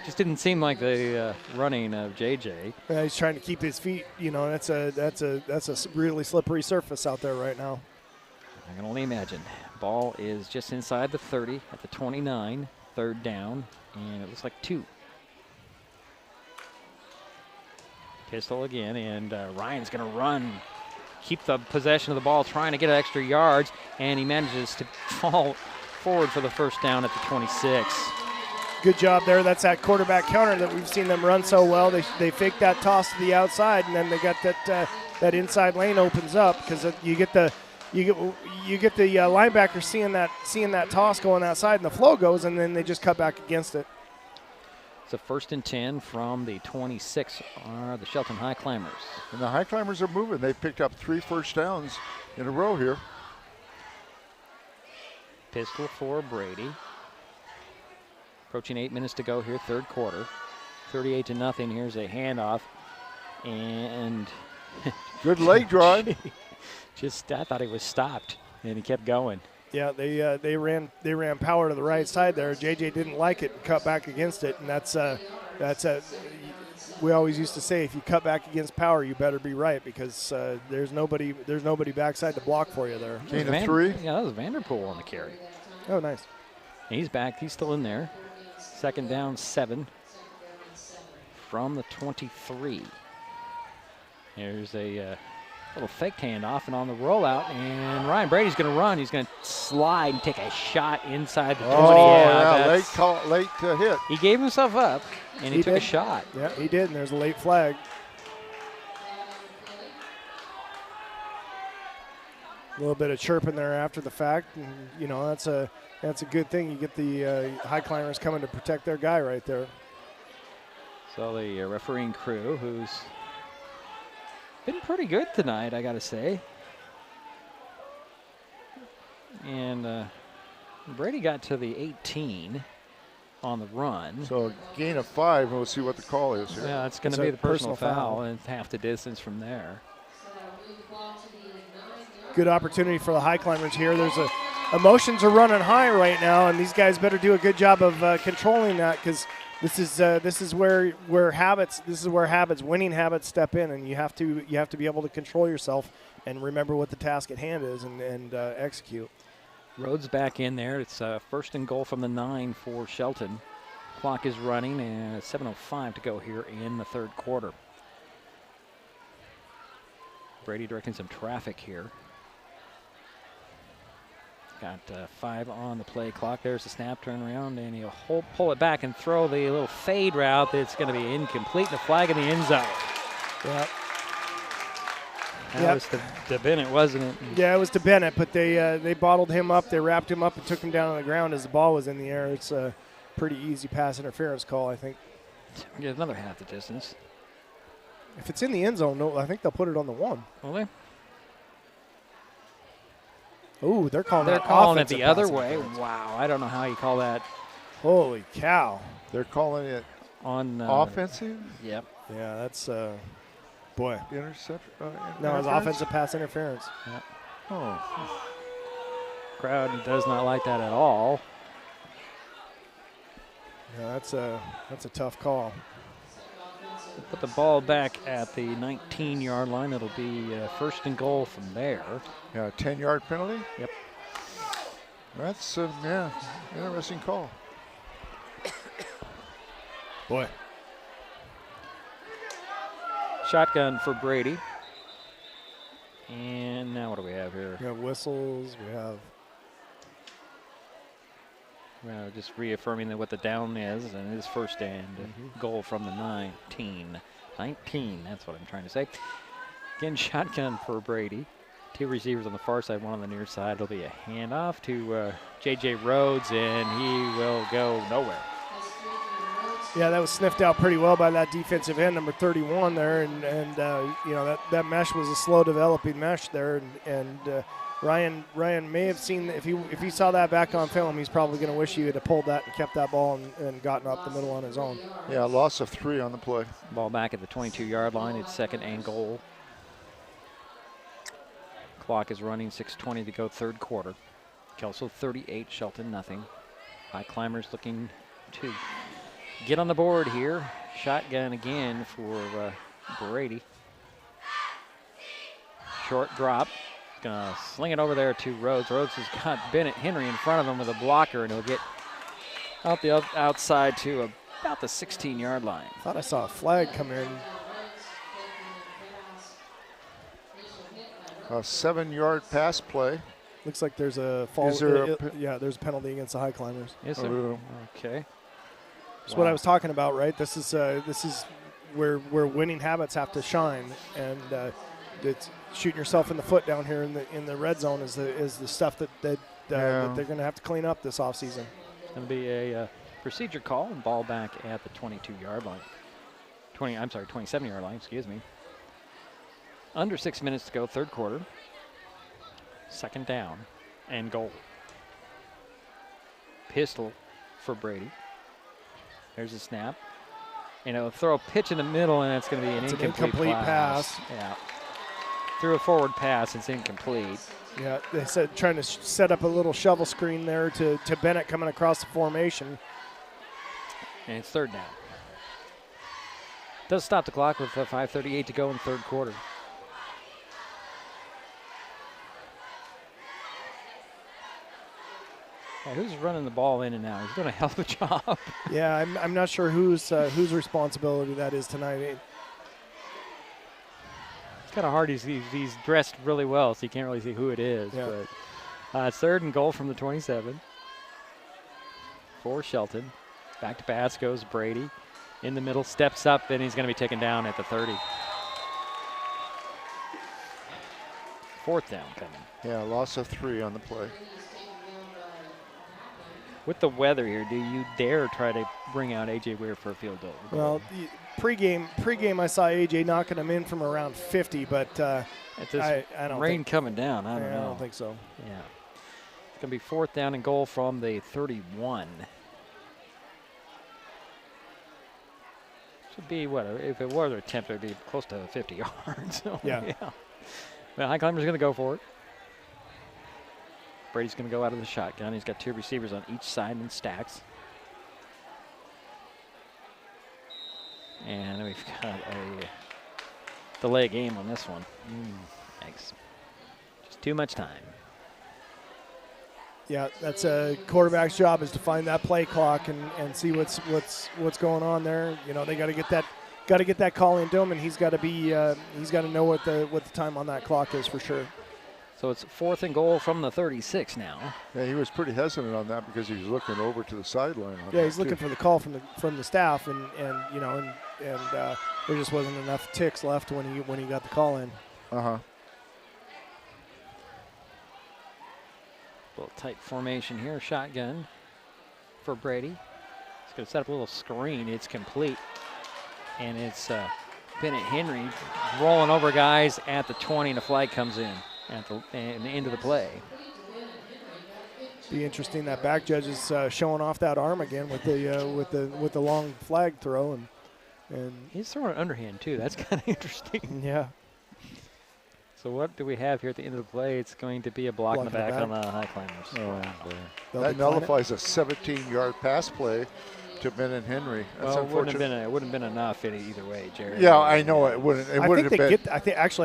Just didn't seem like the running of JJ. Yeah, he's trying to keep his feet. That's a really slippery surface out there right now. I can only imagine. Ball is just inside the 30 at the 29, 3rd down, and it looks like 2. Pistol again, and Ryan's going to run, keep the possession of the ball, trying to get extra yards, and he manages to fall forward for the first down at the 26. Good job there. That's that quarterback counter that we've seen them run so well. They fake that toss to the outside, and then they got that inside lane opens up because you get the linebacker seeing that toss going outside, and the flow goes, and then they just cut back against it. It's a 1st and 10 from the 26 are the Shelton Highclimbers. And the Highclimbers are moving. They picked up 3 first downs in a row here. Pistol for Brady. Approaching 8 minutes to go here, 3rd quarter. 38-0. Here's a handoff. And good leg drive. I thought he was stopped, and he kept going. Yeah, they ran power to the right side there. JJ didn't like it and cut back against it, and that's we always used to say, if you cut back against power, you better be right, because there's nobody backside to block for you there. Gain of 3. Yeah, that was Vanderpool on the carry. Oh, nice. And he's back. He's still in there. 2nd down, 7 from the 23. There's a little fake handoff, and on the rollout, and Ryan Brady's going to run. He's going to slide and take a shot inside the 20. Late hit. He gave himself up, and he took a shot. Yeah, he did, and there's a late flag. A little bit of chirping there after the fact, and that's a good thing. You get the Highclimbers coming to protect their guy right there. So the refereeing crew, who's been pretty good tonight, I got to say. And Brady got to the 18 on the run. So a gain of 5, and we'll see what the call is here. Yeah, it's going to be the personal foul, and half the distance from there. Good opportunity for the Highclimbers here. Emotions are running high right now, and these guys better do a good job of controlling that, because this is where winning habits step in, and you have to be able to control yourself and remember what the task at hand is and execute. Rhodes back in there. It's 1st and goal from the 9 for Shelton. Clock is running, and 7:05 to go here in the 3rd quarter. Brady directing some traffic here. Got 5 on the play clock. There's the snap, turn around, and he'll pull it back and throw the little fade route that's going to be incomplete. The flag in the end zone. Yep. That was to Bennett, wasn't it? Yeah, it was to Bennett, but they bottled him up. They wrapped him up and took him down on the ground as the ball was in the air. It's a pretty easy pass interference call, I think. Get another half the distance. If it's in the end zone, no, I think they'll put it on the 1. Will they? Ooh, they're calling it the other way. Wow, I don't know how you call that. Holy cow. They're calling it on offensive? Yep. Yeah, that's, boy. Intercept? No, it's offensive pass interference. Yep. Oh. Crowd does not like that at all. Yeah, that's a tough call. Put the ball back at the 19-yard line. It'll be first and goal from there. Yeah, 10-yard penalty? Yep. That's, interesting call. Boy. Shotgun for Brady. And now what do we have here? We have whistles. We have... just reaffirming that what the down is, and it is first and goal from the 19. 19, that's what I'm trying to say. Again, shotgun for Brady. 2 receivers on the far side, 1 on the near side. It'll be a handoff to J.J. Rhodes, and he will go nowhere. Yeah, that was sniffed out pretty well by that defensive end, number 31 there, and that mesh was a slow developing mesh there, and Ryan may have seen, if he saw that back on film, he's probably going to wish he would have pulled that and kept that ball and gotten up the middle on his own. Yeah, loss of 3 on the play. Ball back at the 22-yard line. It's second and goal. Clock is running, 6:20 to go, third quarter. Kelso 38, Shelton nothing. Highclimbers looking to get on the board here. Shotgun again for Brady. Short drop. Gonna sling it over there to Rhodes. Rhodes has got Bennett Henry in front of him with a blocker, and he'll get out the outside to about the 16-yard line. Thought I saw a flag come in. A 7-yard pass play. Looks like there's a fall. There's a penalty against the Highclimbers. Is there? Okay. That's what I was talking about, right? This is where winning habits have to shine, and it's shooting yourself in the foot down here in the red zone is the stuff that they're going to have to clean up this offseason. It's going to be a procedure call and ball back at the 22-yard line. 27-yard line, excuse me. Under 6 minutes to go, third quarter. Second down and goal. Pistol for Brady. There's a snap. Throw a pitch in the middle, and it's going to be an incomplete pass. Yeah. Threw a forward pass, it's incomplete. Yeah, they said trying to set up a little shovel screen there to Bennett coming across the formation. And it's third down. Does stop the clock with 5:38 to go in third quarter. Yeah, who's running the ball in and out? He's doing a hell of a job. Yeah, I'm not sure whose responsibility that is tonight. It's kind of hard. He's dressed really well, so you can't really see who it is. Yeah. But it's third and goal from the 27 for Shelton. Back to pass goes Brady. In the middle, steps up, and he's going to be taken down at the 30. Fourth down coming. Yeah, loss of 3 on the play. With the weather here, do you dare try to bring out A.J. Weir for a field goal? Well, pregame, I saw A.J. knocking him in from around 50, but I don't rain coming down. I don't know. I don't think so. Yeah. It's going to be fourth down and goal from the 31. Should be, if it was an attempt, it would be close to 50 yards. So, yeah. Well, Highclimbers going to go for it. Brady's going to go out of the shotgun. He's got 2 receivers on each side in stacks. And we've got a delay game on this one. Thanks. Just too much time. Yeah, that's a quarterback's job, is to find that play clock and see what's going on there. They got to get that call into him, and he's got to know what the time on that clock is for sure. So it's 4th and goal from the 36 now. Yeah, he was pretty hesitant on that because he was looking over to the sideline. Yeah, he's looking for the call from the staff, and there just wasn't enough ticks left when he got the call in. Uh-huh. Little tight formation here, shotgun for Brady. He's going to set up a little screen. It's complete, and it's Bennett Henry rolling over guys at the 20, and a flag comes in at the end of the play. Be interesting. That back judge is showing off that arm again with the long flag throw, and he's throwing an underhand too. That's kind of interesting. Yeah. So what do we have here at the end of the play? It's going to be a block in the back on the Highclimbers. Oh, that nullifies a 17-yard pass play to Bennett Henry. That's unfortunate. It wouldn't have been enough either way, Jerry. Yeah, I know it wouldn't. It wouldn't have been. I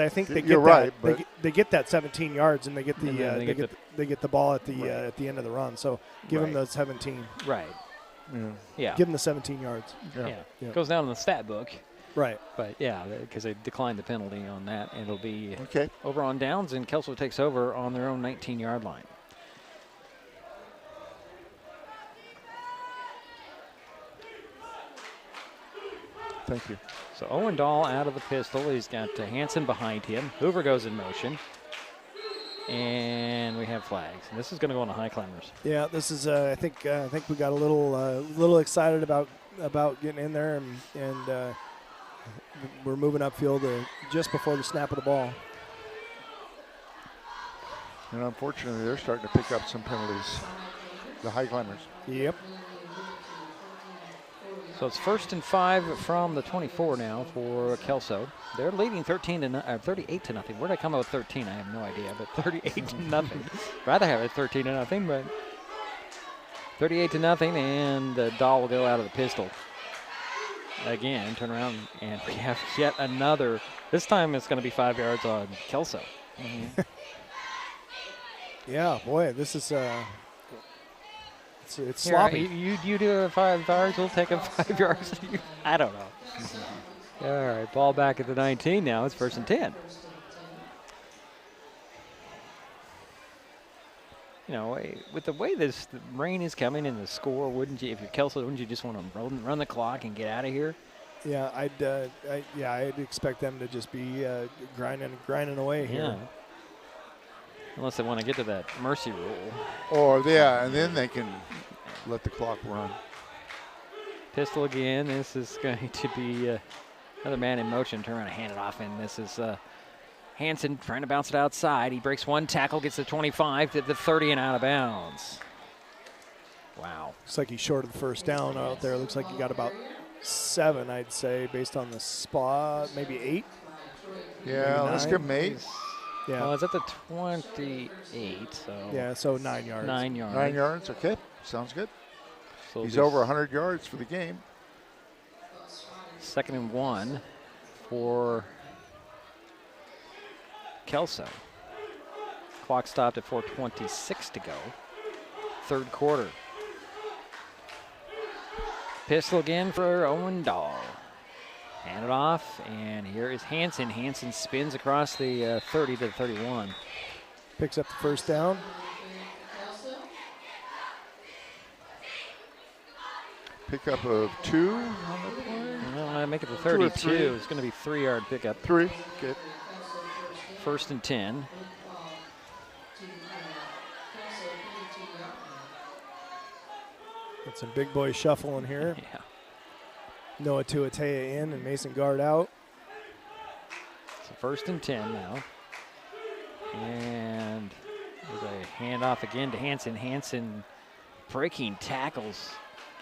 think they get You're right, but they get that 17 yards, and they get the ball at the end of the run. So give them the 17. Right. Yeah. Give them the 17 yards. Yeah. It goes down in the stat book. Right. But yeah, because they declined the penalty on that, and it'll be okay over on downs, and Kelso takes over on their own 19-yard line. Thank you. So Owen Dahl out of the pistol. He's got Hansen behind him. Hoover goes in motion. And we have flags. And this is going to go on the Highclimbers. Yeah, this is. I think we got a little excited about getting in there, and we're moving upfield just before the snap of the ball. And unfortunately, they're starting to pick up some penalties. The Highclimbers. Yep. So it's 1st and 5 from the 24 now for Kelso. They're leading 38 to nothing. Where did I come up with 13? I have no idea, but 38 to nothing. Rather have it 13 to nothing, but 38 to nothing, and Dahl will go out of the pistol. Again, turn around, and we have yet another. This time it's going to be 5 yards on Kelso. Mm-hmm. Yeah, boy, this is it's Here, sloppy. You do a 5 yards, we'll take a 5 yards. I don't know. All right, ball back at the 19 now. It's 1st and 10. You know, with the way the rain is coming and the score, wouldn't you, if you're Kelso, wouldn't you just want to run the clock and get out of here? Yeah, I'd expect them to just be grinding away here. Yeah. Unless they want to get to that mercy rule. Or, and then they can let the clock run. Pistol again. This is going to be another man in motion. Turn around and hand it off, and this is Hansen trying to bounce it outside. He breaks one tackle, gets the 25 to the 30 and out of bounds. Wow. Looks like he's short of the first down out there. Looks like he got about 7, I'd say, based on the spot. Maybe 8. Yeah, let's give him 8. Yeah. Well, it's at the 28, so. Yeah, so 9 yards. 9 yards. 9 yards, okay. Sounds good. So he's over 100 yards for the game. 2nd and 1 for Kelso. Clock stopped at 4:26 to go. 3rd quarter. Pistol again for Owen Dahl. Hand it off, and here is Hansen. Hansen spins across the 30 to the 31. Picks up the first down. Pickup of 2 on the play. Well, make it the 32. It's going to be 3-yard pickup. 3, good. 1st and 10. Got some big boy shuffling here. Yeah. Noah Tuatea in and Mason Guard out. So 1st and 10 now. And there's a handoff again to Hansen. Hansen breaking tackles.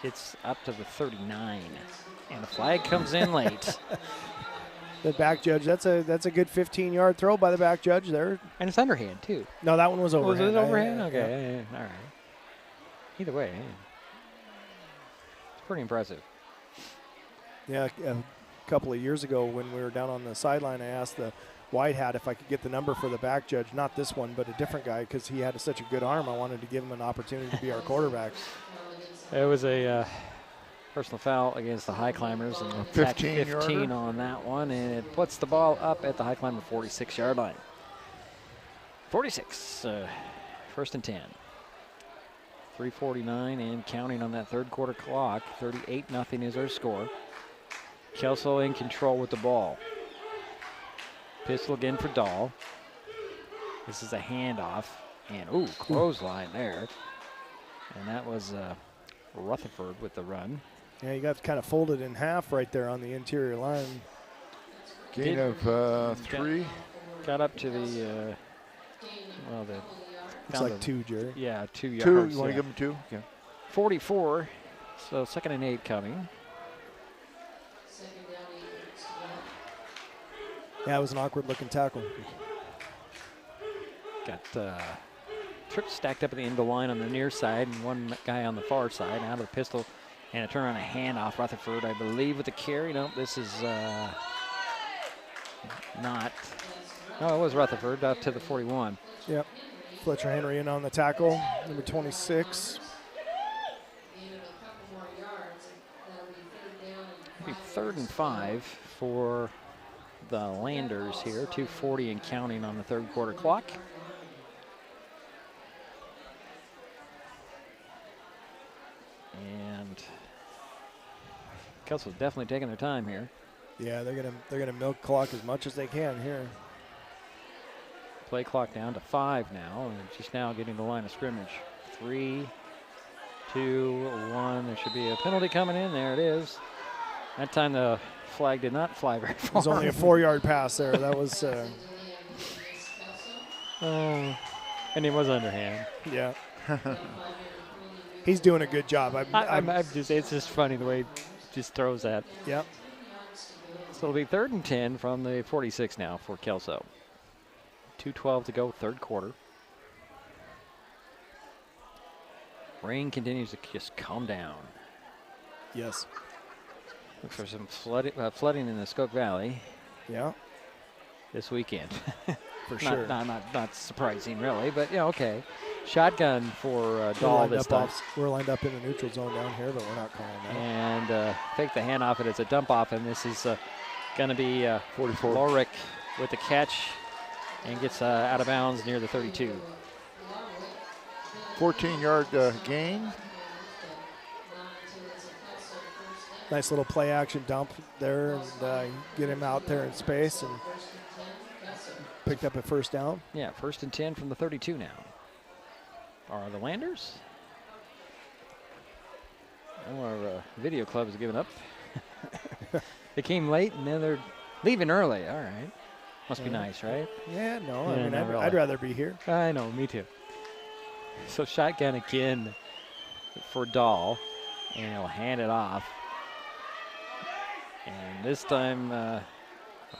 Gets up to the 39. And the flag comes in late. The back judge, that's a good 15-yard throw by the back judge there. And it's underhand, too. No, that one was overhand. Was it overhand? Okay, yeah. All right. Either way, it's pretty impressive. Yeah, a couple of years ago when we were down on the sideline, I asked the white hat if I could get the number for the back judge, not this one, but a different guy, because he had such a good arm. I wanted to give him an opportunity to be our quarterback. It was a personal foul against the Highclimbers, and 15 on that one, and it puts the ball up at the Highclimber 46-yard line. 46, first and 10. 3:49 and counting on that third quarter clock. 38-0 is our score. Kelso in control with the ball. Pistol again for Dahl. This is a handoff. And, ooh, clothesline there. And that was Rutherford with the run. Yeah, you got kind of folded in half right there on the interior line. Gain of 3. Got up to the, It's like 2, Jerry. Yeah, 2 yards. 2, you want to give him 2? Yeah. 44, so 2nd and 8 coming. Yeah, it was an awkward-looking tackle. Got trips stacked up at the end of the line on the near side and one guy on the far side. Out of the pistol and a turn on a handoff. Rutherford, I believe, with the carry. No, this is not. No, it was Rutherford out to the 41. Yep. Fletcher Henry in on the tackle, number 26. It'll be 3rd and 5 for the Landers here. 2:40 and counting on the third quarter clock. And Kelso's definitely taking their time here. Yeah, they're gonna milk clock as much as they can here. Play clock down to 5 now, and just now getting the line of scrimmage. 3, 2, 1. There should be a penalty coming in. There it is. That time the flag did not fly very far. It was only a 4-yard pass there. That was. And he was underhand. Yeah. He's doing a good job. It's just funny the way he just throws that. Yep. So it'll be 3rd and 10 from the 46 now for Kelso. 2:12 to go, third quarter. Rain continues to just calm down. Yes. Looks for some flooding in the Skoke Valley. Yeah. This weekend. For sure. Not surprising, really, but yeah, okay. Shotgun for Dahl this time. We're lined up in the neutral zone down here, but we're not calling that. And take the handoff, and it's a dump off, and this is going to be 44. Lorick with the catch and gets out of bounds near the 32. 14-yard gain. Nice little play action dump there, and get him out there in space, and picked up a first down. Yeah, 1st and 10 from the 32 now. Are the Landers? Our video club has given up. They came late, and then they're leaving early. All right. Must be nice, right? Yeah, no. Yeah, I mean, really. I'd rather be here. I know, me too. So shotgun again for Dahl, and he'll hand it off. And this time, the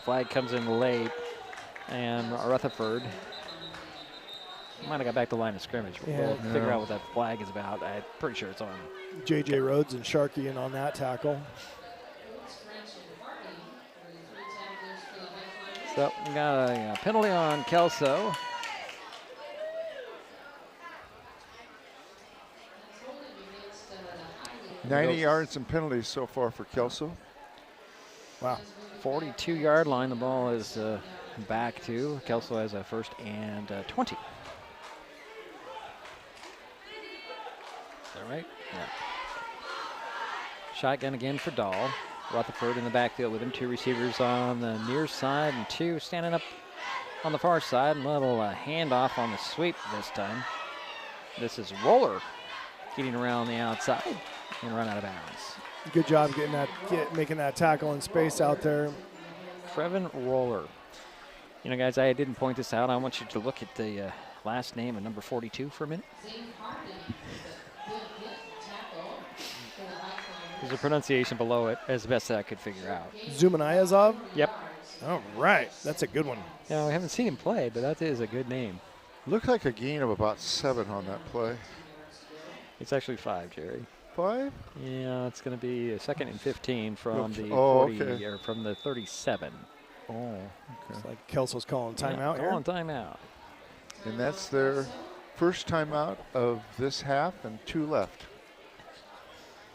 flag comes in late, and Rutherford might have got back to the line of scrimmage. We'll figure out what that flag is about. I'm pretty sure it's on. J.J. Rhodes and Sharkey in on that tackle. So we got a penalty on Kelso. Ninety yards and penalties so far for Kelso. Wow. 42-yard line. The ball is back to Kelso has a 1st and 20. Is that right? Yeah. Shotgun again for Dahl. Rutherford in the backfield with him. 2 receivers on the near side and 2 standing up on the far side. A little handoff on the sweep this time. This is Roller getting around the outside and run out of bounds. Good job making that tackle in space out there. Trevin Roller. You know, guys, I didn't point this out. I want you to look at the last name of number 42 for a minute. There's a pronunciation below it as best I could figure out. Zumanayazov? Yep. All right. That's a good one. Yeah, I haven't seen him play, but that is a good name. Looked like a gain of about 7 on that play. It's actually 5, Jerry. 5? Yeah, it's going to be a 2nd and 15 from the 40 okay. or from the 37. Oh, okay. It's like Kelso's calling timeout here. Calling timeout. And that's their first timeout of this half and 2 left.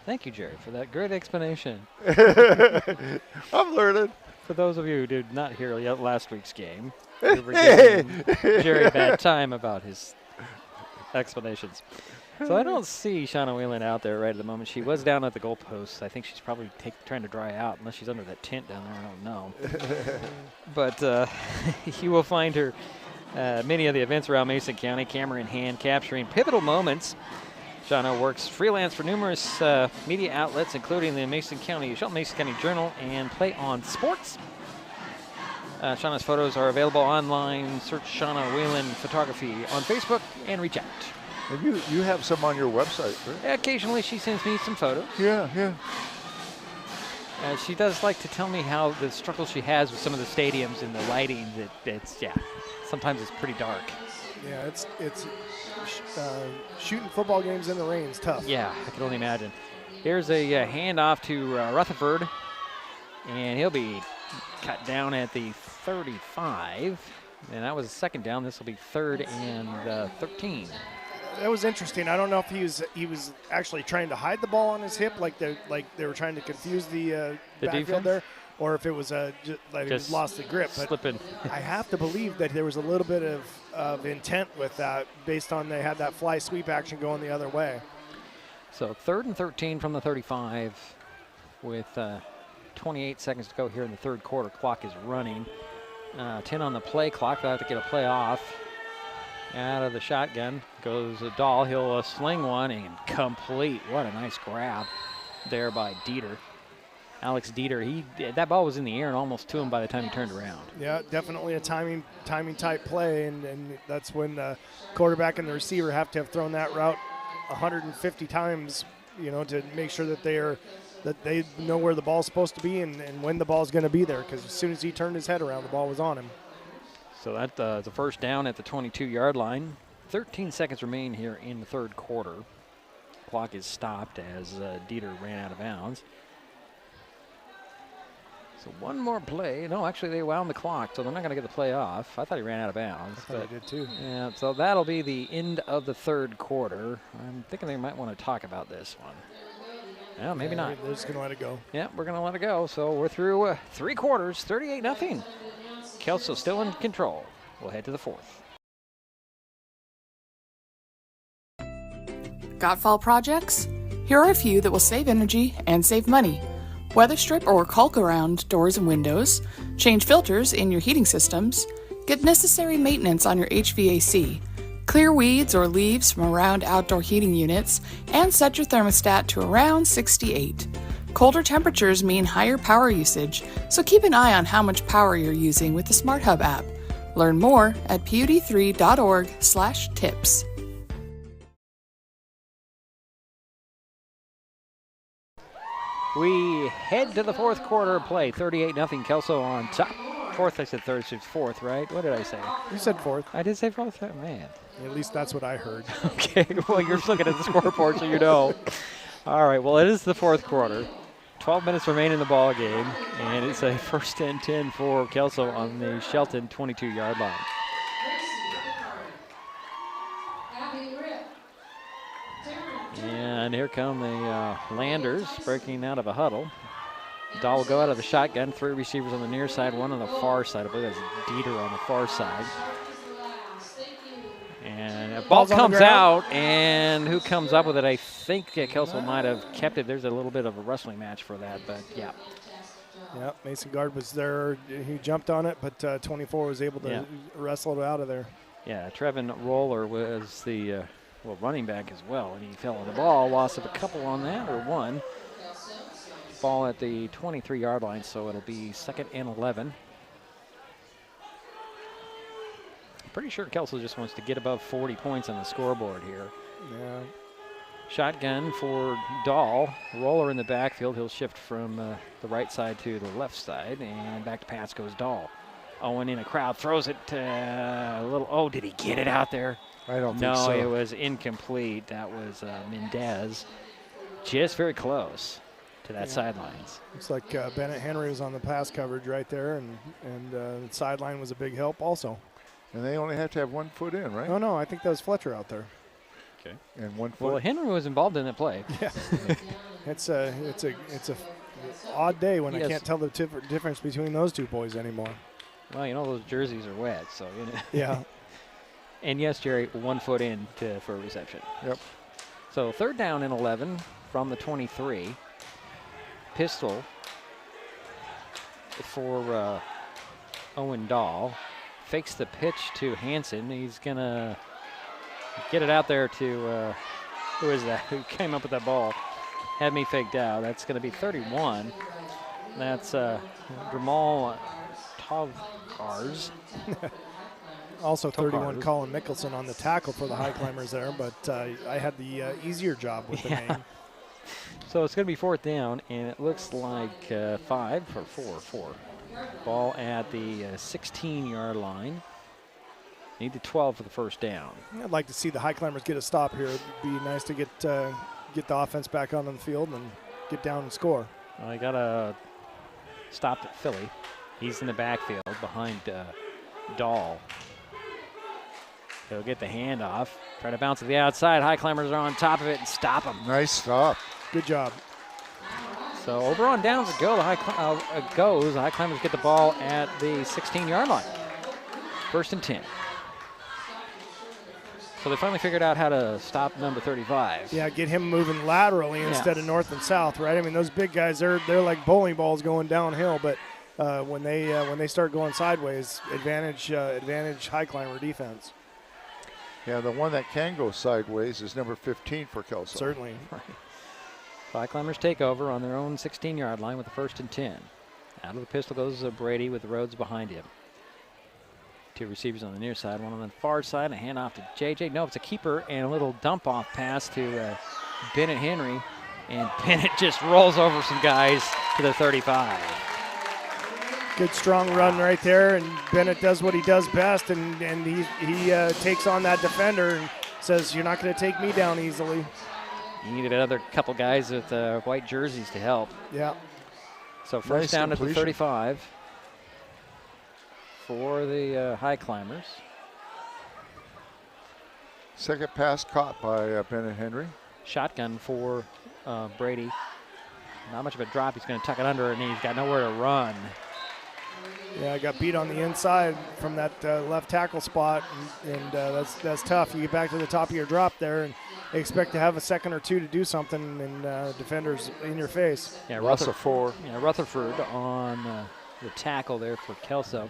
Thank you, Jerry, for that great explanation. I'm learning. For those of you who did not hear last week's game, we were giving Jerry a bad time about his explanations. So I don't see Shauna Whelan out there right at the moment. She was down at the goalposts. I think she's probably trying to dry out, unless she's under that tent down there. I don't know. But you will find her many of the events around Mason County, camera in hand, capturing pivotal moments. Shauna works freelance for numerous media outlets, including the Shelton Mason County Journal and Play on Sports. Shauna's photos are available online. Search Shauna Whelan Photography on Facebook and reach out. And you have some on your website, right? Occasionally she sends me some photos. Yeah. She does like to tell me how the struggle she has with some of the stadiums and the lighting. Sometimes it's pretty dark. Yeah, it's shooting football games in the rain is tough. Yeah, I can only imagine. Here's a handoff to Rutherford, and he'll be cut down at the 35. And that was a second down. This will be 3rd and 13. That was interesting. I don't know if he was actually trying to hide the ball on his hip, like they were trying to confuse the backfield defense there, or if it was just lost the grip. But slipping. I have to believe that there was a little bit of intent with that, based on they had that fly sweep action going the other way. So 3rd and 13 from the 35, with 28 seconds to go here in the third quarter. Clock is running. 10 on the play clock. They'll have to get a play off. Out of the shotgun goes Dahl. He'll sling one and complete. What a nice grab there by Dieter. Alex Dieter, that ball was in the air and almost to him by the time he turned around. Yeah, definitely a timing type play, and that's when the quarterback and the receiver have to have thrown that route 150 times, to make sure that they know where the ball's supposed to be and when the ball's going to be there, because as soon as he turned his head around, the ball was on him. So that's a first down at the 22-yard line. 13 seconds remain here in the third quarter. Clock is stopped as Dieter ran out of bounds. So one more play. No, actually they wound the clock, so they're not going to get the play off. I thought he ran out of bounds. I thought he did too. Yeah, so that'll be the end of the third quarter. I'm thinking they might want to talk about this one. Well, maybe not. They're just going to let it go. Yeah, we're going to let it go. So we're through 3 quarters, 38-0. Kelso still in control. We'll head to the fourth. Got fall projects? Here are a few that will save energy and save money. Weather strip or caulk around doors and windows, change filters in your heating systems, get necessary maintenance on your HVAC, clear weeds or leaves from around outdoor heating units, and set your thermostat to around 68. Colder temperatures mean higher power usage, so keep an eye on how much power you're using with the Smart Hub app. Learn more at pud3.org/tips. We head to the fourth quarter play. 38-0 Kelso on top. Fourth, I said third, so it's fourth, right? What did I say? You said fourth. I did say fourth? Oh, man. At least that's what I heard. Okay, well, you're looking at the scoreboard, so you know. All right, well, it is the fourth quarter. 12 minutes remain in the ball game, and it's a 1st and 10 for Kelso on the Shelton 22-yard line. And here come the Landers breaking out of a huddle. Dahl will go out of the shotgun. 3 receivers on the near side, 1 on the far side. I believe that's Dieter on the far side. And a ball comes out, and who comes up with it? I think Kelso might have kept it. There's a little bit of a wrestling match for that, but yeah. Yeah, Mason Guard was there. He jumped on it, but 24 was able to wrestle it out of there. Yeah, Trevin Roller was the running back as well, and he fell on the ball. Loss of a couple on that, or 1. Ball at the 23-yard line, so it'll be 2nd and 11. Pretty sure Kelso just wants to get above 40 points on the scoreboard here. Yeah. Shotgun for Dahl. Roller in the backfield. He'll shift from the right side to the left side, and back to pass goes Dahl. Owen in a crowd, throws it a little. Oh, did he get it out there? I don't think so. No, it was incomplete. That was Mendez. Just very close to that sidelines. Looks like Bennett Henry was on the pass coverage right there, and the sideline was a big help also. And they only have to have 1 foot in, right? No, I think that was Fletcher out there. Okay. And 1 foot. Well, Henry was involved in that play. Yeah. It's a odd day when I can't tell the difference between those two boys anymore. Well, you know those jerseys are wet, so you know. Yeah. And yes, Jerry, 1 foot in for a reception. Yep. So 3rd down and 11 from the 23. Pistol for Owen Dahl. Fakes the pitch to Hansen. He's going to get it out there to, who is that? Who came up with that ball? Had me faked out. That's going to be 31. That's Dramal Togars. Also 31, Colin Mickelson on the tackle for the Highclimbers there, but I had the easier job with the name. So it's going to be 4th down, and it looks like 5 or 4. Ball at the 16-yard line. Need the 12 for the 1st down. I'd like to see the Highclimbers get a stop here. It'd be nice to get the offense back on the field and get down and score. Well, I got a stop at Philly. He's in the backfield behind Dahl. He'll get the handoff. Try to bounce to the outside. Highclimbers are on top of it and stop him. Nice stop. Good job. So over on downs it goes. The Highclimbers get the ball at the 16-yard line. 1st and 10. So they finally figured out how to stop number 35. Yeah, get him moving laterally instead of north and south, right? I mean, those big guys, they're like bowling balls going downhill, but when they start going sideways, advantage Highclimber defense. Yeah, the one that can go sideways is number 15 for Kelso. Certainly. Right. Highclimbers take over on their own 16-yard line with the 1st and 10. Out of the pistol goes Brady with Rhodes behind him. 2 receivers on the near side, one on the far side, a handoff to JJ. No, it's a keeper and a little dump-off pass to Bennett Henry. And Bennett just rolls over some guys to the 35. Good strong run right there, and Bennett does what he does best, and he takes on that defender and says, "You're not going to take me down easily." You needed another couple guys with white jerseys to help. Yeah. So 1st down at the 35 for the Highclimbers. Second pass caught by Bennett Henry. Shotgun for Brady. Not much of a drop. He's going to tuck it under, and he's got nowhere to run. Yeah, I got beat on the inside from that left tackle spot, and that's tough. You get back to the top of your drop there and expect to have a second or two to do something, and defenders in your face. Yeah, Rutherford on the tackle there for Kelso.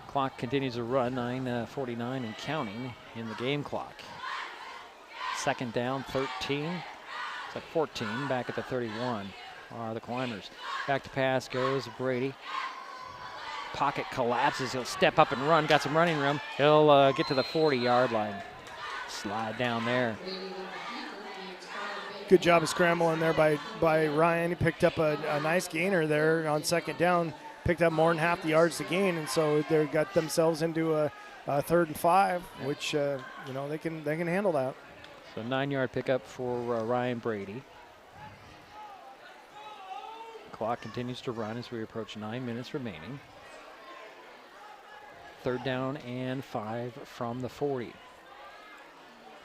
Clock continues to run, 9:49 and counting in the game clock. 2nd down, 13. It's like 14 back at the 31 are the Climbers. Back to pass goes Brady. Pocket collapses. He'll step up and run. Got some running room. He'll get to the 40-yard line. Slide down there. Good job of scrambling there by Ryan. He picked up a nice gainer there on 2nd down. Picked up more than half the yards to gain, and so they got themselves into a 3rd and 5, which they can handle that. So 9-yard pickup for Ryan Brady. Clock continues to run as we approach 9 minutes remaining. 3rd down and 5 from the 40.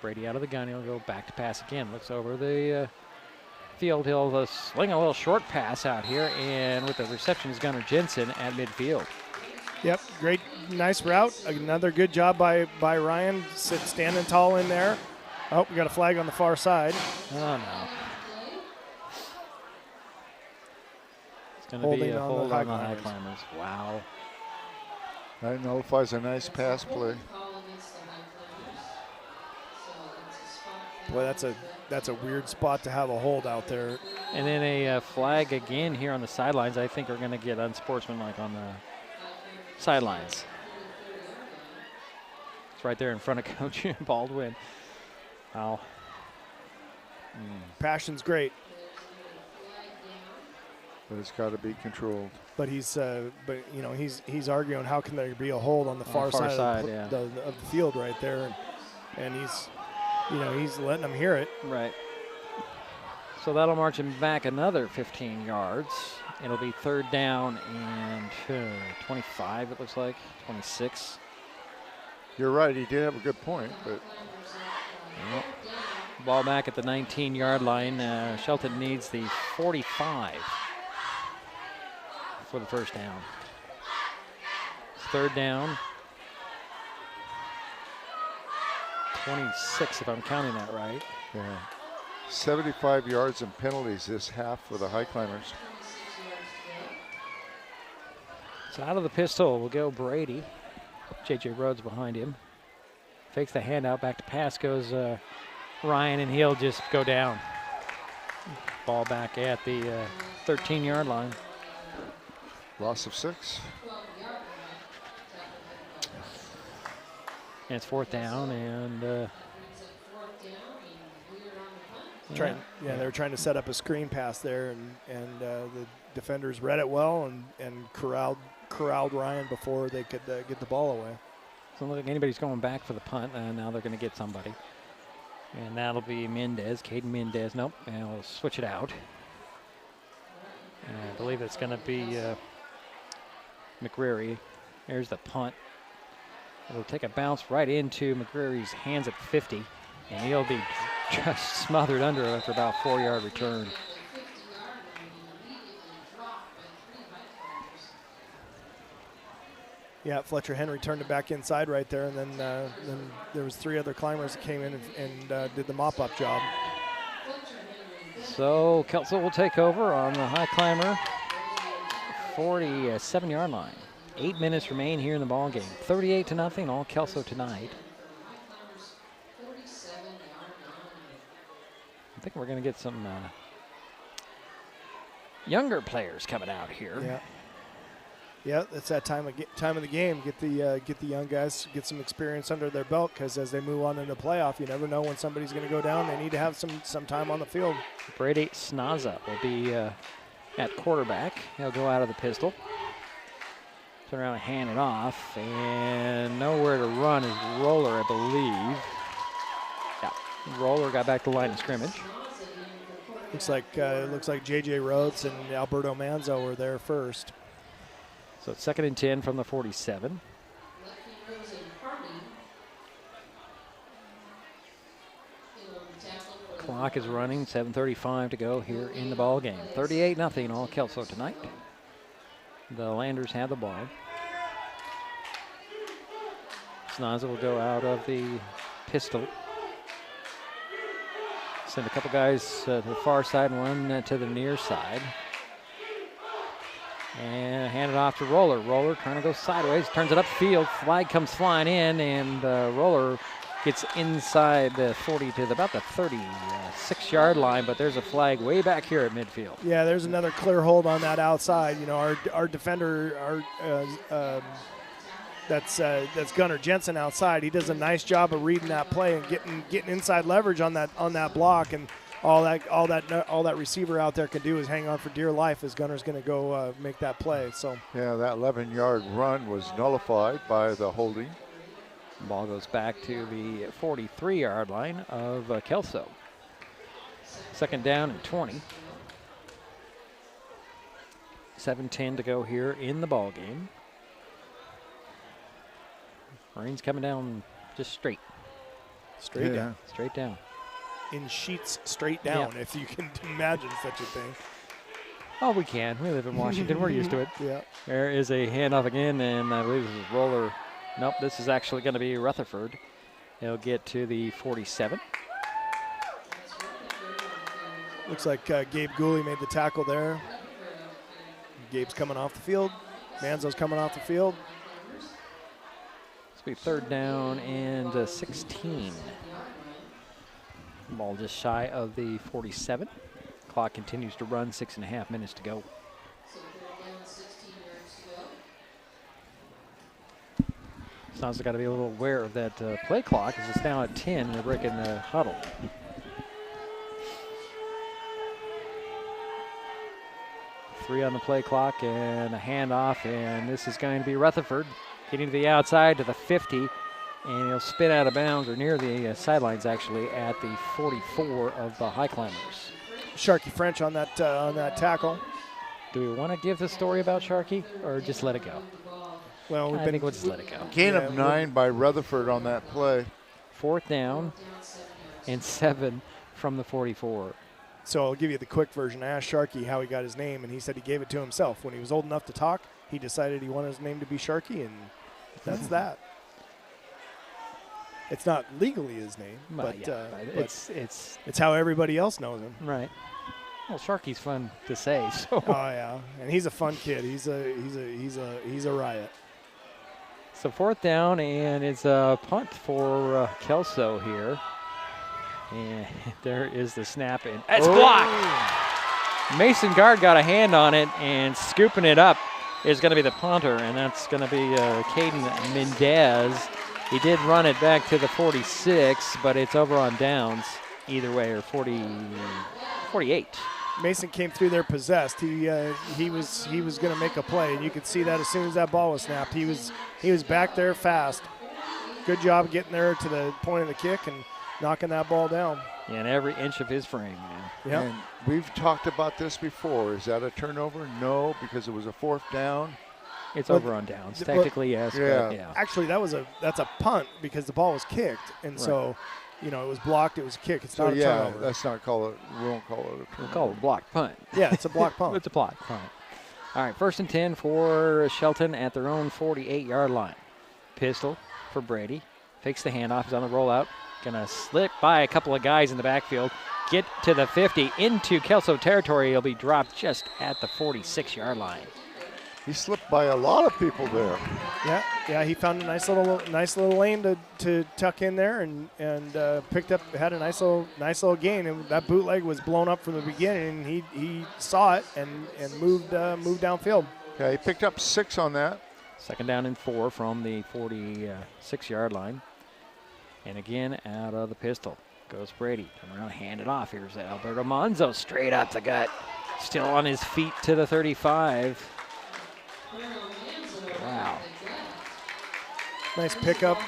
Brady out of the gun. He'll go back to pass again. Looks over the field. He'll sling a little short pass out here, and with the reception is Gunnar Jensen at midfield. Yep, great, nice route. Another good job by Ryan, standing tall in there. Oh, we got a flag on the far side. Oh, no. It's going to be a hold on the Highclimbers. Wow. That nullifies a nice pass play. Boy, that's a weird spot to have a hold out there. And then a flag again here on the sidelines. I think we're going to get unsportsmanlike on the sidelines. It's right there in front of Coach Baldwin. Wow. Passion's great. But it's got to be controlled. But he's arguing how can there be a hold on the far side of the field right there, and he's letting them hear it. Right. So that'll march him back another 15 yards. It'll be 3rd down and 25. It looks like 26. You're right. He did have a good point, but. Yep. Ball back at the 19-yard line. Shelton needs the 45 for the first down. Third down. 26, if I'm counting that right. Yeah. 75 yards and penalties this half for the Highclimbers. So out of the pistol will go Brady. J.J. Rhodes behind him. Fakes the handout, back to pass goes Ryan, and he'll just go down. Ball back at the 13-yard line. Loss of 6. And it's fourth down, and they were trying to set up a screen pass there, and the defenders read it well and corralled Ryan before they could get the ball away. Doesn't look like anybody's going back for the punt, and now they're going to get somebody. And that'll be Mendez, Caden Mendez. Nope, and we'll switch it out. And I believe it's going to be McCreary. There's the punt. It'll take a bounce right into McCreary's hands at 50, and he'll be just smothered under after about 4-yard return. Yeah, Fletcher Henry turned it back inside right there, and then there was 3 other climbers that came in and did the mop-up job. So Kelso will take over on the high climber 47-yard line. 8 minutes remain here in the ball game. 38-0, all Kelso tonight. I think we're going to get some younger players coming out here. Yeah. Yeah, it's that time of the game. Get the young guys, get some experience under their belt, because as they move on into the playoff, you never know when somebody's going to go down. They need to have some time on the field. Brady Snaza will be at quarterback. He'll go out of the pistol. Turn around and hand it off, and nowhere to run is Roller, I believe. Yeah, Roller got back to the line of scrimmage. Looks like J.J. Rhodes and Alberto Manzo were there first. So it's 2nd and 10 from the 47. Clock is running, 7:35 to go here in the ball game. 38-0, all Kelso tonight. The Landers have the ball. Snaza will go out of the pistol. Send a couple guys to the far side and one to the near side. And hand it off to Roller. Roller trying to go sideways, turns it upfield. Flag comes flying in, and Roller gets inside the 40 to about the 36-yard line, but there's a flag way back here at midfield. Yeah, there's another clear hold on that outside. You know, our defender, that's Gunnar Jensen outside. He does a nice job of reading that play and getting inside leverage on that block, and all that receiver out there can do is hang on for dear life as Gunnar's going to go make that play. So yeah, that 11-yard run was nullified by the holding. Ball goes back to the 43-yard line of Kelso. 2nd down and 20. 7:10 to go here in the ball game. Rain's coming down just straight. Straight down. Straight down. In sheets straight down, if you can imagine such a thing. Oh, we can. We live in Washington. We're used to it. Yeah. There is a handoff again, and I believe this is Roller. Nope, this is actually going to be Rutherford. He'll get to the 47. Looks like Gabe Gooley made the tackle there. Gabe's coming off the field. Manzo's coming off the field. This will be 3rd down and 16. Ball just shy of the 47. Clock continues to run, 6.5 minutes to go. Sounds got to be a little aware of that play clock, as it's now at 10. We're breaking the huddle. Three on the play clock and a handoff, and this is going to be Rutherford getting to the outside to the 50. And he'll spin out of bounds, or near the sidelines actually, at the 44 of the Highclimbers. Sharky French on that tackle. Do we want to give the story about Sharky, or just let it go? Well, I think we'll just let it go. Gain of 9 by Rutherford on that play. 4th down and 7 from the 44. So I'll give you the quick version. I asked Sharky how he got his name, and he said he gave it to himself. When he was old enough to talk, he decided he wanted his name to be Sharky, and that's that. It's not legally his name, but it's how everybody else knows him. Right. Well, Sharky's fun to say. So. Oh yeah, and he's a fun kid. He's a riot. So 4th down, and it's a punt for Kelso here. And there is the snap, and it's blocked. Mason Guard got a hand on it, and scooping it up is going to be the punter, and that's going to be Caden Mendez. He did run it back to the 46, but it's over on downs either way, or 48. Mason came through there possessed. He was going to make a play, and you could see that as soon as that ball was snapped. He was back there fast. Good job getting there to the point of the kick and knocking that ball down. Yeah, and every inch of his frame, man. Yep. And we've talked about this before. Is that a turnover? No, because it was a 4th down. It's over on downs. Technically, yes. Yeah. But yeah. Actually, that's a punt because the ball was kicked, and so it was blocked. It was kicked. It's not a turnover. That's not call it. We won't call it a turnover. We'll call it a block punt. Yeah, it's a block punt. It's a block punt. All right, 1st and 10 for Shelton at their own 48-yard line. Pistol for Brady. Fakes the handoff. He's on the rollout. Gonna slip by a couple of guys in the backfield. Get to the 50 into Kelso territory. He'll be dropped just at the 46-yard line. He slipped by a lot of people there. Yeah. He found a nice little lane to tuck in there and had a nice little gain. And that bootleg was blown up from the beginning. He saw it and moved downfield. Yeah, he picked up 6 on that. 2nd down and 4 from the 46-yard line. And again, out of the pistol goes Brady. Turn around, hand it off. Here's Alberto Monzo straight up the gut. Still on his feet to the 35. Wow. Nice pickup.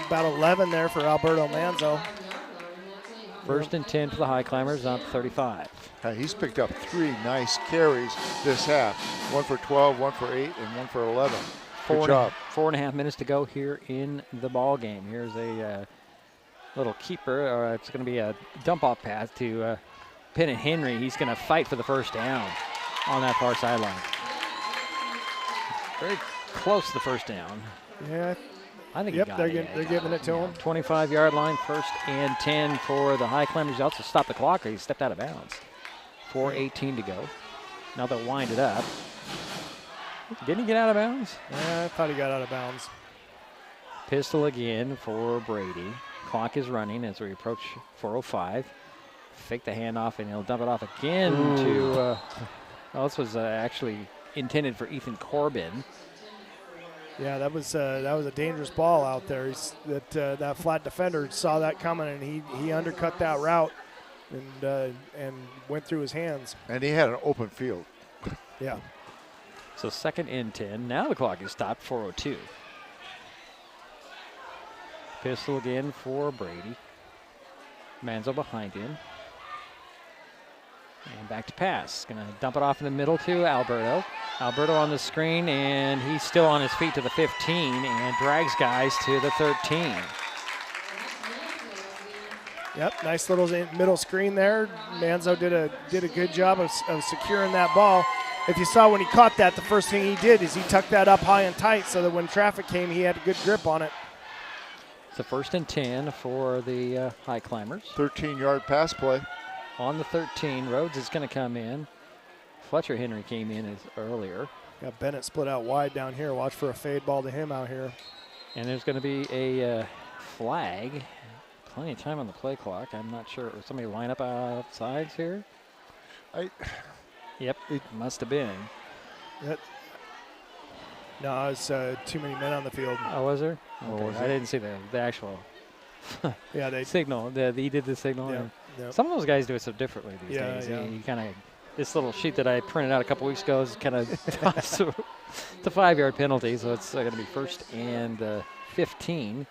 About 11 there for Alberto Manzo. 1st and 10 for the Highclimbers on 35. He's picked up 3 nice carries this half. 1 for 12, 1 for 8, and 1 for 11. Good job. 4.5 minutes to go here in the ball game. Here's a little keeper. It's going to be a dump-off pass to Pennant Henry. He's going to fight for the 1st down on that far sideline. Very close to the 1st down. Yeah. I think they're giving it to him. 25-yard line, 1st and 10 for the Highclimbers. He also stopped the clock, or he stepped out of bounds. 4:18 to go. Now they'll wind it up. Didn't he get out of bounds? Yeah, I thought he got out of bounds. Pistol again for Brady. Clock is running as we approach 4:05. Fake the handoff, and he'll dump it off again to. This was actually intended for Ethan Corbin. Yeah, that was a dangerous ball out there. That flat defender saw that coming, and he undercut that route and went through his hands. And he had an open field. Yeah. So 2nd and 10. Now the clock is stopped. 4:02. Pistol again for Brady. Manzo behind him. And back to pass. Going to dump it off in the middle to Alberto. Alberto on the screen, and he's still on his feet to the 15 and drags guys to the 13. Yep, nice little middle screen there. Manzo did a good job of securing that ball. If you saw when he caught that, the first thing he did is he tucked that up high and tight so that when traffic came, he had a good grip on it. It's a 1st and 10 for the Highclimbers. 13-yard pass play. On the 13, Rhodes is going to come in. Fletcher Henry came in earlier. Got Bennett split out wide down here. Watch for a fade ball to him out here. And there's going to be a flag. Plenty of time on the play clock. I'm not sure. Somebody line up outsides here? Yep, it must have been. No, it's too many men on the field. Oh, was there? Okay. I didn't see the actual signal. He did the signal. Yeah. Yep. Some of those guys do it so differently these days. Yeah. You kind of, this little sheet that I printed out a couple weeks ago is kind of it's a 5-yard penalty, so it's going to be 1st and 15.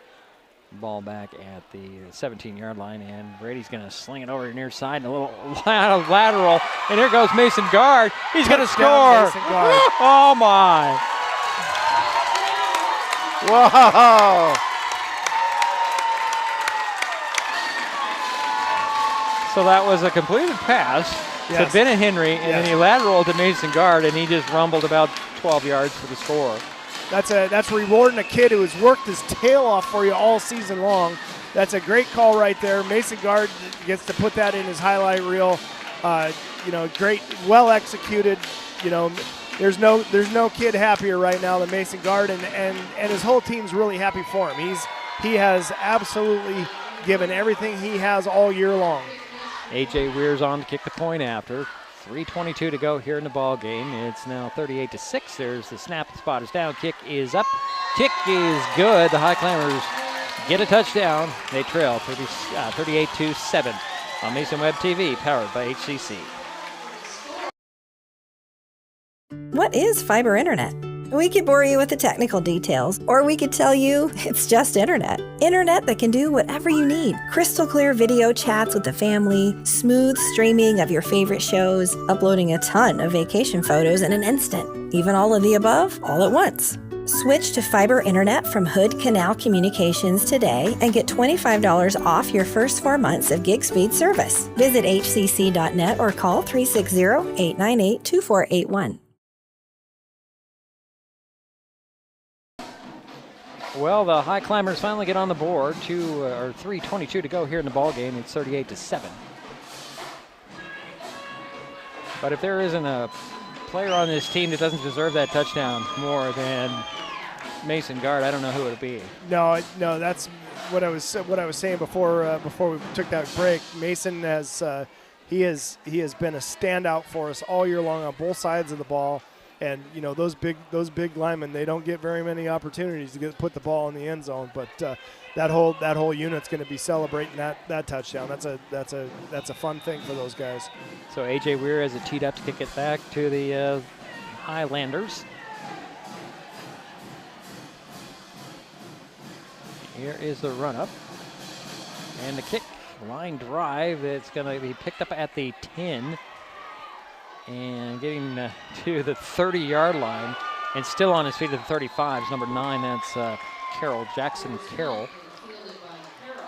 Ball back at the 17-yard line, and Brady's going to sling it over the near side and a little lateral. And here goes Mason Guard. He's going to score. Mason Guard. Oh, my. Wow. So that was a completed pass to Bennett Henry, and then he lateraled to Mason Guard, and he just rumbled about 12 yards for the score. That's rewarding a kid who has worked his tail off for you all season long. That's a great call right there. Mason Guard gets to put that in his highlight reel. Great, well executed. There's no kid happier right now than Mason Guard, and his whole team's really happy for him. He has absolutely given everything he has all year long. A.J. Weir's on to kick the point after. 3:22 to go here in the ball game. It's now 38-6. There's the snap. The spot is down. Kick is up. Kick is good. The Highclimbers get a touchdown. They trail 38-7 on Mason Web TV, powered by HCC. What is fiber internet? We could bore you with the technical details, or we could tell you it's just internet. Internet that can do whatever you need. Crystal clear video chats with the family, smooth streaming of your favorite shows, uploading a ton of vacation photos in an instant. Even all of the above, all at once. Switch to fiber internet from Hood Canal Communications today and get $25 off your first 4 months of gig speed service. Visit hcc.net or call 360-898-2481. Well, the Highclimbers finally get on the board. 3:22 to go here in the ball game. It's 38-7. But if there isn't a player on this team that doesn't deserve that touchdown more than Mason Guard, I don't know who it would be. No, that's what I was saying before we took that break. Mason has he has been a standout for us all year long on both sides of the ball. And those big linemen, they don't get very many opportunities to put the ball in the end zone. But that whole unit's going to be celebrating that touchdown. That's a fun thing for those guys. So A.J. Weir has it teed up to kick it back to the Highlanders. Here is the run up and the kick line drive. It's going to be picked up at the 10. And getting to the 30-yard line and still on his feet at the 35 is number 9. That's Jackson Carroll.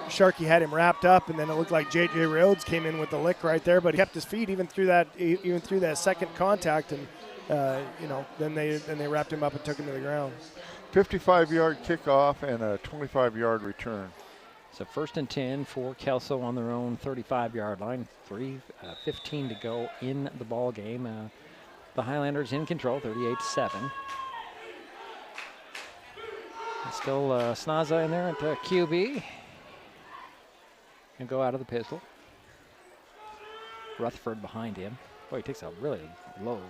Sharkey had him wrapped up, and then it looked like J.J. Rhodes came in with the lick right there, but he kept his feet even through that second contact, and then they wrapped him up and took him to the ground. 55-yard kickoff and a 25-yard return. So 1st and 10 for Kelso on their own 35-yard line. 3:15 to go in the ball game. The Highlanders in control, 38-7. Still Snaza in there at QB. And go out of the pistol. Rutherford behind him. Boy, he takes a really low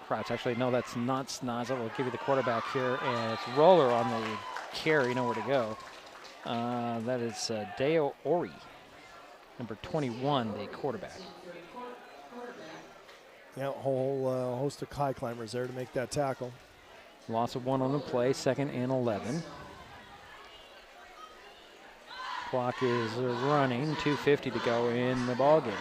crouch. Actually, no, that's not Snaza. We'll give you the quarterback here. And it's Roller on the carry, nowhere to go. That is Deo Ori, number 21, the quarterback. Yeah, a whole host of Highclimbers there to make that tackle. Loss of 1 on the play, 2nd and 11. Clock is running, 2:50 to go in the ball game.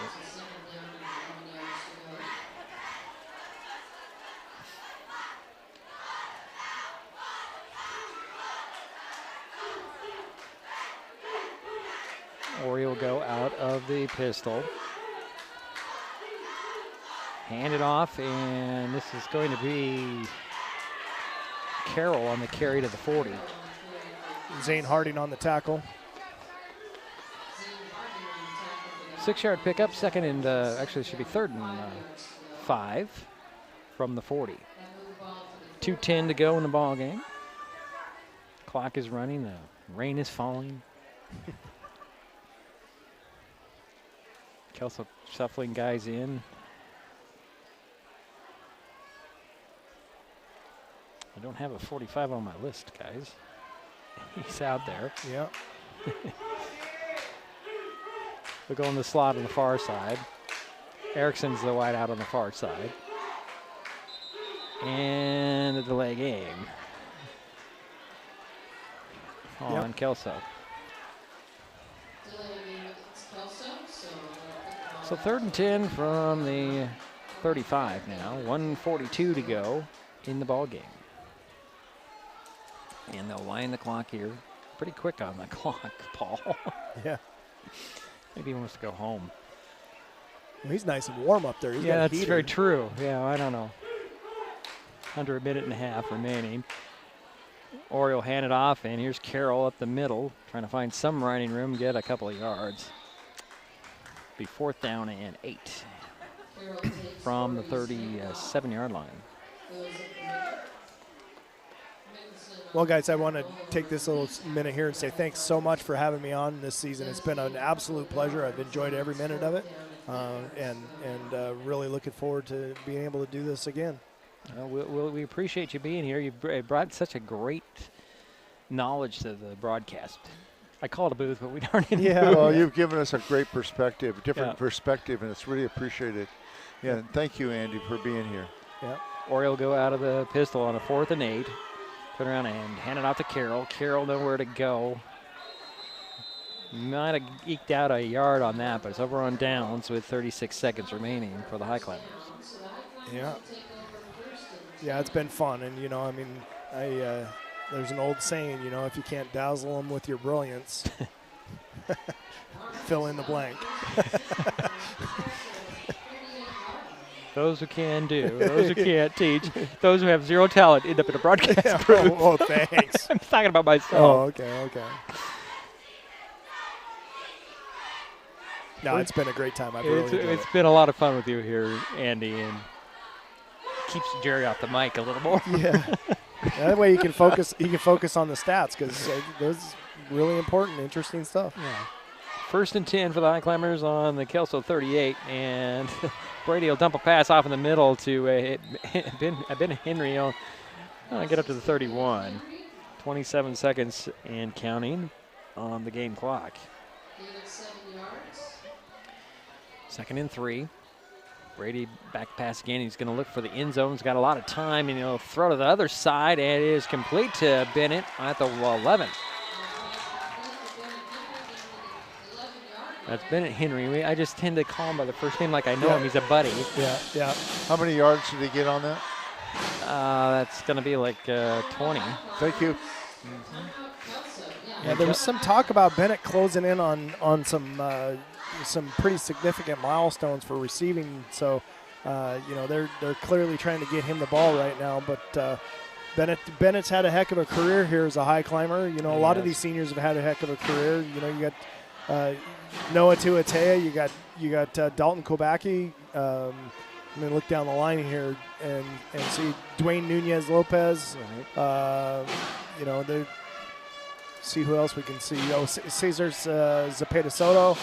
Ori will go out of the pistol. Hand it off, and this is going to be Carroll on the carry to the 40. Zane Harding on the tackle. 6-yard pickup, 2nd and actually it should be 3rd and 5 from the 40. 2:10 to go in the ball game. Clock is running, the rain is falling. Kelso shuffling guys in. I don't have a 45 on my list, guys. He's out there. Yeah. We'll go in the slot on the far side. Erickson's the wide out on the far side. And a delay game on Kelso. So 3rd and 10 from the 35 now. 1:42 to go in the ball game. And they'll wind the clock here. Pretty quick on the clock, Paul. Yeah. Maybe he wants to go home. He's nice and warm up there. He's got a that's heater. very true. Yeah, I don't know. Under a minute and a half remaining. Oriole hand it off, and here's Carroll up the middle, trying to find some running room, get a couple of yards. Be 4th down and 8 from the 37-yard line. Well, guys, I want to take this little minute here and say thanks so much for having me on this season. It's been an absolute pleasure. I've enjoyed every minute of it, and really looking forward to being able to do this again. We appreciate you being here. You brought such a great knowledge to the broadcast. I call it a booth, but we aren't in a booth. Well, you've given us a great perspective, different perspective, and it's really appreciated. Yeah, thank you, Andy, for being here. Yeah. Oriole go out of the pistol on a 4th and 8. Turn around and hand it off to Carroll. Carroll nowhere to go. Might have eked out a yard on that, but it's over on downs with 36 seconds remaining for the Highclimbers. Yeah. Yeah, it's been fun, and there's an old saying, if you can't dazzle them with your brilliance, fill in the blank. Those who can do, those who can't teach, those who have zero talent end up in a broadcast booth. Oh, thanks. I'm talking about myself. Oh, okay. No, it's been a great time. I've really enjoyed it. It's been a lot of fun with you here, Andy, and keeps Jerry off the mic a little more. Yeah. That way you can focus. You can focus on the stats because those really important, interesting stuff. Yeah. 1st and 10 for the Highclimbers on the Kelso 38, and Brady will dump a pass off in the middle to Ben Henry. I'll get up to the 31. 27 seconds and counting on the game clock. 2nd and 3. Brady back pass again. He's going to look for the end zone. He's got a lot of time, and he'll throw to the other side, and it is complete to Bennett at the 11. That's Bennett Henry. I just tend to call him by the first name like I know him. He's a buddy. Yeah. How many yards did he get on that? That's going to be like 20. Thank you. Yeah, there was some talk about Bennett closing in on some pretty significant milestones for receiving. So, they're clearly trying to get him the ball right now. But Bennett's had a heck of a career here as a high climber. A lot of these seniors have had a heck of a career. You got Noah Tuatea, you got Dalton Kobaki. I'm going to look down the line here and see Dwayne Nunez-Lopez. Right. See who else we can see. Cesar Zepeda Soto.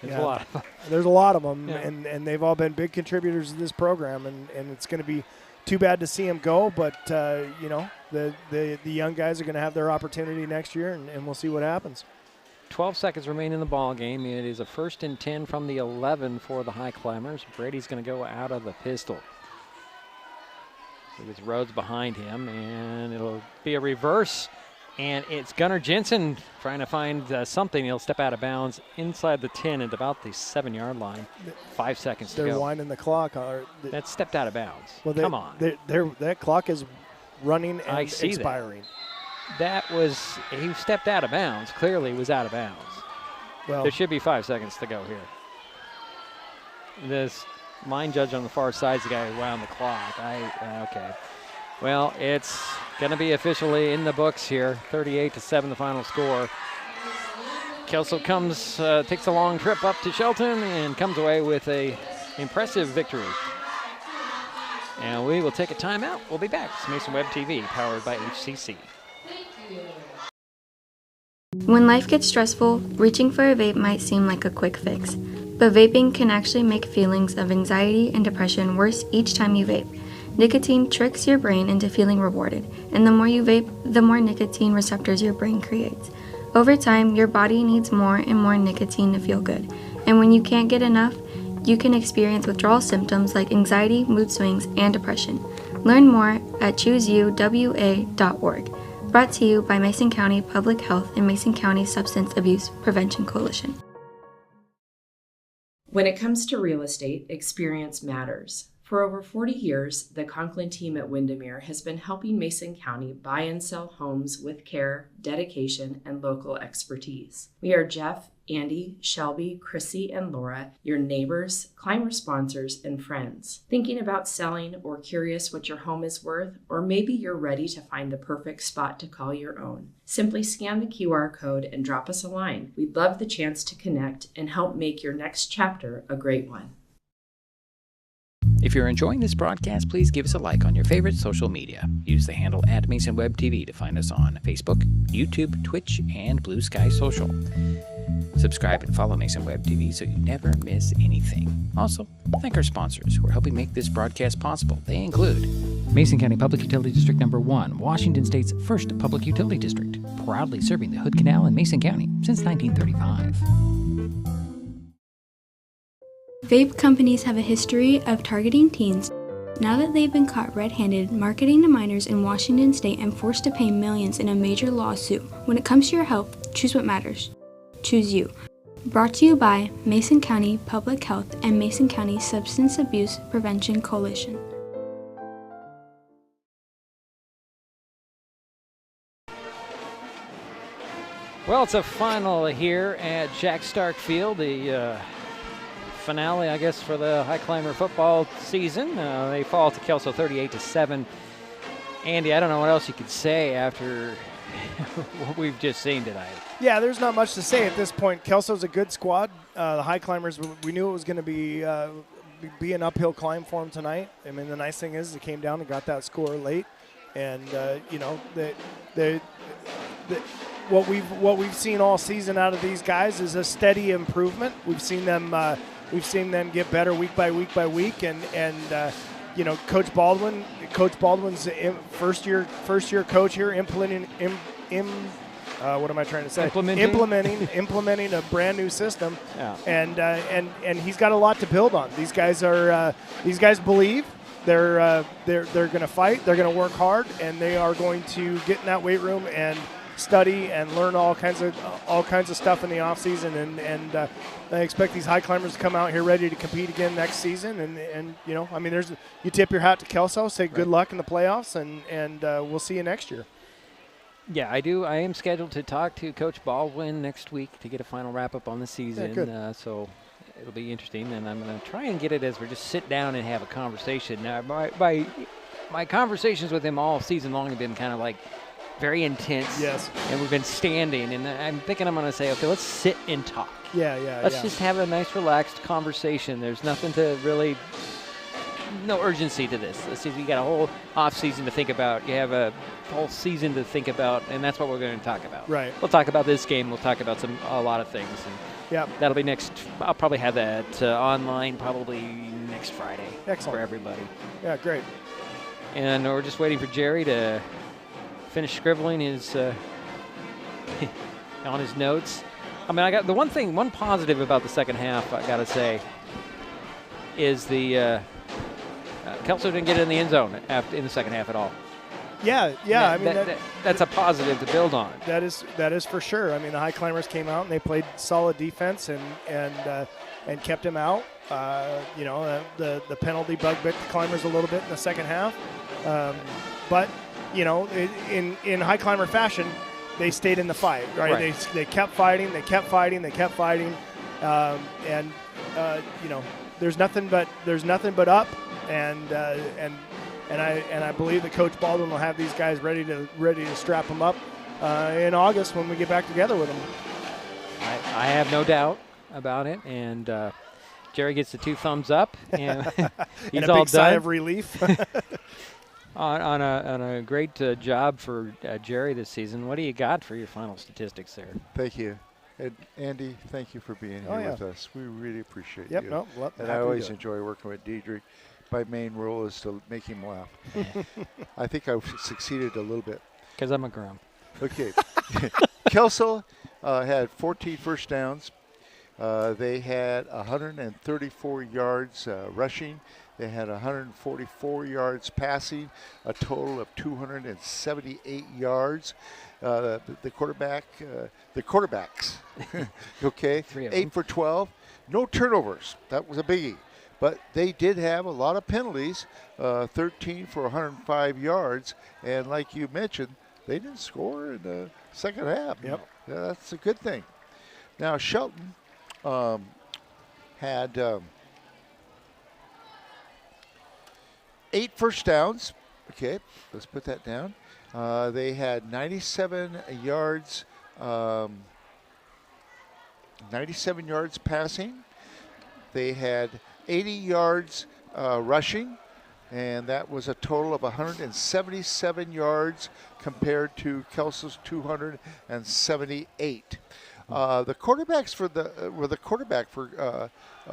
There's a lot. There's a lot of them, and they've all been big contributors to this program, and it's going to be too bad to see them go, but the young guys are going to have their opportunity next year, and we'll see what happens. 12 seconds remain in the ball game. It is a 1st and 10 from the 11 for the Highclimbers. Brady's going to go out of the pistol. With Rhodes behind him, and it'll be a reverse, and it's Gunnar Jensen trying to find something. He'll step out of bounds inside the 10 at about the 7-yard line. 5 seconds to go. They're winding the clock. That stepped out of bounds. Well, come on. That clock is running and I see expiring. That was, he stepped out of bounds. Clearly was out of bounds. Well, there should be 5 seconds to go here. This line judge on the far side is the guy who wound the clock. Okay. Well, it's going to be officially in the books here. 38-7 the final score. Kelso takes a long trip up to Shelton and comes away with a impressive victory. And we will take a timeout. We'll be back. It's Mason Web TV, powered by HCC. When life gets stressful, reaching for a vape might seem like a quick fix. But vaping can actually make feelings of anxiety and depression worse each time you vape. Nicotine tricks your brain into feeling rewarded, and the more you vape, the more nicotine receptors your brain creates. Over time, your body needs more and more nicotine to feel good, and when you can't get enough, you can experience withdrawal symptoms like anxiety, mood swings, and depression. Learn more at chooseuwa.org. Brought to you by Mason County Public Health and Mason County Substance Abuse Prevention Coalition. When it comes to real estate, experience matters. For over 40 years, the Conklin team at Windermere has been helping Mason County buy and sell homes with care, dedication, and local expertise. We are Jeff, Andy, Shelby, Chrissy, and Laura, your neighbors, climber sponsors, and friends. Thinking about selling or curious what your home is worth, or maybe you're ready to find the perfect spot to call your own. Simply scan the QR code and drop us a line. We'd love the chance to connect and help make your next chapter a great one. If you're enjoying this broadcast, please give us a like on your favorite social media. Use the handle @MasonWebTV to find us on Facebook, YouTube, Twitch, and Blue Sky Social. Subscribe and follow Mason Web TV so you never miss anything. Also, thank our sponsors who are helping make this broadcast possible. They include Mason County Public Utility District Number 1, Washington State's first public utility district, proudly serving the Hood Canal in Mason County since 1935. Vape companies have a history of targeting teens. Now that they've been caught red-handed marketing to minors in Washington State and forced to pay millions in a major lawsuit, when it comes to your health, choose what matters. Choose you. Brought to you by Mason County Public Health and Mason County Substance Abuse Prevention Coalition. Well, it's a final here at Jack Stark Field, the finale, I guess, for the Highclimber football season. They fall to Kelso 38-7. Andy, I don't know what else you could say after what we've just seen tonight. Yeah, there's not much to say at this point. Kelso's a good squad. The Highclimbers, we knew it was going to be an uphill climb for them tonight. I mean, the nice thing is they came down and got that score late, and what we've seen all season out of these guys is a steady improvement. We've seen them get better week by week by week, and Coach Baldwin's first year coach here implementing a brand new system. Yeah. And he's got a lot to build on. These guys believe. They're going to fight. They're going to work hard, and they are going to get in that weight room and study and learn all kinds of stuff in the off season. And I expect these Highclimbers to come out here ready to compete again next season. And you tip your hat to Kelso, say good luck in the playoffs, and we'll see you next year. Yeah, I do. I am scheduled to talk to Coach Baldwin next week to get a final wrap-up on the season. Yeah, so it'll be interesting, and I'm going to try and get it as we just sit down and have a conversation. My conversations with him all season long have been kind of like very intense. Yes. And we've been standing, and I'm thinking I'm going to say, okay, let's sit and talk. Let's just have a nice, relaxed conversation. There's nothing to really – no urgency to this. Let's see, you got a whole off season to think about. You have a whole season to think about, and that's what we're going to talk about. Right. We'll talk about this game. We'll talk about a lot of things. And that'll be next. I'll probably have that online probably next Friday. Excellent. For everybody. Yeah, great. And we're just waiting for Jerry to finish scribbling his on his notes. I mean, I got the one positive about the second half, I got to say, is the Kelso didn't get in the end zone in the second half at all. Yeah. That's a positive to build on. That is for sure. I mean, the Highclimbers came out and they played solid defense and kept him out. The penalty bug bit the Climbers a little bit in the second half, but in Highclimber fashion, they stayed in the fight. Right? They kept fighting. There's nothing but up. And I believe that Coach Baldwin will have these guys ready to strap them up in August when we get back together with them. I have no doubt about it, and Jerry gets the 2 thumbs up, and he's and a all big sigh done. of relief. on a great job for Jerry this season. What do you got for your final statistics there? Thank you. And Andy, thank you for being here with us. We really appreciate you. And I always enjoy working with Diedrich. My main role is to make him laugh. I think I've succeeded a little bit. Because I'm a grump. Okay. Kelso had 14 first downs. They had 134 yards rushing. They had 144 yards passing, a total of 278 yards. The quarterbacks, okay, 8 for 12. No turnovers. That was a biggie. but they did have a lot of penalties, 13 for 105 yards, and like you mentioned, they didn't score in the second half. Yep. Yeah, that's a good thing. Now, Shelton had 8 first downs. Okay, let's put that down. They had 97 yards, 97 yards passing. They had 80 yards rushing, and that was a total of 177 yards compared to Kelso's 278. The quarterbacks for the quarterback for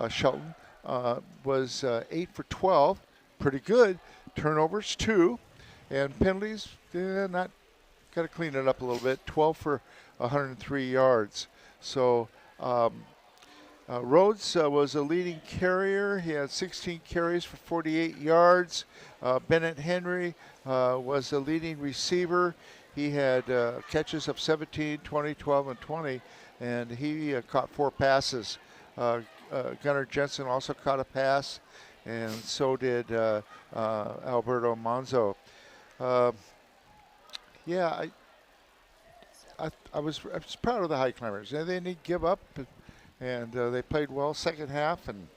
Shelton was 8 for 12, pretty good. Turnovers 2, and penalties not got to clean it up a little bit. 12 for 103 yards. So Rhodes was a leading carrier. He had 16 carries for 48 yards. Bennett Henry was a leading receiver. He had catches of 17, 20, 12, and 20, and he caught 4 passes. Gunnar Jensen also caught a pass, and so did Alberto Manzo. I was proud of the Highclimbers. They didn't give up, and they played well second half, and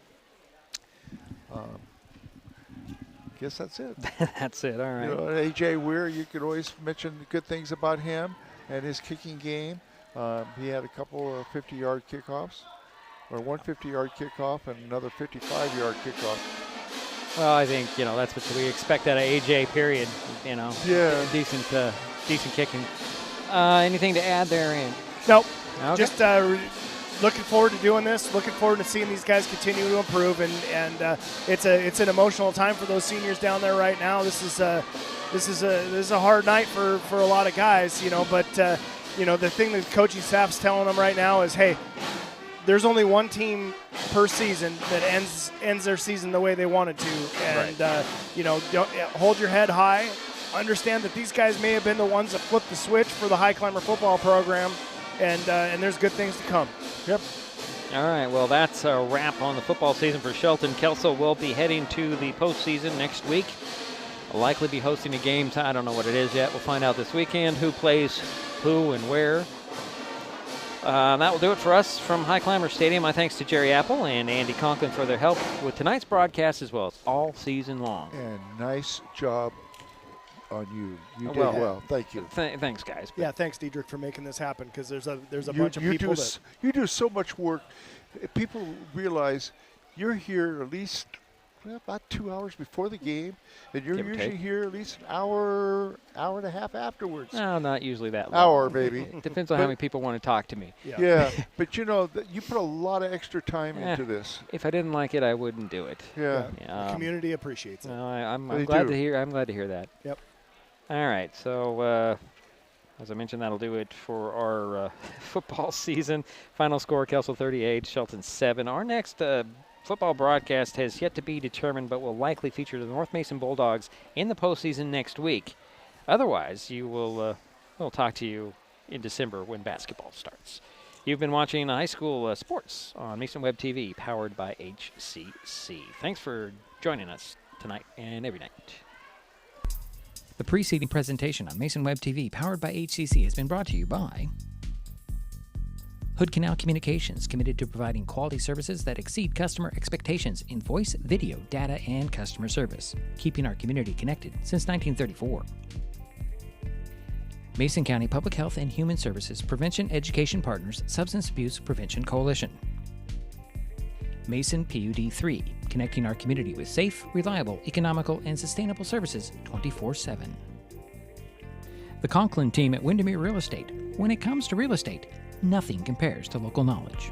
guess that's it. That's it. All right. You know, A.J. Weir, you could always mention good things about him and his kicking game. He had a couple of 50-yard kickoffs, or one 50-yard kickoff and another 55-yard kickoff. Well, I think, that's what we expect out of A.J., period. Yeah. Decent kicking. Anything to add there, Ian? Nope. Okay. Just looking forward to doing this. Looking forward to seeing these guys continue to improve, and it's an emotional time for those seniors down there right now. This is a hard night for a lot of guys, but the thing that the coaching staff's telling them right now is, hey, there's only one team per season that ends their season the way they wanted to, and right. Don't hold your head high. Understand that these guys may have been the ones that flipped the switch for the Highclimber football program, and there's good things to come. Yep. All right, well, that's a wrap on the football season for Shelton. Kelso will be heading to the postseason next week. Will likely be hosting a game. I don't know what it is yet. We'll find out this weekend who plays who and where. That will do it for us from Highclimber Stadium. My thanks to Jerry Apple and Andy Conklin for their help with tonight's broadcast as well as all season long. And nice job on you. You did well. Thank you. Thanks, guys. Yeah, thanks, Diedrich, for making this happen, because there's a bunch of people that you do so much work. People realize you're here at least about 2 hours before the game, and you're usually here at least an hour and a half afterwards. No, not usually that long. Hour, maybe. It depends on how many people want to talk to me. Yeah, but you put a lot of extra time into this. If I didn't like it, I wouldn't do it. Yeah. the community appreciates it. No, I'm glad to hear. I'm glad to hear that. Yep. All right, so as I mentioned, that'll do it for our football season. Final score, Kelso 38, Shelton 7. Our next football broadcast has yet to be determined, but will likely feature the North Mason Bulldogs in the postseason next week. Otherwise, we'll talk to you in December when basketball starts. You've been watching high school sports on Mason Web TV, powered by HCC. Thanks for joining us tonight and every night. The preceding presentation on Mason Web TV, powered by HCC, has been brought to you by Hood Canal Communications, committed to providing quality services that exceed customer expectations in voice, video, data, and customer service, keeping our community connected since 1934. Mason County Public Health and Human Services Prevention Education Partners Substance Abuse Prevention Coalition. Mason PUD 3, connecting our community with safe, reliable, economical, and sustainable services 24/7. The Conklin team at Windermere Real Estate. When it comes to real estate, nothing compares to local knowledge.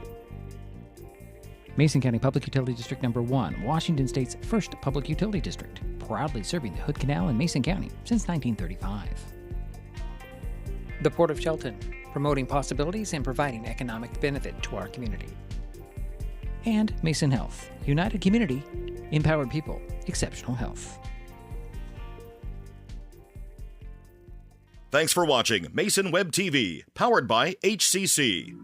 Mason County Public Utility District Number 1, Washington State's first public utility district, proudly serving the Hood Canal in Mason County since 1935. The Port of Shelton, promoting possibilities and providing economic benefit to our community. And Mason Health, united community, empowered people, exceptional health. Thanks for watching Mason Web TV, powered by HCC.